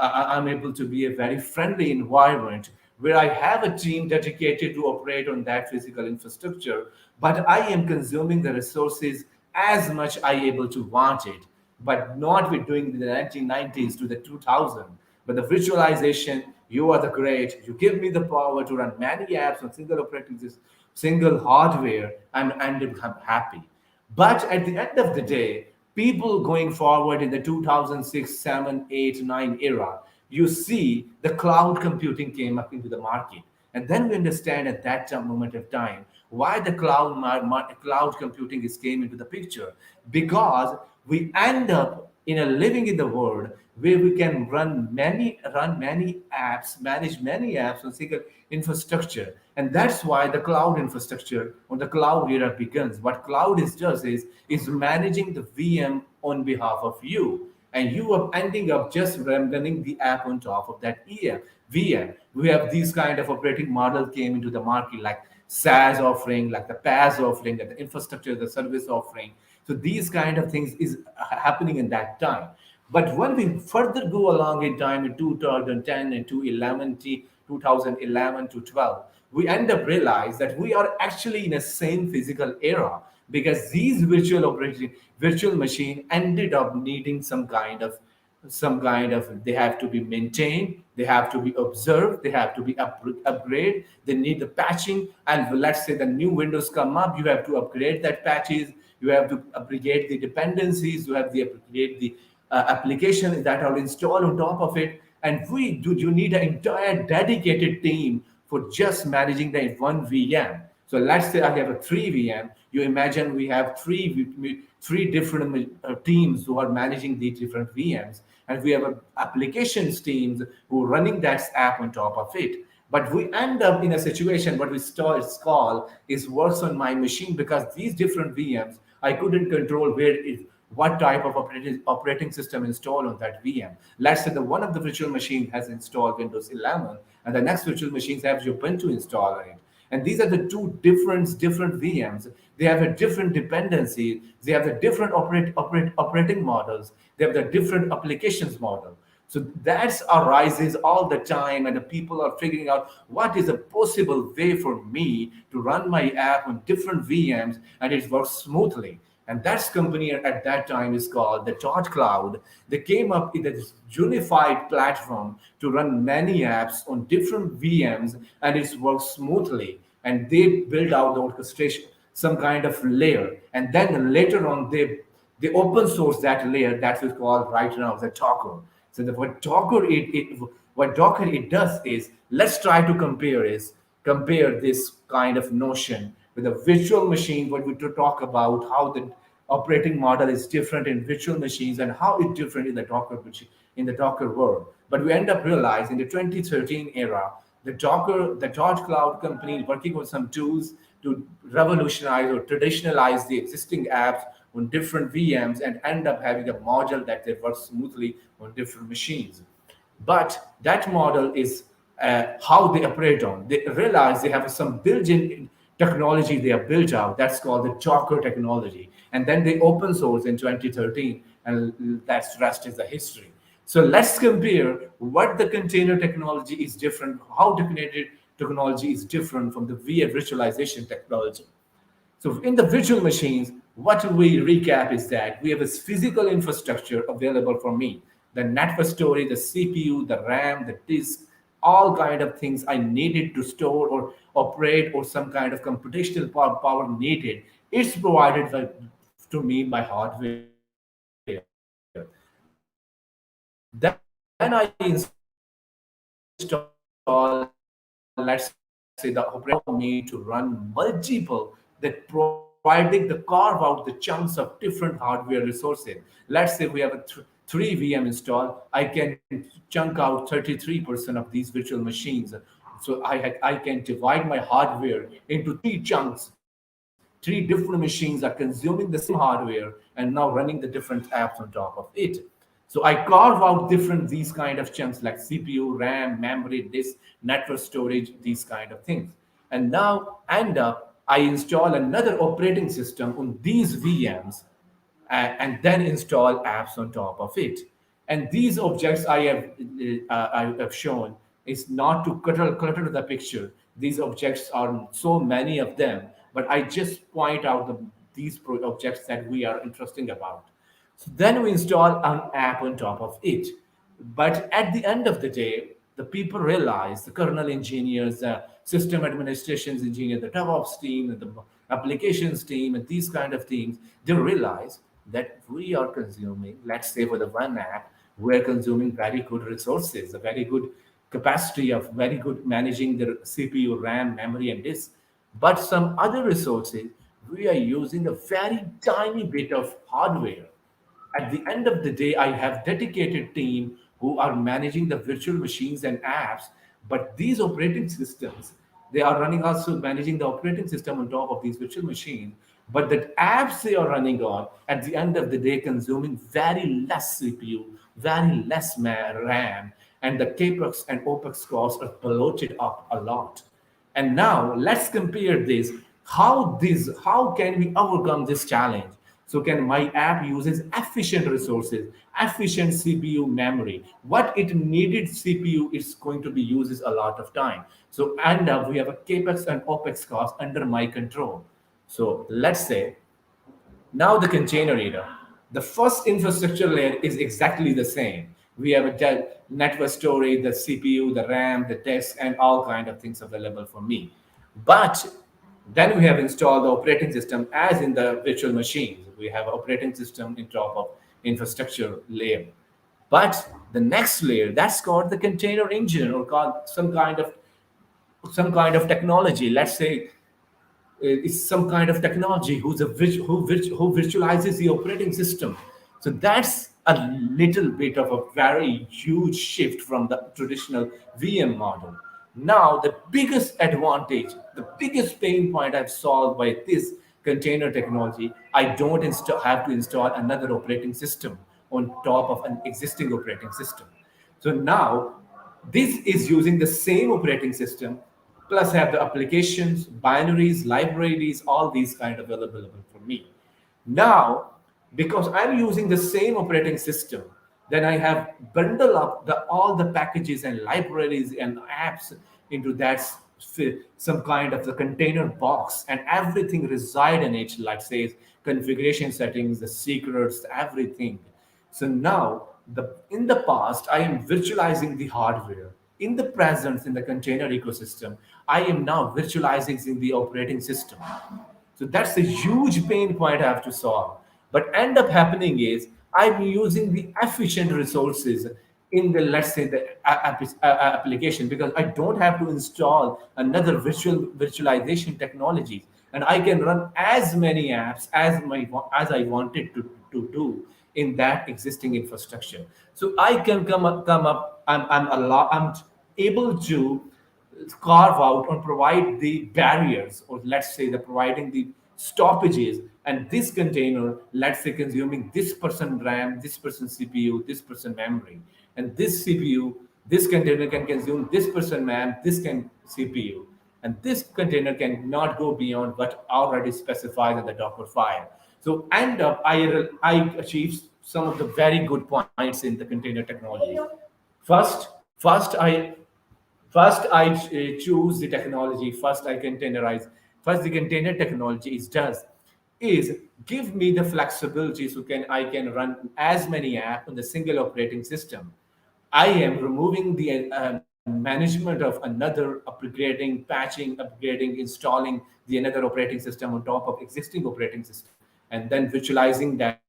I'm able to be a very friendly environment where I have a team dedicated to operate on that physical infrastructure, but I am consuming the resources as much I able to want it, but not with doing the 1990s to the 2000. But the virtualization, you are the great. You give me the power to run many apps on single operating system, single hardware, and I'm happy. But at the end of the day, people going forward in the 2006, 7, 8, 9 era, you see the cloud computing came up into the market. And then we understand at that moment of time why the cloud computing is came into the picture. Because we end up in a living in the world where we can run many apps, manage many apps on single infrastructure. And that's why the cloud infrastructure or the cloud era begins. What cloud is managing the VM on behalf of you. And you are ending up just running the app on top of that VM. We have these kind of operating model came into the market like SaaS offering, like the PaaS offering, like the infrastructure, the service offering. So these kind of things is happening in that time. But when we further go along in time in 2010 and 2011 to 12, we end up realize that we are actually in a same physical era because these virtual machine ended up needing some kind of they have to be maintained, they have to be observed, they have to be upgrade, they need the patching. And let's say the new windows come up, you have to upgrade that patches, you have to upgrade the dependencies, you have to upgrade the applications that are installed on top of it. And you need an entire dedicated team for just managing that one VM. So let's say I have a three VM. You imagine we have three different teams who are managing these different VMs, and we have applications teams who are running that app on top of it. But we end up in a situation what we call is works on my machine because these different VMs I couldn't control what type of operating system installed on that VM. Let's say the one of the virtual machine has installed Windows 11, and the next virtual machines have Ubuntu installed on it. And these are the two different VMs. They have a different dependency. They have the different operating models. They have the different applications model. So that arises all the time, and the people are figuring out what is a possible way for me to run my app on different VMs and it works smoothly. And that company at that time is called the Dot Cloud. They came up with a unified platform to run many apps on different VMs and it works smoothly. And they build out the orchestration, some kind of layer. And then later on, they open source that layer that is called right now the Docker. So what Docker it does is let's try to compare this kind of notion with a virtual machine. What we to talk about how the operating model is different in virtual machines and how it's different in the Docker world. But we end up realizing in the 2013 era, the Dot Cloud company working on some tools to revolutionize or traditionalize the existing apps on different VMs and end up having a module that they work smoothly on different machines. But that model is how they operate on. They realize they have some built-in technology they have built out. That's called the Docker technology. And then they open source in 2013, and that's rest is the history. So let's compare what the container technology is different, how container technology is different from the VA virtualization technology. So in the virtual machines, what we recap is that we have this physical infrastructure available for me. The network storage, the CPU, the RAM, the disk, all kind of things I needed to store or operate or some kind of computational power needed. It's provided to me by hardware. And then Then I install, let's say, the operating system allow me to run multiple, that providing the carve out the chunks of different hardware resources. Let's say we have three VM installed. I can chunk out 33% of these virtual machines. So I can divide my hardware into three chunks. Three different machines are consuming the same hardware and now running the different apps on top of it. So I carve out different these kind of chunks like CPU, RAM, memory, disk, network storage, these kind of things. And now end up I install another operating system on these VMs and then install apps on top of it. And these objects I have shown is not to clutter the picture. These objects are so many of them, but I just point out these objects that we are interesting about. So then we install an app on top of it. But at the end of the day, the people realize, the kernel engineers, the system administrations engineer, the DevOps team, and the applications team, and these kind of things, they realize that we are consuming, let's say for the one app, we're consuming very good resources, a very good capacity of very good managing the CPU, RAM, memory, and disk. But some other resources, we are using a very tiny bit of hardware. At the end of the day, I have dedicated team who are managing the virtual machines and apps, but these operating systems, they are running also managing the operating system on top of these virtual machines, but the apps they are running on at the end of the day consuming very less CPU, very less RAM, and the capex and opex costs are bloated up a lot. And now let's compare this. How can we overcome this challenge? So can my app uses efficient resources, efficient CPU memory. What it needed CPU is going to be uses a lot of time. So end up we have a capex and opex cost under my control. So let's say now the container era. The first infrastructure layer is exactly the same. We have a network storage, the CPU, the RAM, the disk, and all kind of things available for me. But then we have installed the operating system as in the virtual machines. We have operating system in top of infrastructure layer. But the next layer, that's called the container engine or called some kind of technology. Let's say is some kind of technology who virtualizes the operating system. So that's a little bit of a very huge shift from the traditional VM model. Now, the biggest advantage, the biggest pain point I've solved by this container technology, I don't have to install another operating system on top of an existing operating system. So now this is using the same operating system, plus have the applications, binaries, libraries, all these kind of available for me. Now, because I'm using the same operating system, then I have bundle up all the packages and libraries and apps into that some kind of the container box, and everything reside in it, like say configuration settings, the secrets, everything. So now, in the past, I am virtualizing the hardware. In the present, in the container ecosystem, I am now virtualizing in the operating system. So that's a huge pain point I have to solve. But end up happening is I'm using the efficient resources in the, let's say, the application, because I don't have to install another virtualization technology, and I can run as many apps as I wanted to do in that existing infrastructure. So I can come up. I'm able to carve out or provide the barriers, or let's say the providing the stoppages, and this container, let's say, consuming this person RAM, this person CPU, this person memory, and this CPU, this container can consume this person RAM, this can CPU, and this container can not go beyond what already specified in the Docker file. So end up I achieve some of the very good points in the container technology. First, first I First, I choose the technology. First, I containerize. First, the container technology is give me the flexibility so I can run as many apps on the single operating system. I am removing the management of another upgrading, patching, upgrading, installing the another operating system on top of existing operating system, and then virtualizing that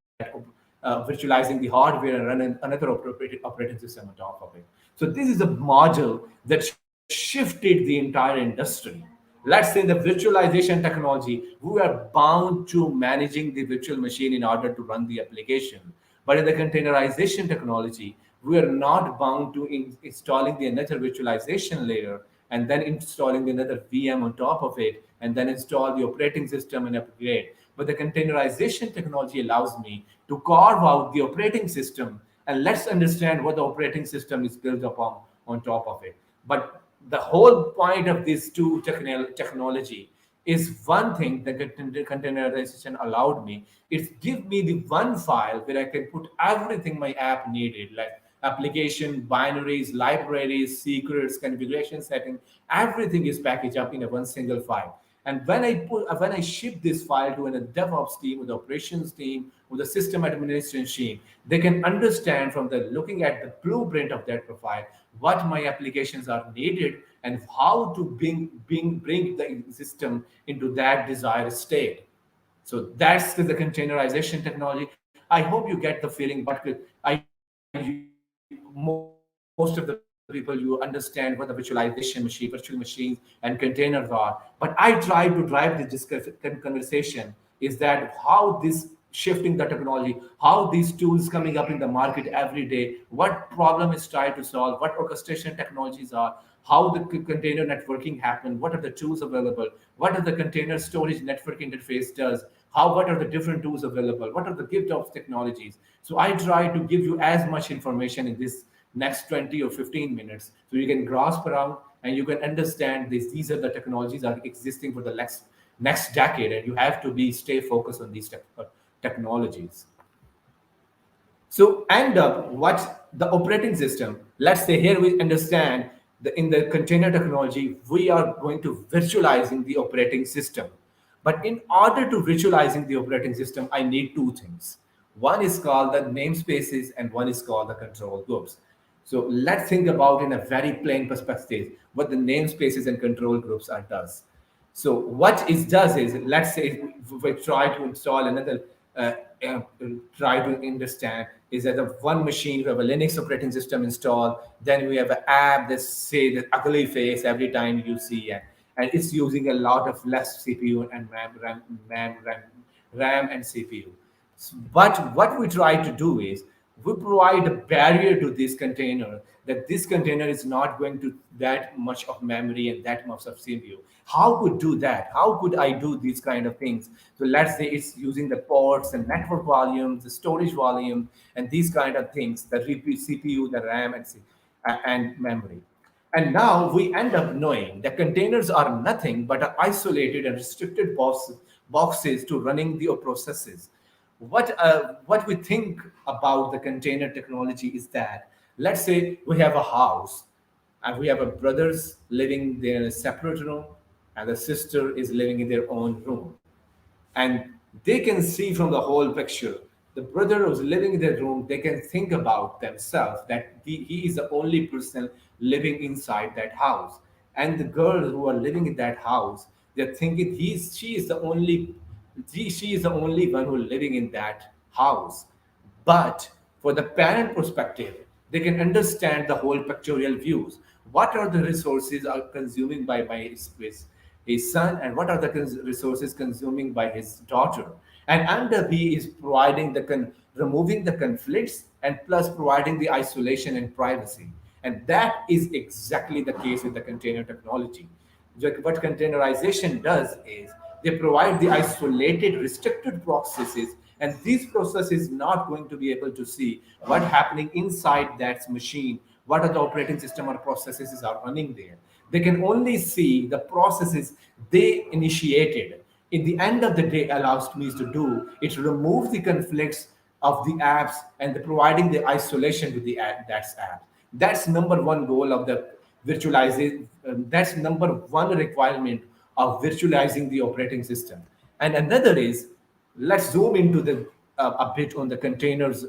virtualizing the hardware and running another operating system on top of it. So this is a model that shifted the entire industry. Let's say in the virtualization technology, we are bound to managing the virtual machine in order to run the application. But in the containerization technology, we are not bound to installing the another virtualization layer and then installing another VM on top of it and then install the operating system and upgrade. But the containerization technology allows me to carve out the operating system and let's understand what the operating system is built upon on top of it. But the whole point of these two technology is one thing that containerization allowed me. It's give me the one file where I can put everything my app needed, like application, binaries, libraries, secrets, configuration setting. Everything is packaged up in a one single file. And when I ship this file to a DevOps team or the operations team or the system administration team, they can understand from the looking at the blueprint of that profile what my applications are needed and how to bring the system into that desired state. So that's the containerization technology. I hope you get the feeling what most of the people you understand what the virtualization machine, virtual machines, and containers are. But I try to drive this conversation is that how this shifting the technology, how these tools coming up in the market every day, what problem is trying to solve, what orchestration technologies are, how the container networking happen, what are the tools available, what are the container storage network interface does, how what are the different tools available, what are the Git Ops technologies. So I try to give you as much information in this next 20 or 15 minutes so you can grasp around and you can understand this. These are the technologies are existing for the next decade, and you have to be stay focused on these technologies. So end up what the operating system, let's say here we understand in the container technology, we are going to virtualizing the operating system. But in order to virtualizing the operating system, I need two things. One is called the namespaces and one is called the control groups. So let's think about in a very plain perspective what the namespaces and control groups are does. So what it does is, let's say we try to install another, uh, uh, try to understand is that the one machine we have a Linux operating system installed, then we have an app that say the ugly face every time you see it, and it's using a lot of less CPU and RAM and CPU. But what we try to do is we provide a barrier to this container that this container is not going to that much of memory and that much of CPU. How could do that? How could I do these kind of things? So let's say it's using the ports and network volumes, the storage volume, and these kind of things, the CPU, the RAM, and memory. And now we end up knowing that containers are nothing but isolated and restricted boxes to running the processes. What we think about the container technology is that let's say we have a house and we have a brothers living there in a separate room and the sister is living in their own room, and they can see from the whole picture. The brother who's living in their room, they can think about themselves that he is the only person living inside that house, and the girls who are living in that house, they're thinking she is the only one who living in that house. But for the parent perspective, they can understand the whole pictorial views. What are the resources are consuming by his son, and what are the resources consuming by his daughter? And under B is providing removing the conflicts and plus providing the isolation and privacy. And that is exactly the case with the container technology. What containerization does is they provide the isolated, restricted processes, and these processes not going to be able to see what happening inside that machine, what are the operating system or processes are running there. They can only see the processes they initiated. In the end of the day, allows me to do it remove the conflicts of the apps and providing the isolation with the that's app. That's number one goal of the virtualization. That's number one requirement of virtualizing the operating system. And another is, let's zoom into the a bit on the containers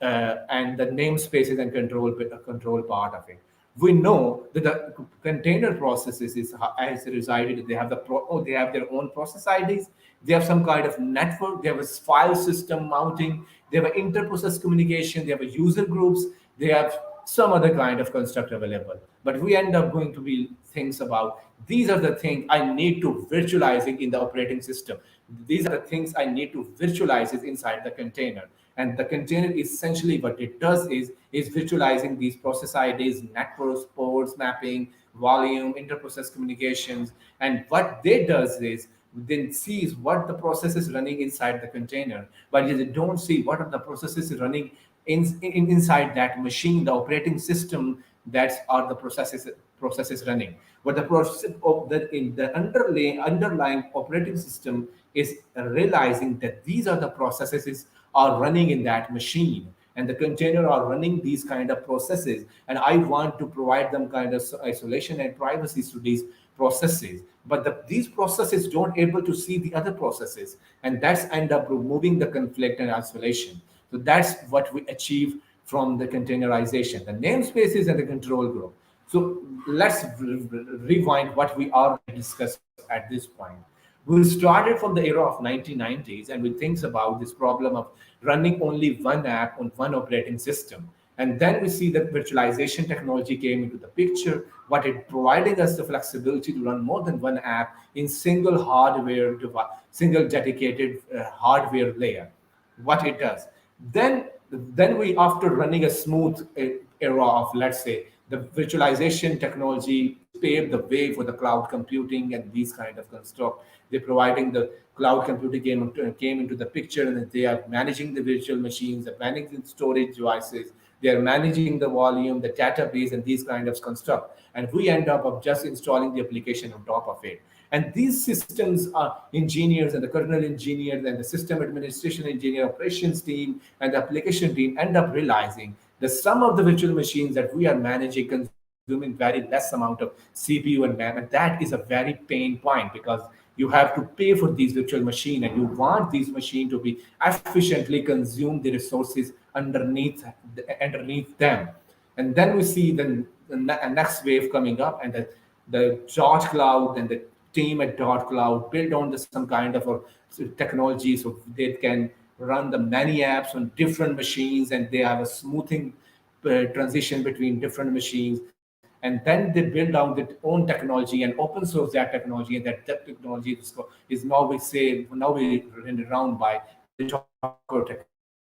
and the namespaces and control part of it. We know that the container processes is as resided. They have they have their own process IDs. They have some kind of network. They have a file system mounting. They have an inter-process communication. They have a user groups. They have some other kind of construct available. But we end up going to be things about these are the things I need to virtualizing in the operating system. These are the things I need to virtualize is inside the container. And the container essentially what it does is virtualizing these process IDs, networks, ports, mapping, volume, interprocess communications. And what they does is then sees what the process is running inside the container, but they don't see what are the processes running inside that machine, the operating system that's are the processes running. But the process of the underlying operating system is realizing that these are the processes are running in that machine, and the container are running these kind of processes, and I want to provide them kind of isolation and privacy to these processes. But these processes don't able to see the other processes, and that's end up removing the conflict and isolation. So that's what we achieve from the containerization, the namespaces and the control group. So let's rewind what we already discussed at this point. We started from the era of 1990s, and we think about this problem of running only one app on one operating system. And then we see that virtualization technology came into the picture, what it providing us the flexibility to run more than one app in single hardware device, single dedicated hardware layer. What it does. Then we, after running a smooth era of, let's say, the virtualization technology paved the way for the cloud computing and these kind of construct. They're providing the cloud computing came into the picture, and they are managing the virtual machines, they're managing storage devices, they are managing the volume, the database, and these kind of construct. And we end up of just installing the application on top of it. And these systems are engineers and the kernel engineers and the system administration engineer, operations team, and the application team end up realizing that some of the virtual machines that we are managing consuming very less amount of CPU and RAM. And that is a very pain point, because you have to pay for these virtual machine, and you want these machine to be efficiently consume the resources underneath them. And then we see the next wave coming up, and the dot cloud and the team at dot cloud build on some kind of a technology, so they can run the many apps on different machines, and they have a smoothing transition between different machines. And then they build out their own technology and open source that technology, and that technology is now we say now we run around by the Docker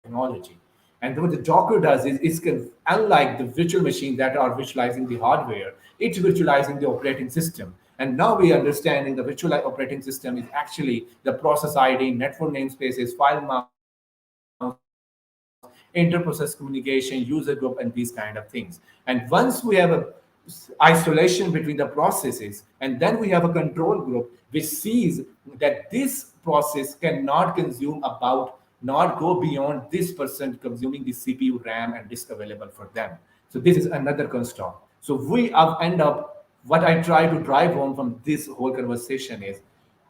technology. And what the Docker does is unlike the virtual machines that are virtualizing the hardware, it's virtualizing the operating system. And now we understanding the virtual operating system is actually the process ID, network namespaces, file mouse, interprocess communication, user group, and these kind of things. And once we have a isolation between the processes, and then we have a control group which sees that this process cannot consume about, not go beyond this person consuming the CPU, RAM, and disk available for them. So this is another construct. So we have end up, what I try to drive home from this whole conversation is,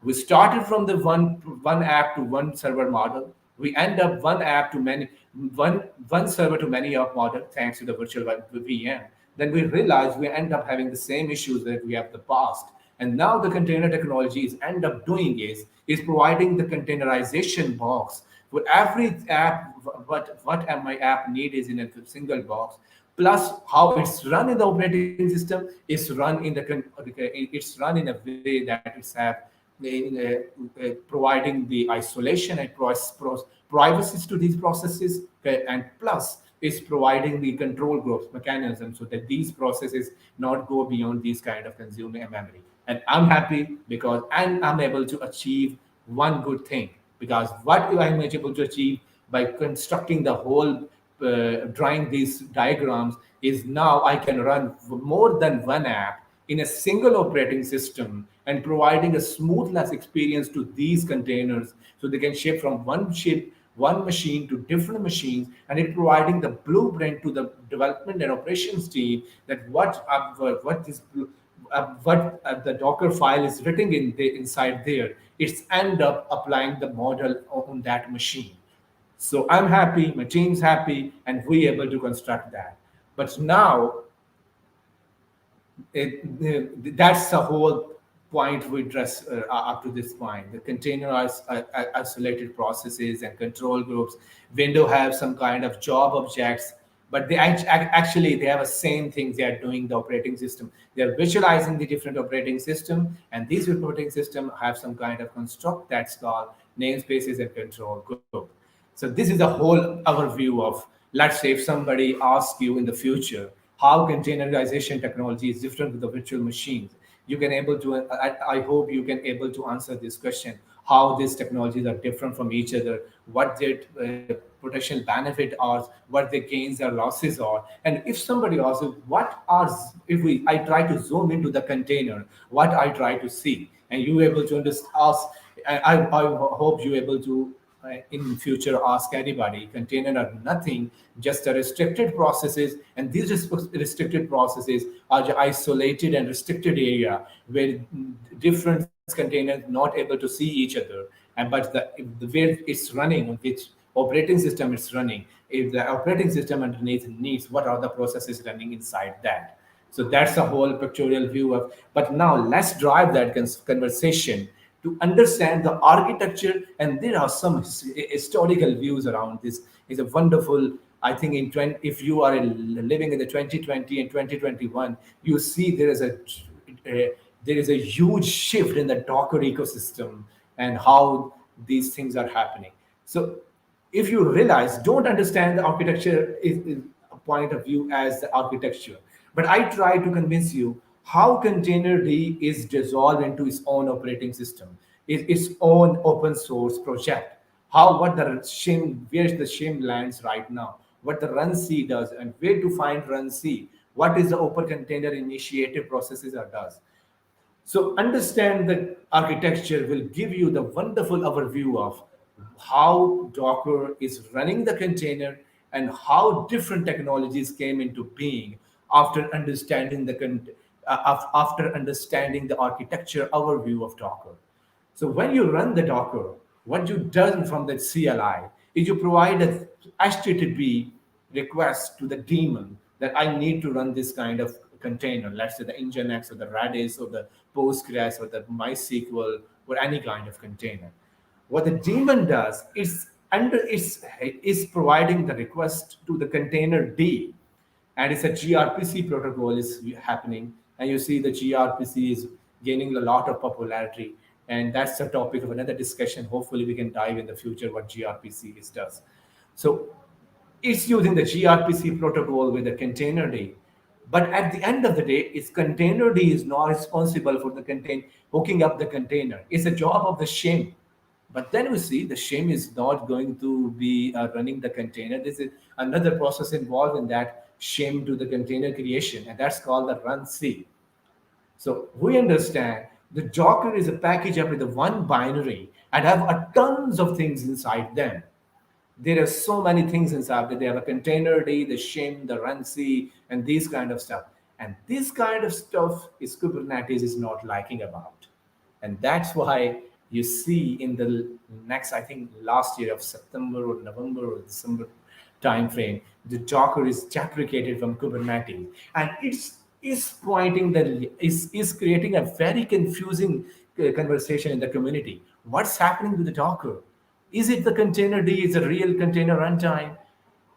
we started from the one app to one server model. We end up one app to many, one server to many app model, thanks to the virtual VM. Then we realize we end up having the same issues that we have the past. And now the container technology is end up doing is providing the containerization box for every app. What my app need is in a single box, plus how it's run in the operating system is run in it's run in a way that it's have providing the isolation and privacy to these processes, okay, and plus is providing the control groups mechanism so that these processes not go beyond these kind of consuming memory. And I'm happy because I'm able to achieve one good thing, because what I'm able to achieve by constructing the whole drawing these diagrams is now I can run more than one app in a single operating system and providing a smoothness experience to these containers, so they can ship from one machine to different machines, and it providing the blueprint to the development and operations team that what the Docker file is written inside there. It's end up applying the model on that machine. So I'm happy, my team's happy, and we able to construct that. But now That's the whole point we address up to this point. The containerized isolated processes and control groups. Window have some kind of job objects, but actually they have the same things they are doing the operating system. They are visualizing the different operating system, and these operating system have some kind of construct that's called namespaces and control group. So this is the whole our view of, let's say if somebody asks you in the future how containerization technology is different with the virtual machines, you can able to, I hope you can able to answer this question, how these technologies are different from each other, what their potential benefit are, what their gains or losses are. And if somebody asks what are, if we I try to zoom into the container, what I try to see, and you able to ask, I hope you able to in future ask anybody, container are nothing, just a restricted processes, and these restricted processes are the isolated and restricted area where different containers not able to see each other. And but the where it's running, on which operating system it's running, if the operating system underneath needs, what are the processes running inside that. So that's the whole pictorial view of. But now let's drive that conversation to understand the architecture, and there are some historical views around this. It's a wonderful. I think in 20, if you are living in the 2020 and 2021, you see there is a huge shift in the Docker ecosystem and how these things are happening. So if you realize, don't understand the architecture is a point of view as the architecture, but I try to convince you how containerd is dissolved into its own operating system, its own open source project, how what the shim, where the shim lands right now, what the run c does, and where to find run c, what is the open container initiative processes are does. So understand the architecture will give you the wonderful overview of how Docker is running the container and how different technologies came into being after understanding after understanding the architecture overview of Docker. So when you run the Docker, what you done from the CLI is you provide a HTTP request to the daemon that I need to run this kind of container, let's say the Nginx or the Redis or the Postgres or the MySQL or any kind of container. What the daemon does is providing the request to the container D, and it's a gRPC protocol is happening, and you see the gRPC is gaining a lot of popularity, and that's the topic of another discussion. Hopefully we can dive in the future what gRPC is does. So it's using the gRPC protocol with the containerd, but at the end of the day, its containerd is not responsible for the hooking up the container. It's a job of the shim. But then we see the shim is not going to be running the container. This is another process involved in that shim to the container creation, and that's called the run C. So we understand the Docker is a package up with the one binary and have a tons of things inside them. There are so many things inside that they have a container D, the shim, the run C, and these kind of stuff. And this kind of stuff is Kubernetes is not liking about. And that's why you see in the next, I think last year of September or November or December timeframe, the Docker is deprecated from Kubernetes. And it's is pointing that is creating a very confusing conversation in the community. What's happening to the Docker? Is it the container D? Is a real container runtime?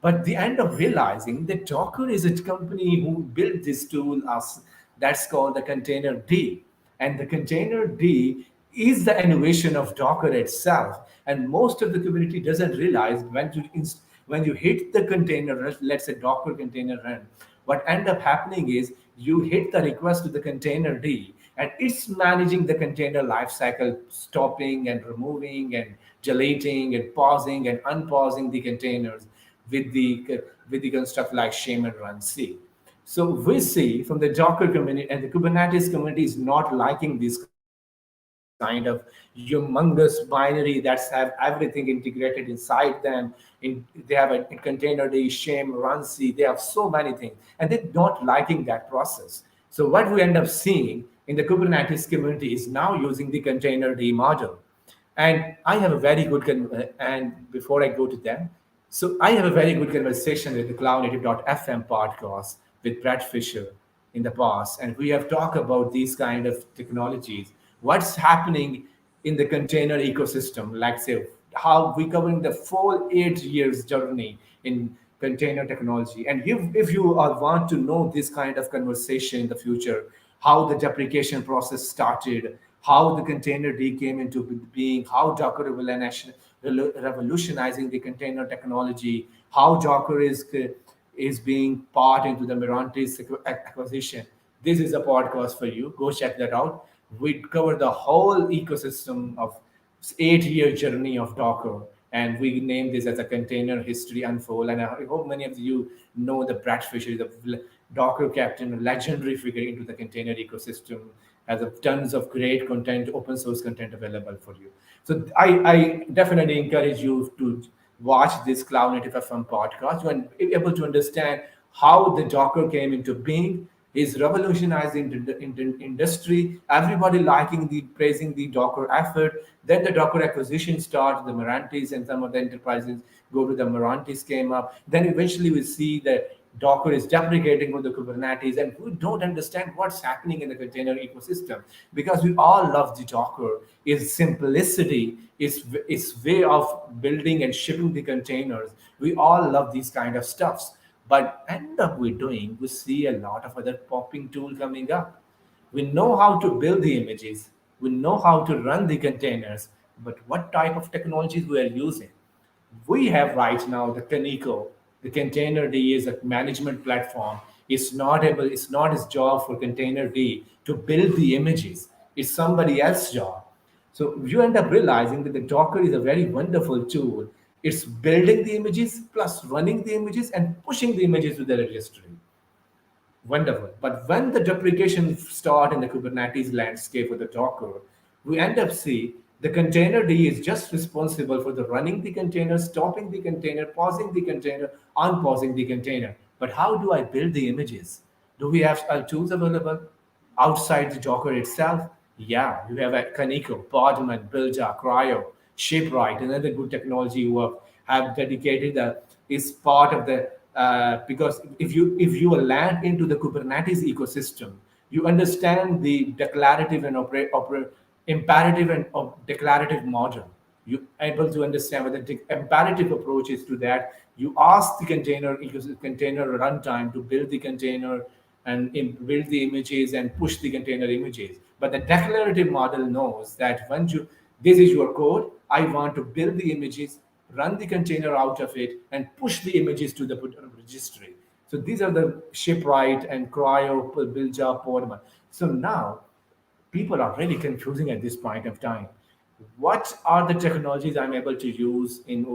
But the end of realizing that Docker is a company who built this tool as that's called the container D. And the container D is the innovation of Docker itself. And most of the community doesn't realize when you hit the container, let's say Docker container run, what end up happening is you hit the request to the container D, and it's managing the container lifecycle, stopping and removing and deleting and pausing and unpausing the containers with the construct like shim and run C. So we see from the Docker community and the Kubernetes community is not liking this kind of humongous binary that's have everything integrated inside them. They have a container D, shim, run C. They have so many things, and they're not liking that process. So what we end up seeing in the Kubernetes community is now using the container D model. And I have a very good and before I go to them, so I have a very good conversation with the cloudnative.fm podcast with Brad Fisher. in the past, and we have talked about these kind of technologies. What's happening in the container ecosystem? Like say, how we covering the full 8 years journey in container technology. And if you want to know this kind of conversation in the future, how the deprecation process started, how the container D came into being, how Docker revolutionizing the container technology, how Docker is being part into the Mirante's acquisition. This is a podcast for you. Go check that out. We cover the whole ecosystem of 8 year journey of Docker, and we name this as a container history unfold. And I hope many of you know the Brad Fisher, the Docker captain, a legendary figure into the container ecosystem, has a tons of great content, open source content available for you. So I definitely encourage you to watch this Cloud Native FM podcast and be able to understand how the Docker came into being, is revolutionizing the industry. Everybody liking the praising the Docker effort. Then the Docker acquisition started, the Mirantes and some of the enterprises go to the Mirantes came up. Then eventually we see that Docker is deprecating on the Kubernetes, and we don't understand what's happening in the container ecosystem because we all love the Docker. Its simplicity, its way of building and shipping the containers. We all love these kind of stuffs. But end up we doing, we see a lot of other popping tool coming up. We know how to build the images, we know how to run the containers, but what type of technologies we are using? We have right now the Kaneko, the container D is a management platform. It's not his job for container D to build the images. It's somebody else's job. So you end up realizing that the Docker is a very wonderful tool. It's building the images plus running the images and pushing the images to the registry. Wonderful. But when the deprecation start in the Kubernetes landscape with the Docker, we end up see the container D is just responsible for the running the container, stopping the container, pausing the container, unpausing the container. But how do I build the images? Do we have tools available outside the Docker itself? Yeah, you have a Kaneko, Podman, Builder, Cryo, Shipwright, another good technology you have dedicated is part of the because if you land into the Kubernetes ecosystem, you understand the declarative and imperative and declarative model. You able to understand what the imperative approach is to that. You ask the container runtime to build the container and build the images and push the container images. But the declarative model knows that once you this is your code, I want to build the images, run the container out of it, and push the images to the registry. So these are the shipwright and cryo build job Podman. So now people are really confusing at this point of time. What are the technologies I'm able to use in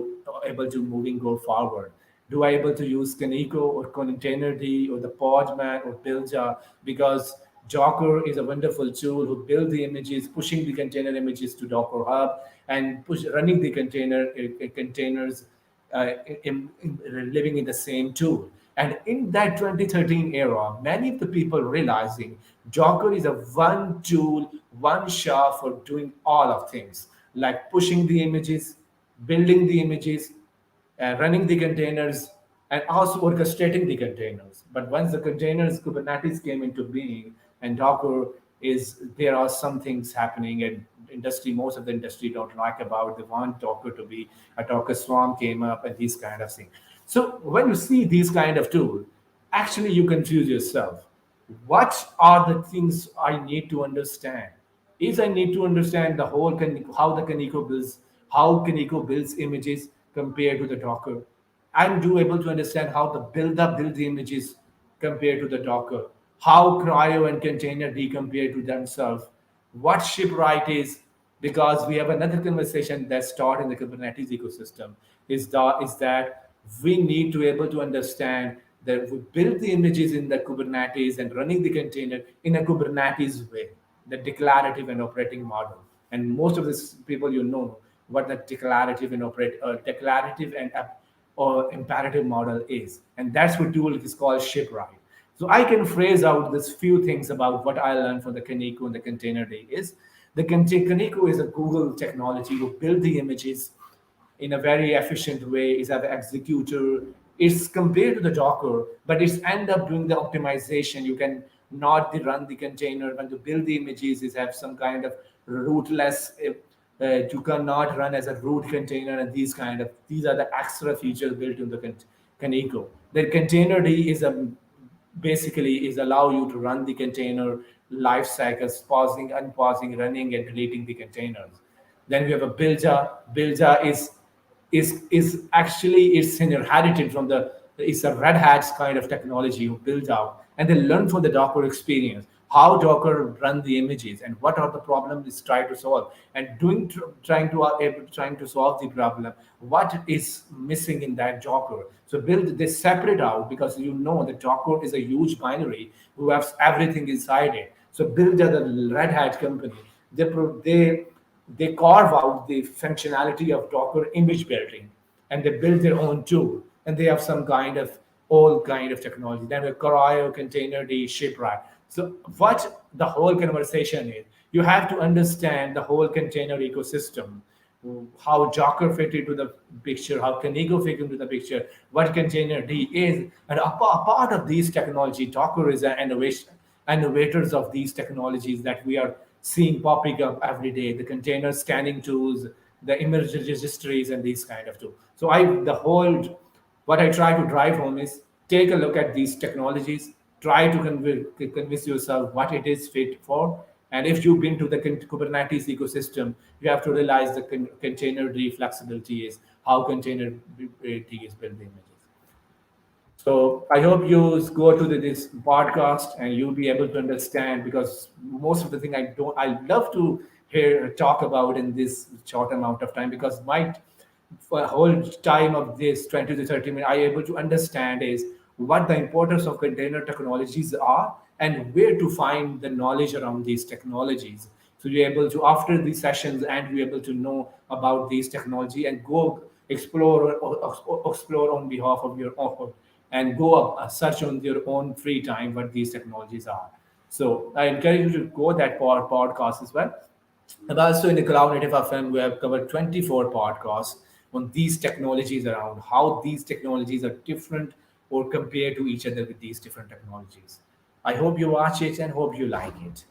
able to moving go forward? Do I able to use Kaneko or Containerd or the Podman or Builder? Because Docker is a wonderful tool who build the images, pushing the container images to Docker Hub and running the containers living in the same tool. And in that 2013 era, many of the people realizing Docker is a one tool, one shop for doing all of things, like pushing the images, building the images, running the containers, and also orchestrating the containers. But once the containers Kubernetes came into being and Docker is there are some things happening and industry most of the industry don't like about they want Docker to be a Docker Swarm came up and these kind of things. So when you see these kind of tools, actually you confuse yourself. What are the things I need to understand? Is I need to understand the whole how the Kaneko builds, how Kaneko builds images compared to the Docker. I'm do able to understand how the build the images compared to the Docker, how cryo and container compare to themselves, what shipwright is, because we have another conversation that start in the Kubernetes ecosystem, is that we need to able to understand that we build the images in the Kubernetes and running the container in a Kubernetes way, the declarative and operating model. And most of these people, you know what the declarative and or imperative model is, and that's what tool is called shipwright. So I can phrase out this few things about what I learned from the Kaneko and the container day is the Kaneko is a Google technology to build the images in a very efficient way. It's an executor. It's compared to the Docker, but it's end up doing the optimization. You can not the run the container. When you build the images, is have some kind of rootless. You cannot run as a root container, and these are the extra features built in the Kaneko. The container D is a basically is allow you to run the container life cycles, pausing, unpausing, running, and deleting the containers. Then we have a builder. Builder is actually it's inherited from the it's a Red Hat's kind of technology you build out, and they learn from the Docker experience how Docker run the images and what are the problems it's trying to solve, and trying to solve the problem. What is missing in that Docker? So build this separate out because you know the Docker is a huge binary who has everything inside it. So build the Red Hat company. They carve out the functionality of Docker image building, and they build their own tool, and they have some kind of all kind of technology. Then we Cryo, container, the shipwreck. So what the whole conversation is, you have to understand the whole container ecosystem, how Docker fit into the picture, how Kanigo fit into the picture, what container D is, and a part of these technology, Docker is an innovators of these technologies that we are seeing popping up every day, the container scanning tools, the image registries, and these kind of tools. So what I try to drive home is take a look at these technologies, try to convince yourself what it is fit for. And if you've been to the Kubernetes ecosystem, you have to realize the container flexibility is how container is building images. So I hope you go to this podcast and you'll be able to understand because most of the thing I love to hear talk about in this short amount of time because my for whole time of this 20 to 30 minutes I able to understand is what the importance of container technologies are and where to find the knowledge around these technologies. So you're able to after these sessions and you're able to know about these technology and go explore on behalf of your own and go up search on your own free time what these technologies are. So I encourage you to go that podcast as well. And also in the Cloud Native FM, we have covered 24 podcasts on these technologies around how these technologies are different or compared to each other with these different technologies. I hope you watch it and hope you like it.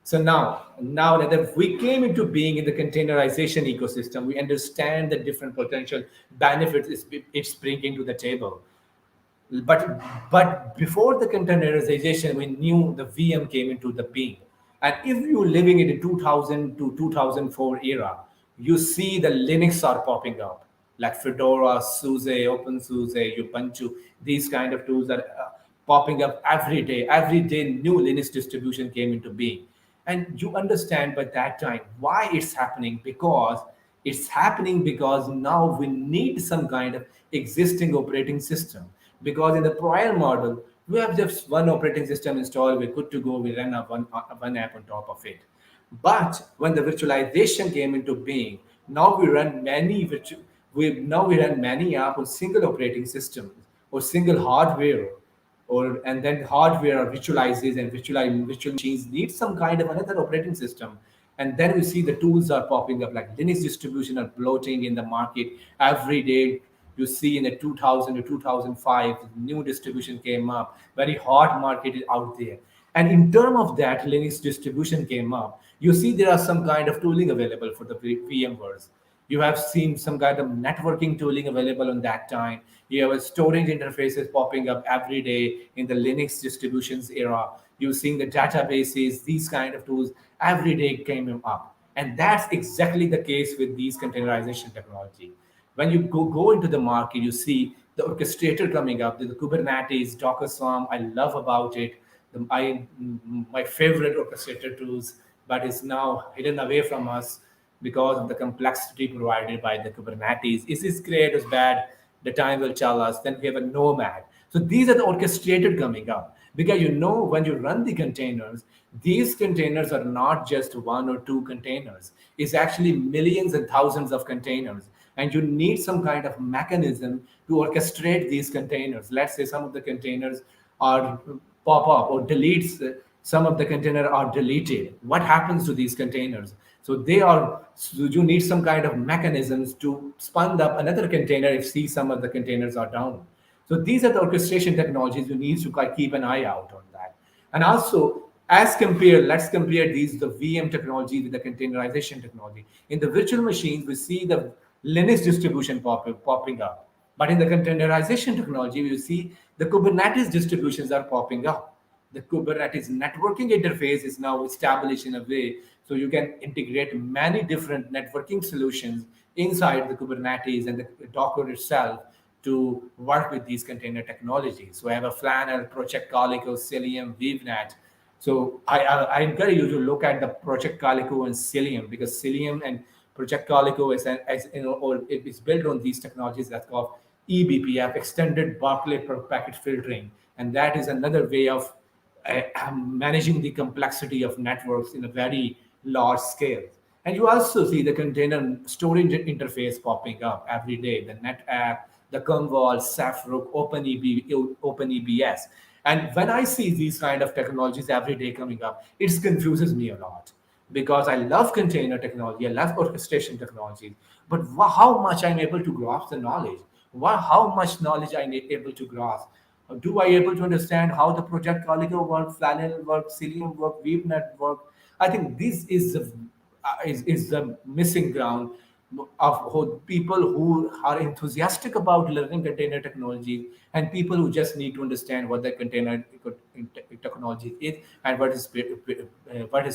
So now that we came into being in the containerization ecosystem, we understand the different potential benefits it's bringing to the table. But before the containerization, we knew the VM came into the being. And if you're living in the 2000 to 2004 era, you see the Linux are popping up, like Fedora, SUSE, OpenSUSE, Ubuntu. These kind of tools are popping up every day. Every day, new Linux distribution came into being. And you understand by that time why it's happening because now we need some kind of existing operating system. Because in the prior model, we have just one operating system installed, we're good to go, we run one app on top of it. But when the virtualization came into being, now we run we run many apps on single operating systems or single hardware or and then hardware virtualizes and virtual machines need some kind of another operating system. And then we see the tools are popping up like Linux distribution are bloating in the market every day. You see in the 2000 to 2005 new distribution came up, very hot market is out there. And in terms of that Linux distribution came up, you see there are some kind of tooling available for the VMwares. You have seen some kind of networking tooling available on that time. You have a storage interfaces popping up every day in the Linux distributions era. You're seeing the databases, these kind of tools every day came up. And that's exactly the case with these containerization technology. When you go into the market, you see the orchestrator coming up, the Kubernetes, Docker Swarm. I love about it. My favorite orchestrator tools, but it's now hidden away from us because of the complexity provided by the Kubernetes. Is this great or bad? The time will tell us. Then we have a Nomad. So these are the orchestrated coming up because you know when you run the containers, these containers are not just one or two containers. It's actually millions and thousands of containers. And you need some kind of mechanism to orchestrate these containers. Let's say some of the containers are pop up or deletes. Some of the container are deleted. What happens to these containers? So you need some kind of mechanisms to spun up another container if see some of the containers are down. So these are the orchestration technologies you need to keep an eye out on that. And also, as compare, let's compare these the VM technology with the containerization technology. In the virtual machines, we see the Linux distribution popping up. But in the containerization technology, we see the Kubernetes distributions are popping up. The Kubernetes networking interface is now established in a way so you can integrate many different networking solutions inside the Kubernetes and the Docker itself to work with these container technologies. So I have a Flannel, Project Calico, Cilium, ViewNet. So I encourage you to look at the Project Calico and Cilium, because Cilium and Project Calico is, or it is built on these technologies that's called eBPF, Extended Barclay per Packet Filtering, and that is another way of managing the complexity of networks in a very large scale. And you also see the container storage interface popping up every day, the NetApp, the Converge, Safrook, OpenEBS. And when I see these kind of technologies every day coming up, it confuses me a lot, because I love container technology, I love orchestration technologies, but how much I'm able to grasp the knowledge, how much knowledge I'm able to grasp. Do I able to understand how the project Calico work, Flannel work, Cilium work, WeaveNet work? I think this is the missing ground of people who are enthusiastic about learning container technology, and people who just need to understand what the container technology is and what is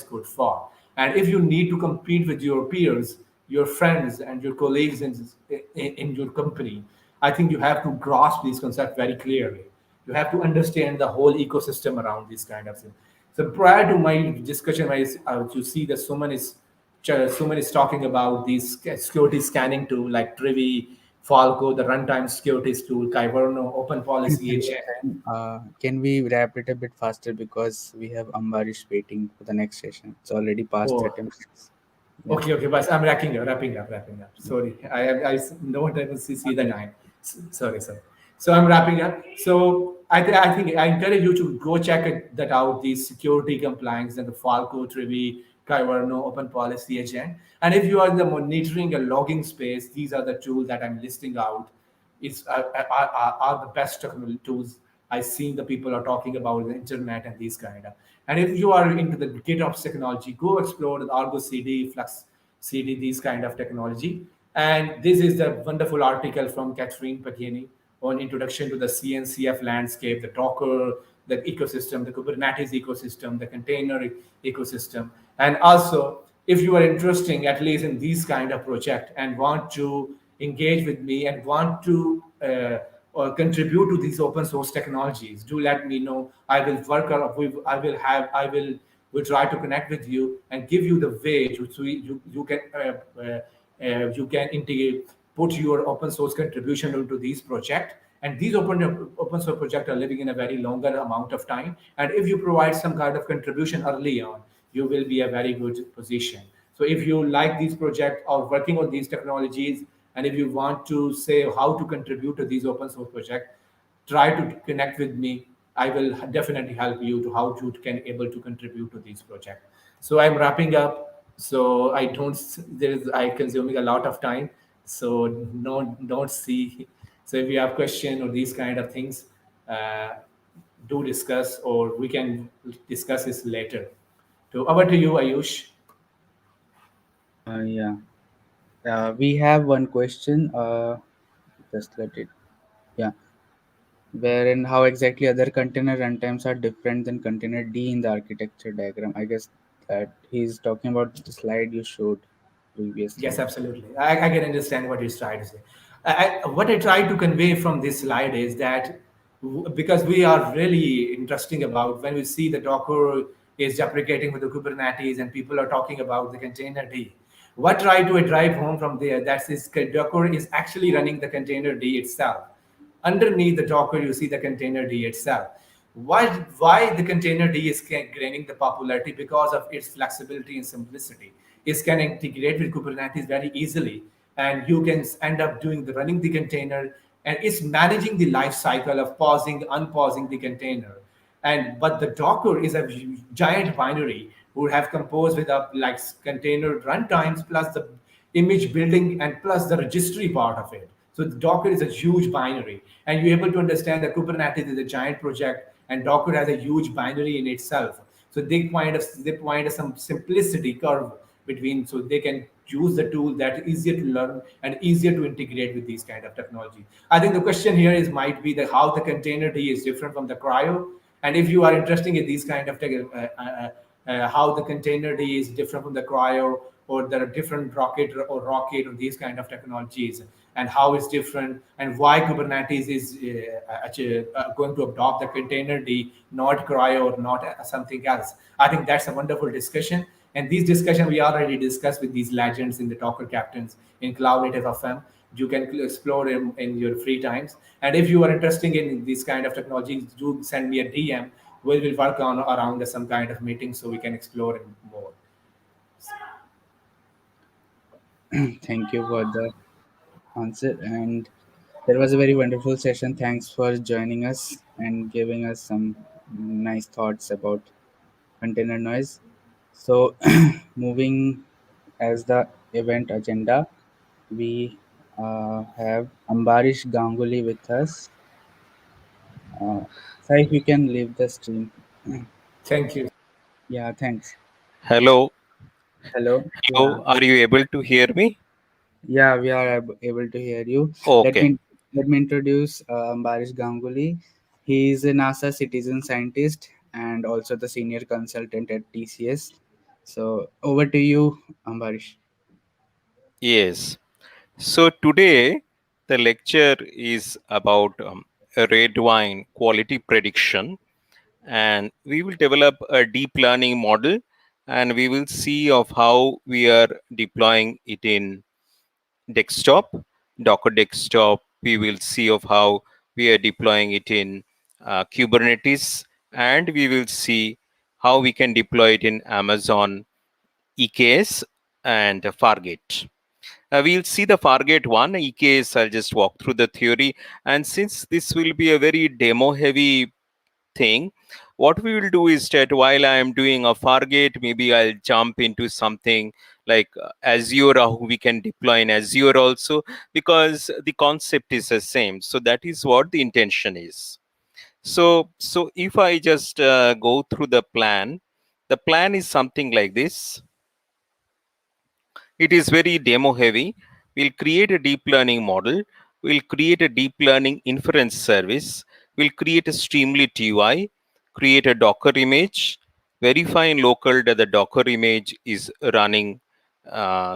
good for. And if you need to compete with your peers, your friends, and your colleagues in your company, I think you have to grasp these concepts very clearly. You have to understand the whole ecosystem around these kind of things. So prior to my discussion, you see that Suman is talking about these security scanning tool like Trivi, Falco, the runtime security tool, Kyverno, Open Policy Agent. Can we wrap it a bit faster because we have Ambarish waiting for the next session? It's already past Oh, 30 minutes. Yeah. okay, but I'm wrapping up. Sorry, I don't even see the time. Sorry. So I'm wrapping up. So I think I encourage you to go check that out, the security compliance and the Falco, Trivi, Kyverno, Open Policy Agent. And if you are in the monitoring and logging space, these are the tools that I'm listing out. It's are the best technical tools I've seen the people are talking about the internet and these kind of. And if you are into the Git Ops technology, go explore the Argo CD, Flux CD, these kind of technology. And this is the wonderful article from Catherine Pagini on introduction to the CNCF landscape, the Docker, the ecosystem, the Kubernetes ecosystem, the container ecosystem. And also, if you are interested, at least in these kind of project, and want to engage with me and want to or contribute to these open source technologies, do let me know. I will work out. Will try to connect with you and give you the way to so you can integrate, put your open source contribution into these projects. And these open source projects are living in a very longer amount of time. And if you provide some kind of contribution early on, you will be a very good position. So if you like these projects or working on these technologies, and if you want to say how to contribute to these open source projects, try to connect with me. I will definitely help you to how to can able to contribute to these projects. So I'm wrapping up. So I don't there is I consuming a lot of time. So don't see. So if you have question or these kind of things, uh, do discuss, or we can discuss this later. So over to you, Ayush. Yeah. We have one question. Just let it. Yeah. Wherein how exactly other container runtimes are different than container D in the architecture diagram. I guess that he's talking about the slide you showed previously. Yes, absolutely. I can understand what he's trying to say. What I try to convey from this slide is that because we are really interesting about when we see the Docker is deprecating with the Kubernetes and people are talking about the container D. What try to drive home from there? That is Docker is actually running the container D itself. Underneath the Docker, you see the container D itself. Why the container D is gaining the popularity? Because of its flexibility and simplicity. It can integrate with Kubernetes very easily, and you can end up doing the running the container, and it's managing the life cycle of pausing, unpausing the container. And but the Docker is a giant binary who have composed with a like container runtimes plus the image building and plus the registry part of it. So the Docker is a huge binary, and you're able to understand that Kubernetes is a giant project, and Docker has a huge binary in itself. So they point some simplicity curve between, so they can use the tool that is easier to learn and easier to integrate with these kind of technology. I think the question here is might be the how the container D is different from the cryo, and if you are interested in these kind of how the container D is different from the cryo, or there are different rocket or these kind of technologies, and how it's different, and why Kubernetes is actually going to adopt the container D, not cryo or not something else. I think that's a wonderful discussion. And these discussion we already discussed with these legends in the Docker captains in Cloud Native FM. You can explore in your free times. And if you are interested in this kind of technology, do send me a DM. We will work on around some kind of meeting so we can explore it more. Thank you for the answer. And that was a very wonderful session. Thanks for joining us and giving us some nice thoughts about container noise. So, moving as the event agenda, we have Ambarish Ganguly with us. So, if you can leave the stream. Thank you. Yeah, thanks. Hello, Hello. Yeah, hello. Are you able to hear me? yeah, we are able to hear you. Let Okay. me let me introduce Ambarish Ganguly. He is a NASA citizen scientist and also the senior consultant at TCS. So, over to you, Ambarish. Yes. So today the lecture is about a red wine quality prediction, and we will develop a deep learning model, and we will see of how we are deploying it in desktop, Docker desktop. We will see of how we are deploying it in Kubernetes, and we will see how we can deploy it in Amazon EKS and Fargate. We'll see the Fargate one. EKS, I'll just walk through the theory. And since this will be a very demo heavy thing, what we will do is that while I am doing a Fargate, maybe I'll jump into something like Azure, how we can deploy in Azure also, because the concept is the same. So that is what the intention is. So if I just go through the plan is something like this. It is very demo heavy. We'll create a deep learning model. We'll create a deep learning inference service. We'll create a Streamlit UI, create a Docker image, verify in local that the Docker image is running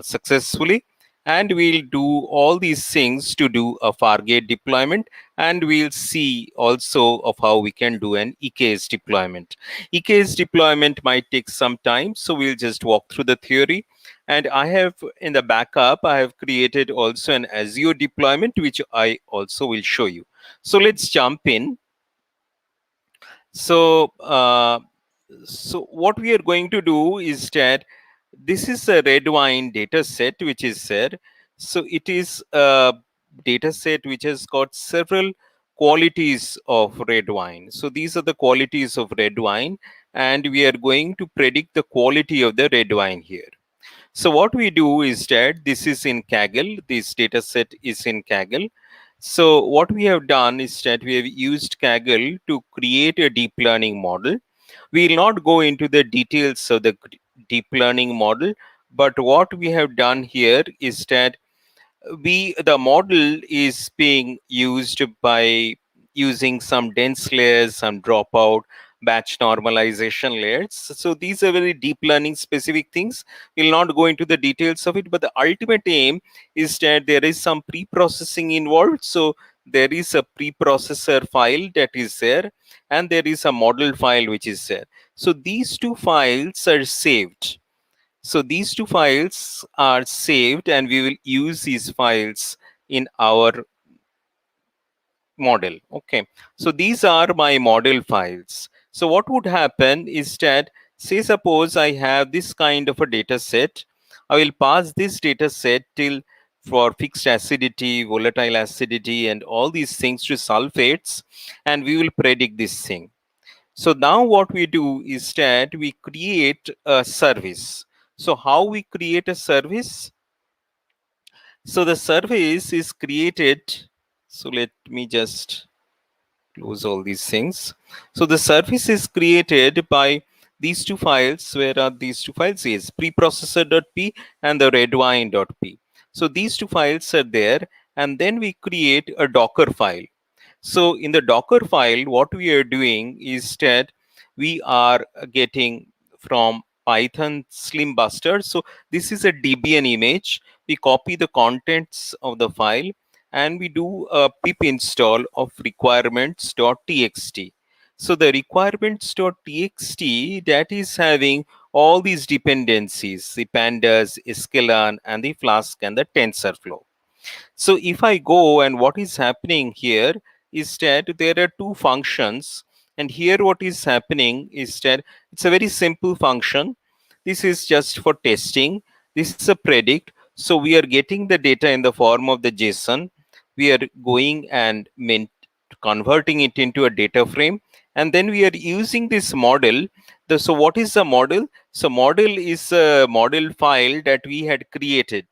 successfully. And we'll do all these things to do a Fargate deployment. And we'll see also of how we can do an EKS deployment. EKS deployment might take some time. So we'll just walk through the theory, and I have in the backup, I have created also an Azure deployment, which I also will show you. So let's jump in. So, so what we are going to do is that this is a red wine data set, which is there. So it is a data set which has got several qualities of red wine. So these are the qualities of red wine, and we are going to predict the quality of the red wine here. So what we do is that this is in Kaggle. This data set is in Kaggle. So what we have done is that we have used Kaggle to create a deep learning model. We will not go into the details of the deep learning model, but what we have done here is that the model is being used by using some dense layers, some dropout, batch normalization layers. So these are very deep learning specific things. We'll not go into the details of it, but the ultimate aim is that there is some pre-processing involved. So there is a preprocessor file that is there, and there is a model file which is there. So these two files are saved. So these two files are saved, and we will use these files in our model. Okay. So these are my model files. So what would happen is that, say suppose I have this kind of a data set. I will pass this data set till for fixed acidity, volatile acidity, and all these things to sulfates, and we will predict this thing. So now what we do is that we create a service. So how we create a service? So the service is created. So let me just close all these things. So the service is created by these two files. Where are these two files? Is preprocessor.p and the redwine.p. So these two files are there, and then we create a Docker file. So in the Docker file, what we are doing is that we are getting from Python Slim Buster. So this is a Debian image. We copy the contents of the file and we do a pip install of requirements.txt. So the requirements.txt, that is having all these dependencies, the pandas, sklearn, and the Flask and the TensorFlow. So if I go, and what is happening here is that there are two functions, and here what is happening is that it's a very simple function. This is just for testing. This is a predict. So we are getting the data in the form of the JSON. We are going and converting it into a data frame, and then we are using this model. So what is the model? So model is a model file that we had created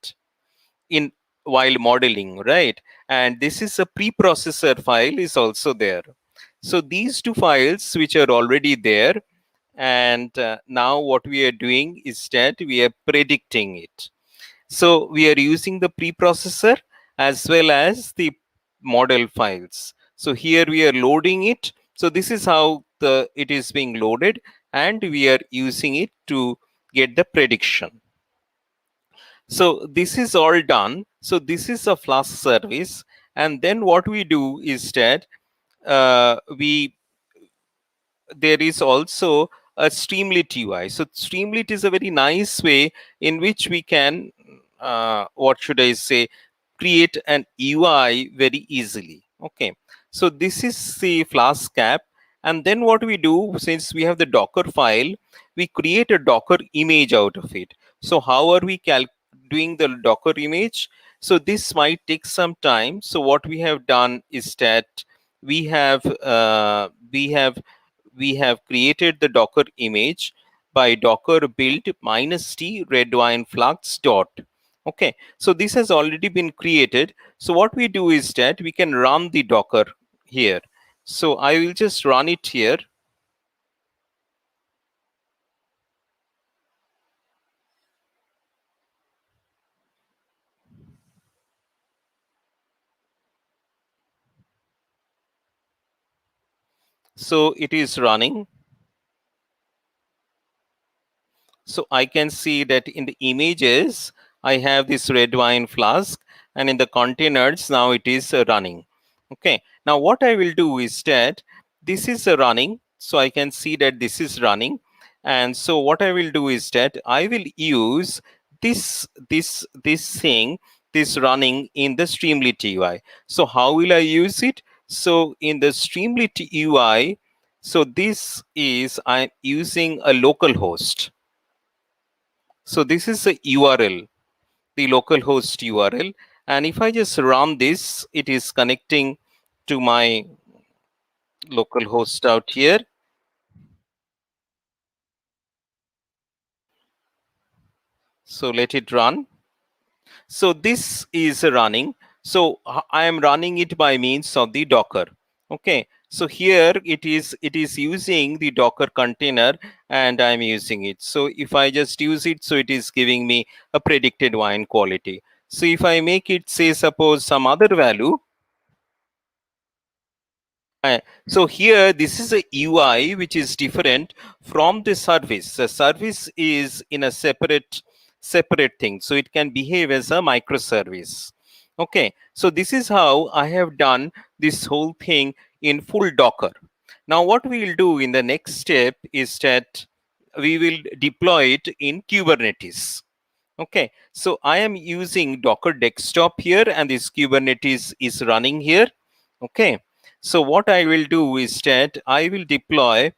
in while modeling, right? And this is a preprocessor file is also there. So these two files which are already there, and now what we are doing is that we are predicting it. So we are using the preprocessor as well as the model files. So here we are loading it. So this is how it is being loaded, and we are using it to get the prediction. So this is all done. So this is a Flask service. And then what we do is that we there is also a Streamlit UI. So Streamlit is a very nice way in which we can, what should I say, create an UI very easily. Okay. So this is the Flask app. And then what we do, since we have the Docker file, we create a Docker image out of it. So how are we doing the Docker image? So this might take some time. So what we have done is that we have created the Docker image by docker build -t redwine flux dot. Okay, so this has already been created. So what we do is that we can run the Docker here. So I will just run it here. So it is running. So I can see that in the images, I have this red wine flask, and in the containers, now it is running. Okay. Now what I will do is that this is running. So I can see that this is running. And so what I will do is that I will use this thing, this running in the Streamlit UI. So how will I use it? So in the Streamlit UI, so this is, I'm using a local host. So this is the URL, the localhost URL. And if I just run this, it is connecting to my localhost out here. So let it run. So this is running. So I am running it by means of the Docker. Okay. So here it is using the Docker container, and I'm using it. So if I just use it, so it is giving me a predicted wine quality. So if I make it, say, suppose some other value. So here, this is a UI which is different from the service. The service is in a separate thing. So it can behave as a microservice. Okay. So this is how I have done this whole thing in full Docker. Now, what we will do in the next step is that we will deploy it in Kubernetes. Okay. So I am using Docker desktop here, and this Kubernetes is running here. Okay. So what I will do is that I will deploy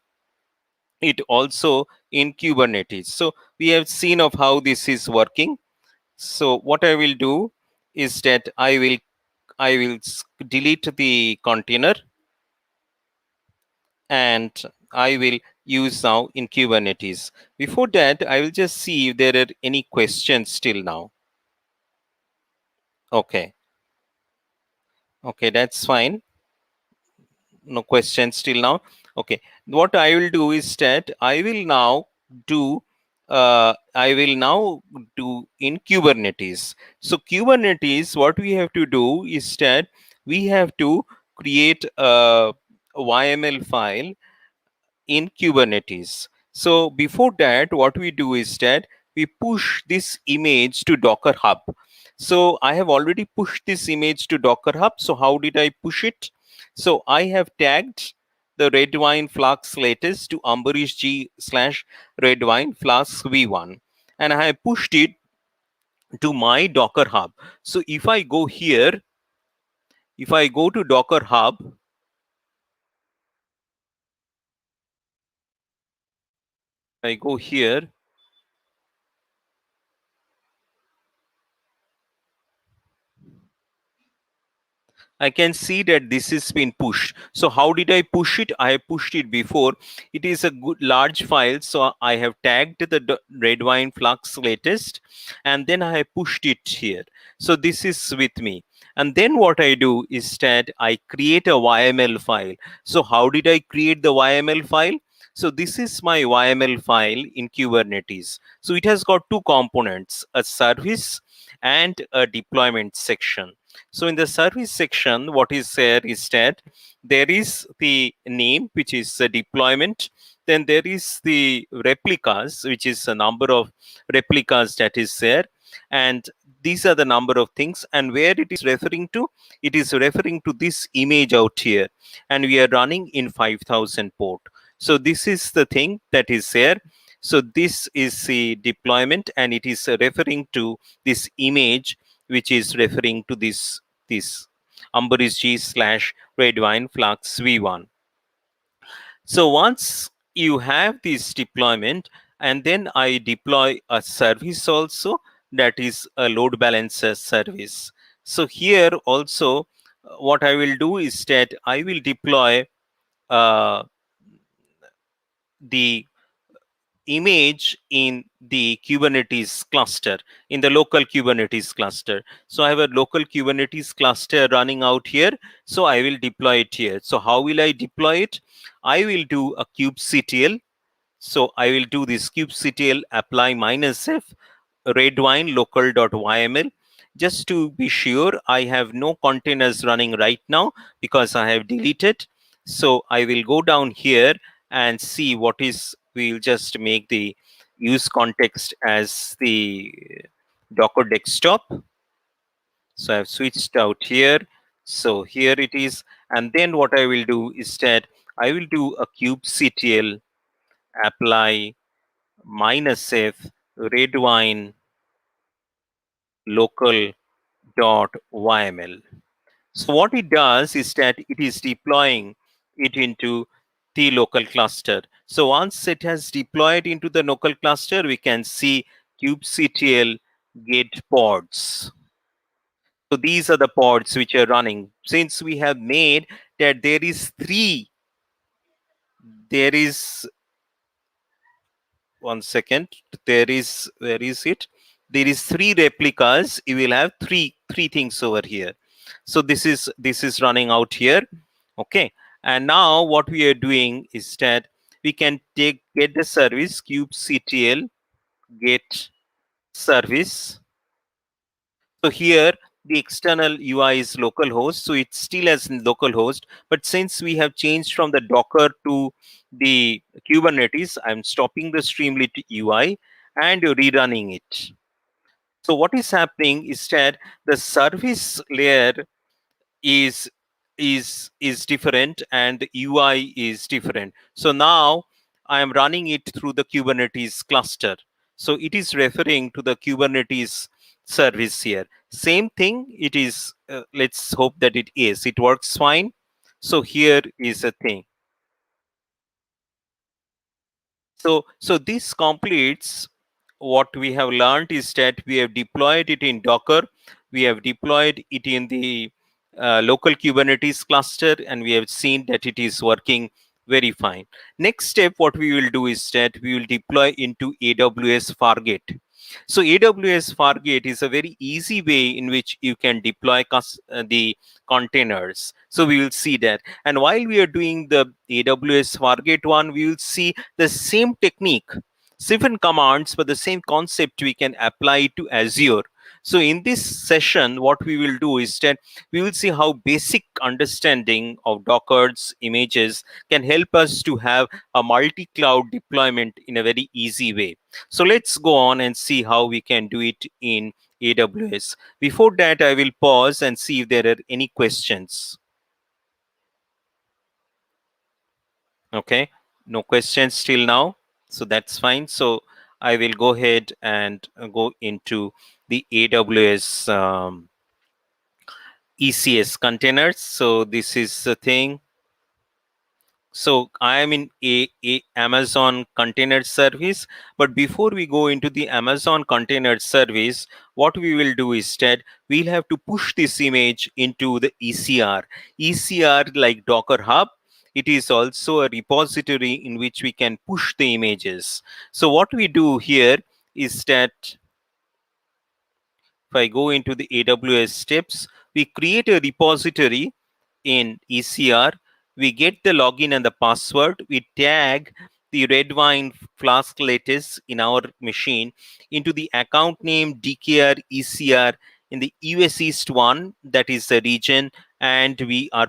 it also in Kubernetes. So we have seen of how this is working. So what I will do is that I will delete the container, and I will use now in Kubernetes. Before that, I will just see if there are any questions still now. Okay. Okay, that's fine. no questions till now. Okay, what I will do is that do I will now do in Kubernetes. So Kubernetes, what we have to do is that we have to create a YML file in Kubernetes. So before that, what we do is that we push this image to Docker Hub. So I have already pushed this image to Docker Hub. So how did I push it? So I have tagged the Redwine Flux latest to Ambarish G / Redwine Flux V1, and I have pushed it to my Docker Hub. So if I go here, if I go to Docker Hub, I go here, I can see that this has been pushed. So how did I push it? I have pushed it before. It is a good large file. So I have tagged the Redwine Flux latest, and then I have pushed it here. So this is with me. And then what I do is that I create a YML file. So how did I create the YML file? So this is my YML file in Kubernetes. So it has got two components, a service and a deployment section. So in the service section, what is there is that there is the name, which is a deployment. Then there is the replicas, which is a number of replicas that is there. And these are the number of things. And where it is referring to, it is referring to this image out here. And we are running in 5000 port. So this is the thing that is there. So this is the deployment, and it is referring to this image, which is referring to this Ambarish G / Redwine Flux V1. So once you have this deployment, and then I deploy a service also, that is a load balancer service. So here also, what I will do is that I will deploy uh, the image in the Kubernetes cluster, in the local Kubernetes cluster. So I have a local Kubernetes cluster running out here. So I will deploy it here. So how will I deploy it? I will do a kubectl. So I will do this kubectl apply -f redwine local.yml. Just to be sure, I have no containers running right now because I have deleted. So I will go down here and see what is, we'll just make the use context as the Docker desktop. So I've switched out here. So here it is. And then what I will do is that I will do a kubectl apply -f redwine local.yml. So what it does is that it is deploying it into the local cluster. So once it has deployed into the local cluster, we can see kubectl get pods. So these are the pods which are running. Since we have made that there is one second, there is, where is it? There is 3 replicas. You will have three things over here. So this is running out here. Okay. And now what we are doing is that we can get the service kubectl get service. So here the external UI is localhost, so it's still as localhost. But since we have changed from the Docker to the Kubernetes, I'm stopping the Streamlit UI and rerunning it. So what is happening is that the service layer is different and the UI is different. So now I am running it through the Kubernetes cluster. So it is referring to the Kubernetes service here. Same thing, it is, let's hope that it is. It works fine. So here is a thing. So this completes what we have learned is that we have deployed it in Docker. We have deployed it in the local Kubernetes cluster, and we have seen that it is working very fine. Next step, what we will do is that we will deploy into AWS Fargate. So AWS Fargate is a very easy way in which you can deploy the containers. So we will see that. And while we are doing the AWS Fargate one, we will see the same technique, different commands, but the same concept we can apply to Azure. So in this session, what we will do is that we will see how basic understanding of Docker's images can help us to have a multi-cloud deployment in a very easy way. So let's go on and see how we can do it in AWS. Before that, I will pause and see if there are any questions. Okay, no questions till now, so that's fine. So I will go ahead and go into the AWS ECS containers. So this is the thing. So I am in a Amazon Container Service, but before we go into the Amazon Container Service, what we will do is that we'll have to push this image into the ECR. ECR, like Docker Hub, it is also a repository in which we can push the images. So what we do here is that if I go into the AWS steps, we create a repository in ECR. We get the login and the password. We tag the red wine flask lattice in our machine into the account name DKR ECR in the US East 1, that is the region, and we are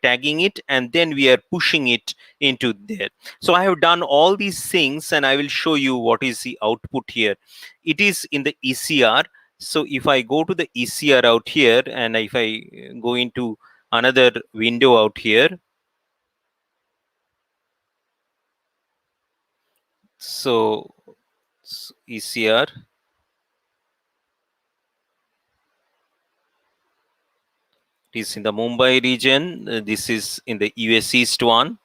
tagging it, and then we are pushing it into there. So I have done all these things, and I will show you what is the output here. It is in the ECR. So if I go to the ECR out here, and if I go into another window out here, so ECR, it is in the Mumbai region. This is in the US East 1.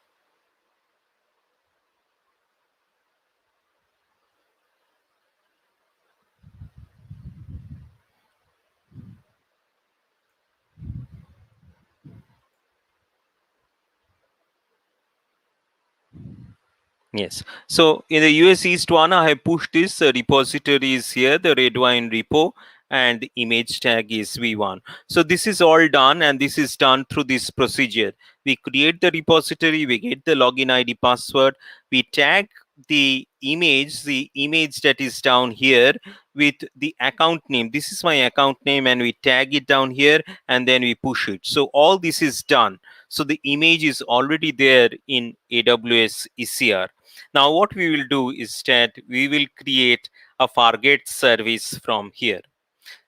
Yes. So in the US East 1, I have pushed this repository is here, the red wine repo, and the image tag is V1. So this is all done, and this is done through this procedure. We create the repository, we get the login ID password, we tag the image that is down here with the account name. This is my account name, and we tag it down here, and then we push it. So all this is done. So the image is already there in AWS ECR. Now what we will do is that we will create a Fargate service from here.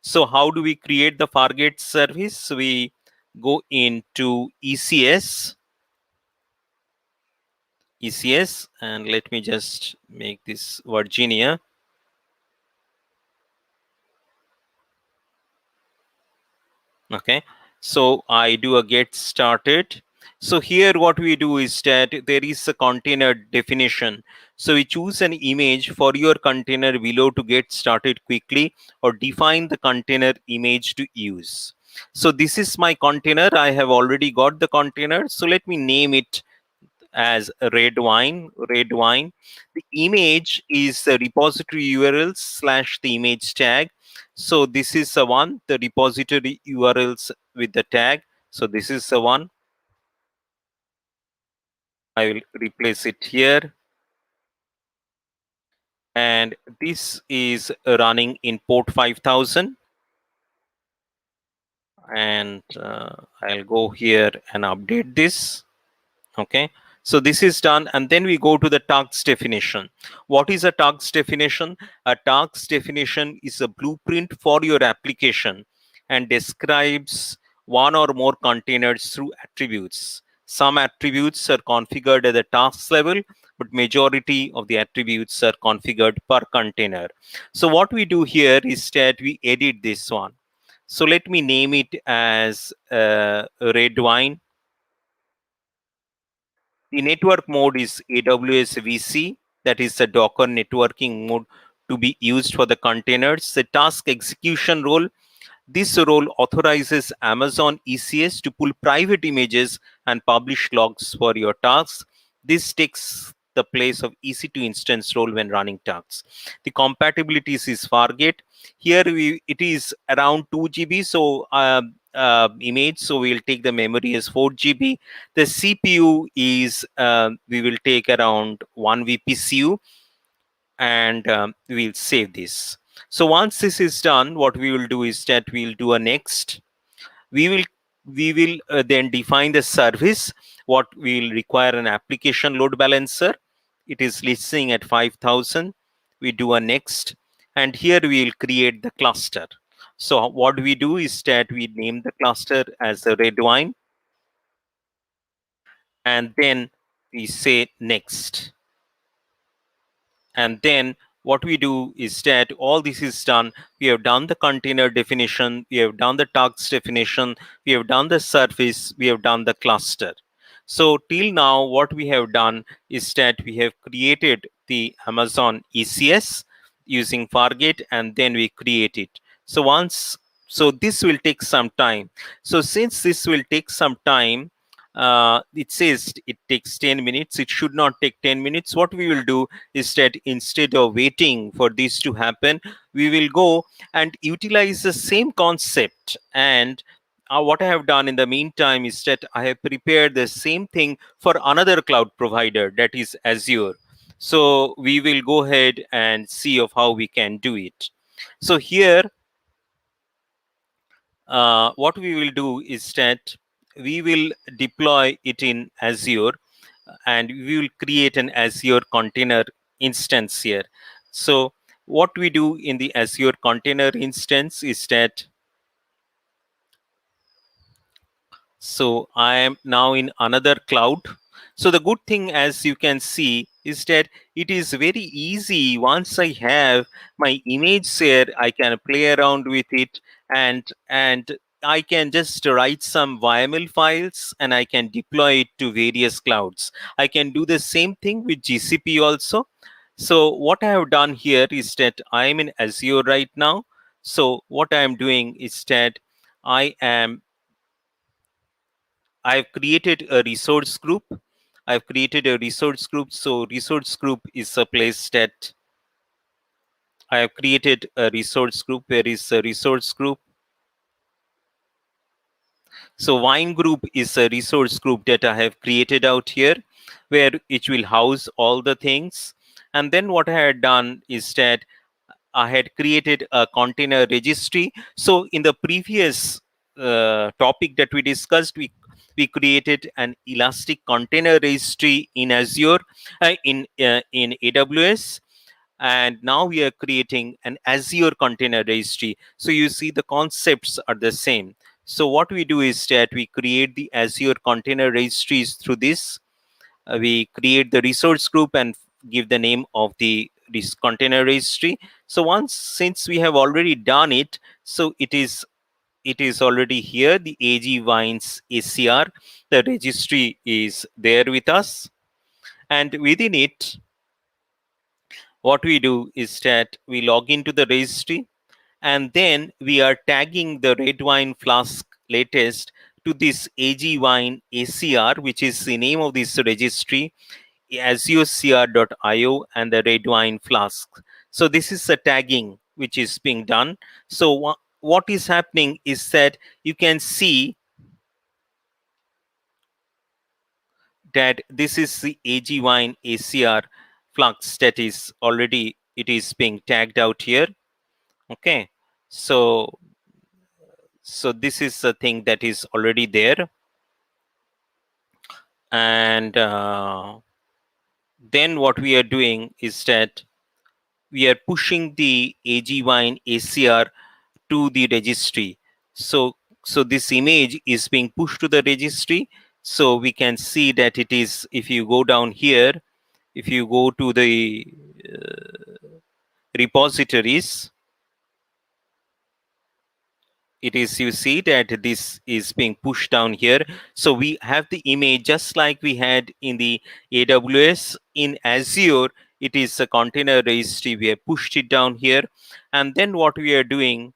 So how do we create the Fargate service? We go into ECS, and let me just make this Virginia. Okay, so I do a get started. So here what we do is that there is a container definition. So we choose an image for your container below to get started quickly, or define the container image to use. So this is my container. I have already got the container. So let me name it as red wine. The image is the repository URL / the image tag. So this is the one, the repository URLs with the tag. So this is the one. I will replace it here. And this is running in port 5000. And I'll go here and update this. Okay, so this is done, and then we go to the task definition. What is a task definition? A task definition is a blueprint for your application and describes one or more containers through attributes. Some attributes are configured at the task level, but majority of the attributes are configured per container. So what we do here is that we edit this one. So let me name it as red wine. The network mode is AWS VC, that is the Docker networking mode to be used for the containers. The task execution role, this role authorizes Amazon ECS to pull private images and publish logs for your tasks. This takes the place of EC2 instance role when running tasks. The compatibilities is Fargate. Here it is around 2 GB, so image, so we'll take the memory as 4 GB. The CPU is we will take around 1 vpcu, and we'll save this. So once this is done, what we will do is that we'll do a next. We will then define the service. What we will require an application load balancer. It is listening at 5000. We do a next, and here we will create the cluster. So what we do is that we name the cluster as a red wine, and then we say next. And then what we do is that all this is done. We have done the container definition, we have done the tags definition, we have done the service, we have done the cluster. So till now what we have done is that we have created the Amazon ECS using Fargate, and then we create it. So this will take some time. So since this will take some time, it says it takes 10 minutes. It should not take 10 minutes. What we will do is that instead of waiting for this to happen, we will go and utilize the same concept. And what I have done in the meantime is that I have prepared the same thing for another cloud provider, that is Azure. So we will go ahead and see of how we can do it. So here, what we will do is that we will deploy it in Azure, and we will create an Azure container instance here. So what we do in the Azure container instance is that, so I am now in another cloud. So the good thing, as you can see, is that it is very easy. Once I have my image there, I can play around with it, and I can just write some YML files and I can deploy it to various clouds. I can do the same thing with GCP also. So what I have done here is that I am in Azure right now. So what I am doing is that I've created a resource group. I've created a resource group. So resource group is a place that I have created a resource group. Where is a resource group? So wine group is a resource group that I have created out here, where it will house all the things. And then what I had done is that I had created a container registry. So in the previous topic that we discussed, we created an elastic container registry in Azure, in AWS, and now we are creating an Azure container registry. So you see the concepts are the same. So what we do is that we create the Azure container registries through this. We create the resource group and give the name of this container registry. So since we have already done it, so it is already here, the AG Wines ACR, the registry is there with us. And within it, what we do is that we log into the registry, and then we are tagging the red wine flask latest to this AG Wine ACR, which is the name of this registry, azurecr.io, and the red wine flask. So this is the tagging which is being done. So what is happening is that you can see that this is the AG Wine ACR Flux that is already, it is being tagged out here. Okay, so this is the thing that is already there. And then what we are doing is that we are pushing the AG Wine ACR to the registry. So this image is being pushed to the registry. So we can see that it is, if you go down here, if you go to the repositories, it is, you see that this is being pushed down here. So we have the image just like we had in the AWS. In Azure, it is a container registry. We have pushed it down here. And then what we are doing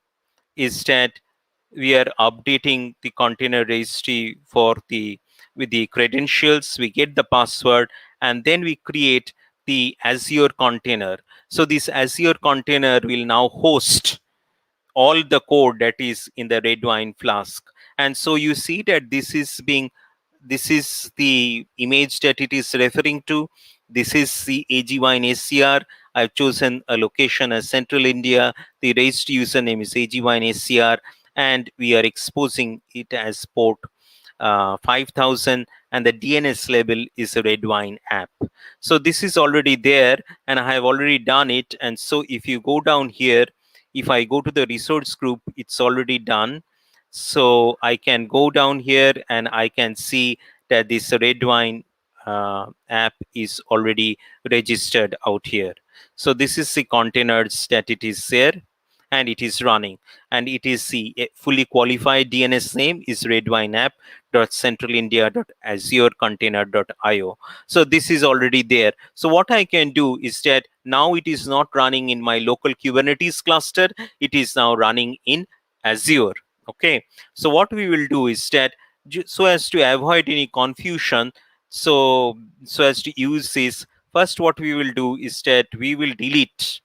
is that we are updating the container registry with the credentials. We get the password, and then we create the Azure container. So this Azure container will now host all the code that is in the Redwine Flask. And so you see that this is the image that it is referring to. This is the AG-Wine ACR. I've chosen a location as Central India. The raised username is AG-Wine ACR, and we are exposing it as port 5000, and the DNS label is a Redwine app. So this is already there, and I have already done it. And so if you go down here, if I go to the resource group, it's already done. So I can go down here and I can see that this Redwine app is already registered out here. So this is the containers that it is there, and it is running, and it is the fully qualified DNS name is Redwine app .centralindia.azure-container.io. So this is already there. So what I can do is that now it is not running in my local Kubernetes cluster, it is now running in Azure. Okay, so what we will do is that, so as to avoid any confusion, so as to use this, first what we will do is that we will delete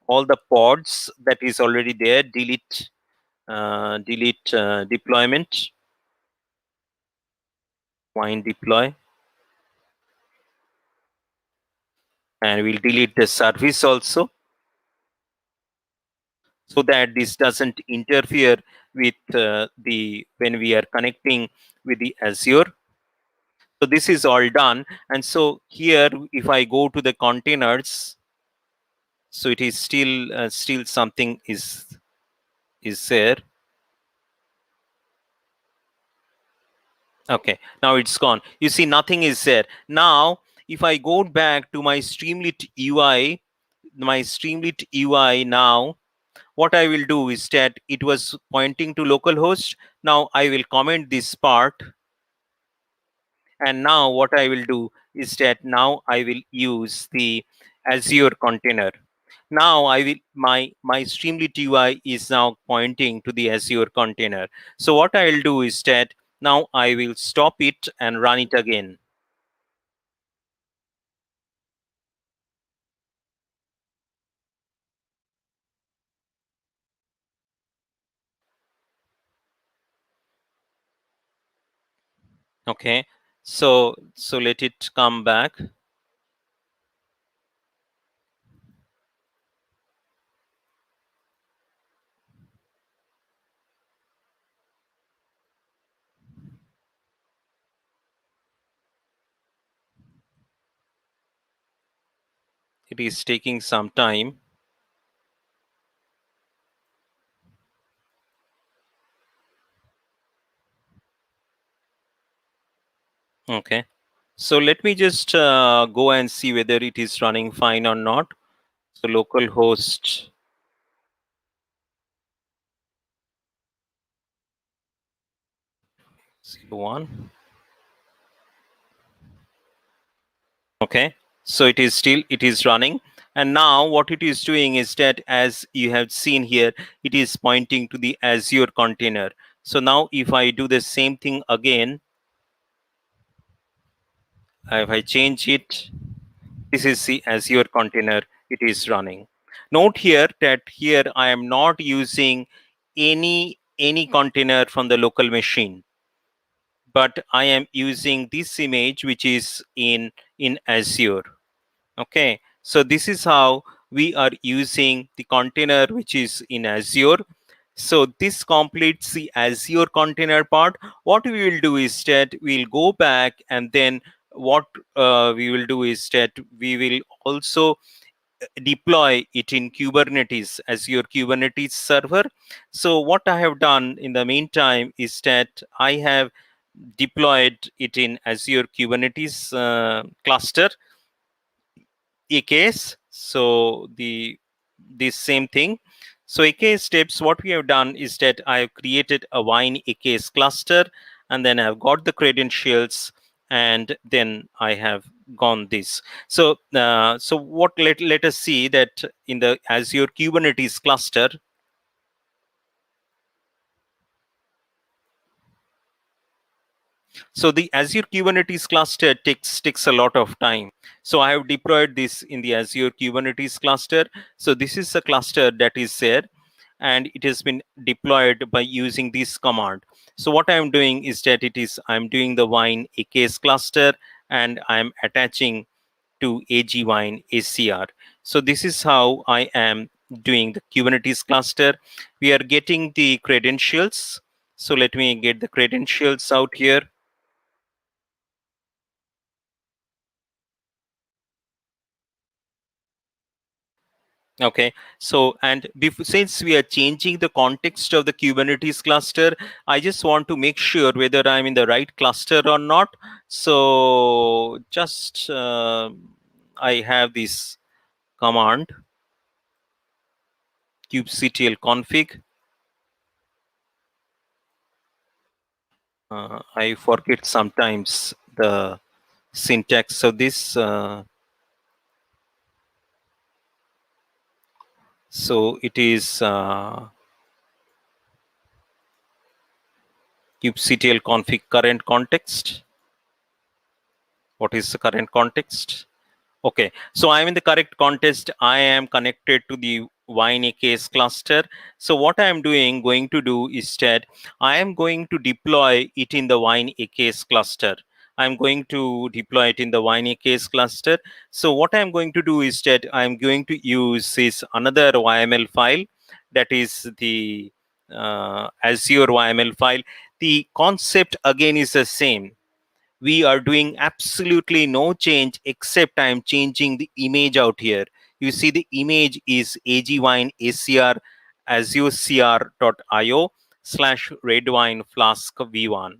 all the pods that is already there, delete deployment, wine deploy, and we'll delete the service also, so that this doesn't interfere with the when we are connecting with the Azure. So this is all done, and so here if I go to the containers, so it is still something is there. Okay, now it's gone. You see nothing is there. Now if I go back to my Streamlit UI, now, what I will do is that it was pointing to localhost. Now I will comment this part, and now what I will do is that now I will use the Azure container. Now I will my Streamlit UI is now pointing to the Azure container. So what I will do is that now I will stop it and run it again. Okay, so let it come back. It is taking some time. Okay, so let me just go and see whether it is running fine or not. So localhost 01. Okay, so it is running, and now what it is doing is that, as you have seen here, it is pointing to the Azure container. So now if I do the same thing again, if I change it, this is the Azure container, it is running. Note here that here I am not using any container from the local machine, but I am using this image which is in Azure. Okay, so this is how we are using the container which is in Azure. So this completes the Azure container part. What we will do is that we'll go back, and then what we will do is that we will also deploy it in Kubernetes, Azure Kubernetes server. So what I have done in the meantime is that I have deployed it in Azure Kubernetes cluster AKS. So this same thing. So AKS steps, what we have done is that I have created a Wine AKS cluster, and then I've got the credentials, and then I have gone this. So so what let us see that in the Azure Kubernetes cluster. So the Azure Kubernetes cluster takes a lot of time. So I have deployed this in the Azure Kubernetes cluster. So this is a cluster that is there, and it has been deployed by using this command. So what I'm doing is that I'm doing the wine AKS cluster, and I'm attaching to AGWine ACR. So this is how I am doing the Kubernetes cluster. We are getting the credentials. So let me get the credentials out here. Okay, so since we are changing the context of the Kubernetes cluster, I just want to make sure whether I'm in the right cluster or not. So just I have this command kubectl config. I forget sometimes the syntax of this. So it is kubectl config current context. What is the current context? Okay, so I'm in the correct context. I am connected to the wine AKS cluster. So what I am going to do is that I am going to deploy it in the wine AKS cluster. I'm going to deploy it in the wine AKS cluster. So what I'm going to do is that I'm going to use this another YML file, that is the Azure YML file. The concept again is the same. We are doing absolutely no change except I'm changing the image out here. You see the image is agwine acr azurecr.io /redwine flask v1.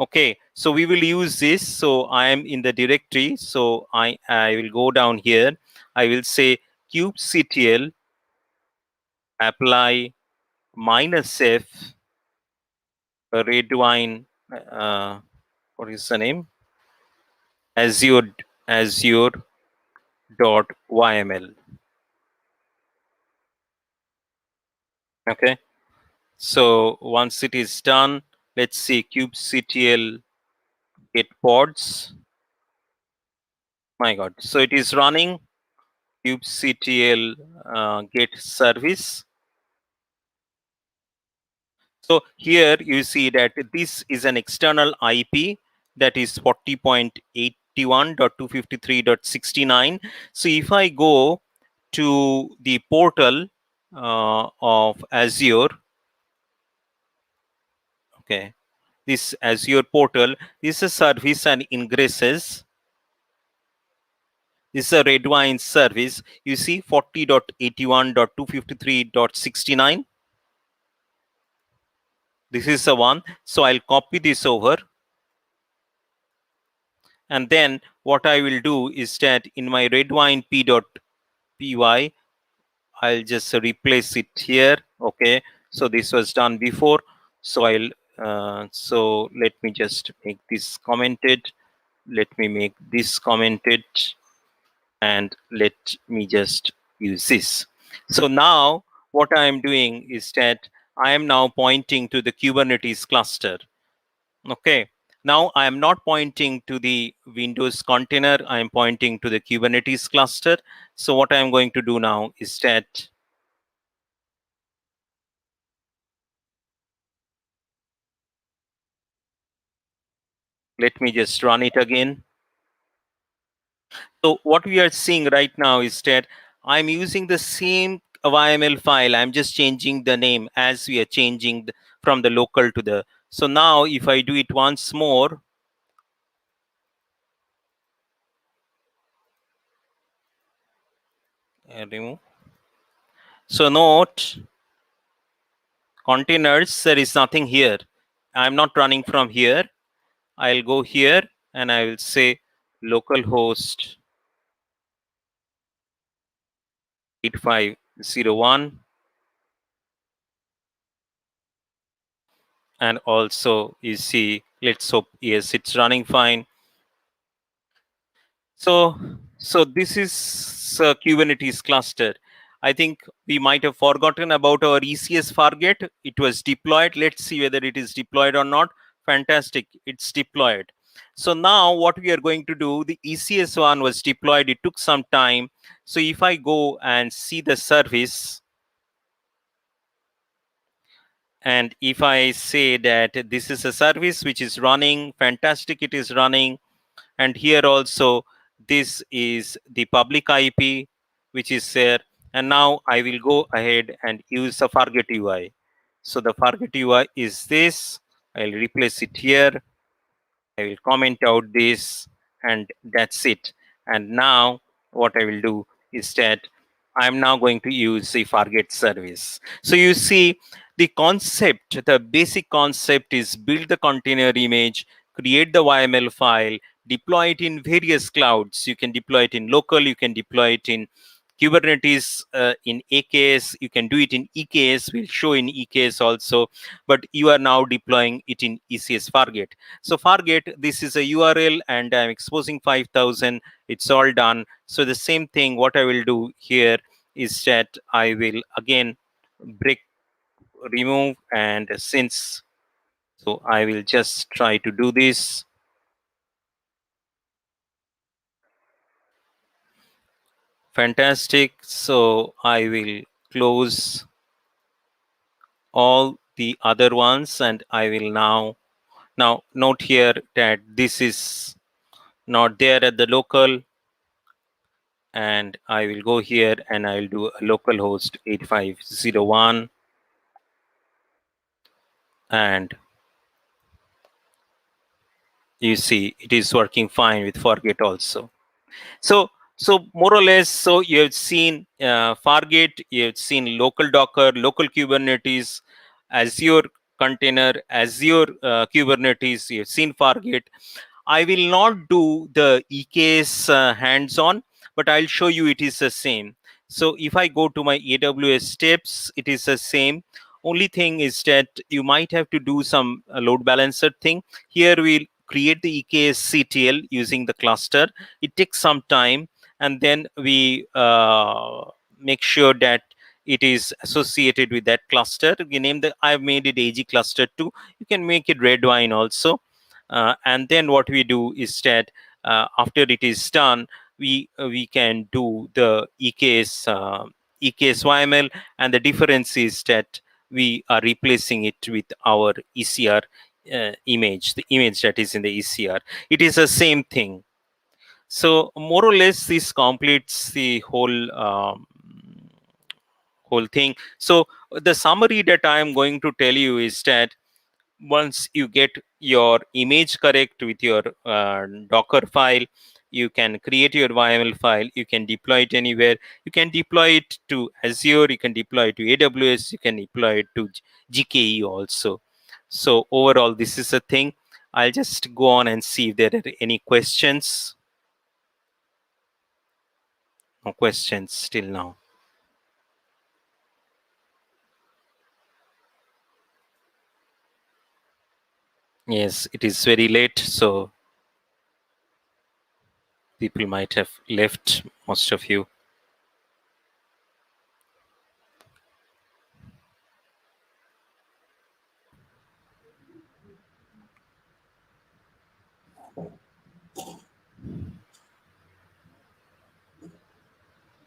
Okay, so we will use this. So I am in the directory. So I will go down here. I will say kubectl apply -f redwine. What is the name? Azure .yml. Okay, so once it is done, let's see kubectl get pods. My god, so it is running kubectl get service. So here you see that this is an external IP, that is 40.81.253.69. So if I go to the portal of Azure, okay, this Azure portal, this is a service and ingresses. This is a Redwine service. You see 40.81.253.69. This is the one. So I'll copy this over. And then what I will do is that in my Redwine p.py, I'll just replace it here. Okay. So this was done before. So so let me just make this commented. Let me make this commented. And let me just use this. So now what I am doing is that I am now pointing to the Kubernetes cluster. Okay. Now I am not pointing to the Windows container. I am pointing to the Kubernetes cluster. So what I am going to do now is that let me just run it again. So what we are seeing right now is that I'm using the same YML file. I'm just changing the name as we are changing from the local to the. So now if I do it once more, remove. So note containers, there is nothing here. I'm not running from here. I'll go here and I will say localhost 8501. And also you see, let's hope, yes, it's running fine. So this is a Kubernetes cluster. I think we might have forgotten about our ECS Fargate. It was deployed. Let's see whether it is deployed or not. fantastic, it's deployed. So now what we are going to do, the ECS one was deployed, it took some time. So if I go and see the service, and if I say that this is a service which is running, fantastic, it is running. And here also, this is the public IP which is there. And now I will go ahead and use the Fargate UI. So the Fargate UI is this. I'll replace it here. I will comment out this, and that's it. And now what I will do is that I'm now going to use the Fargate service. So you see, the concept, the basic concept is build the container image, create the YML file, deploy it in various clouds. You can deploy it in local, you can deploy it in Kubernetes, in AKS, you can do it in EKS, we'll show in EKS also, but you are now deploying it in ECS Fargate. So Fargate, this is a URL and I'm exposing 5000, it's all done. So the same thing, what I will do here is that I will again break, remove, and since, so I will just try to do this. Fantastic. So I will close all the other ones, and I will now note here that this is not there at the local, and I will go here and I will do a localhost 8501, and you see it is working fine with Fargate also. So more or less, so you have seen Fargate, you have seen local Docker, local Kubernetes, Azure container, Azure Kubernetes, you have seen Fargate. I will not do the EKS hands-on, but I'll show you it is the same. So if I go to my AWS steps, it is the same. Only thing is that you might have to do some load balancer thing. Here we'll create the EKS CTL using the cluster. It takes some time, and then we make sure that it is associated with that cluster. We name the, I've made it AG cluster 2. You can make it Redwine also. And then what we do is that after it is done, we can do the EKS YML, and the difference is that we are replacing it with our ECR image, the image that is in the ECR. It is the same thing. So more or less, this completes the whole thing. So the summary that I am going to tell you is that once you get your image correct with your Docker file, you can create your YML file, you can deploy it anywhere. You can deploy it to Azure, you can deploy it to AWS, you can deploy it to GKE also. So overall, this is a thing. I'll just go on and see if there are any questions. No questions till now. Yes, it is very late, so people might have left, most of you.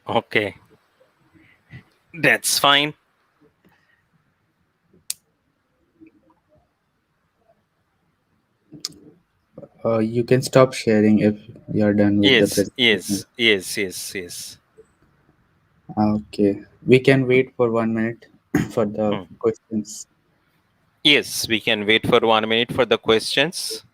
Okay, that's fine. You can stop sharing if you're done with the Yes, presentation. yes, yes, yes, yes. Okay, we can wait for 1 minute for the Hmm. questions. Yes, we can wait for 1 minute for the questions.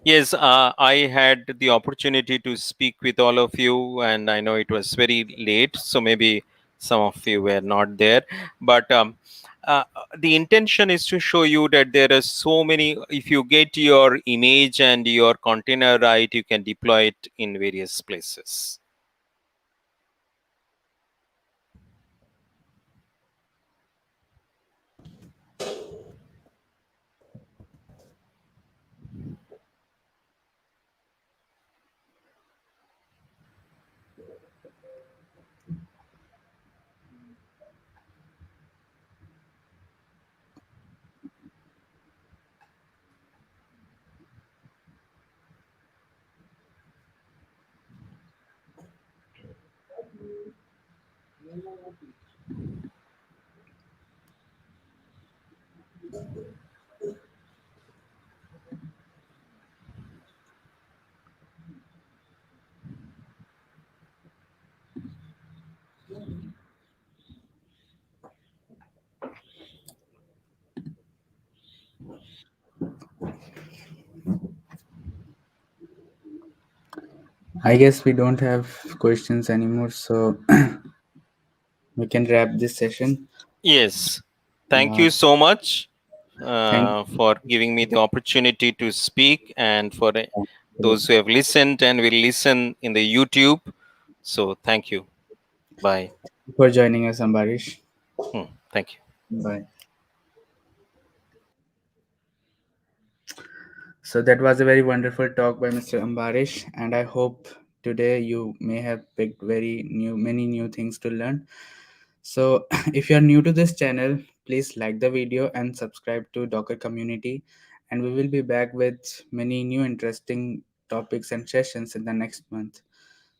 Yes, I had the opportunity to speak with all of you, and I know it was very late, so maybe some of you were not there. But uh, the intention is to show you that there are so many. If you get your image and your container right, you can deploy it in various places. I guess we don't have questions anymore, so we can wrap this session. Yes. Thank Uh, you so much thank for giving me the opportunity to speak, and for you those who have listened and will listen in the YouTube. So thank you. Bye. for joining us, Ambarish. Thank you. Bye. So that was a very wonderful talk by Mr. Ambarish, and I hope today you may have picked many new things to learn. So if you are new to this channel, please like the video and subscribe to Docker community, and we will be back with many new interesting topics and sessions in the next month.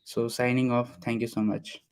So signing off. Thank you so much.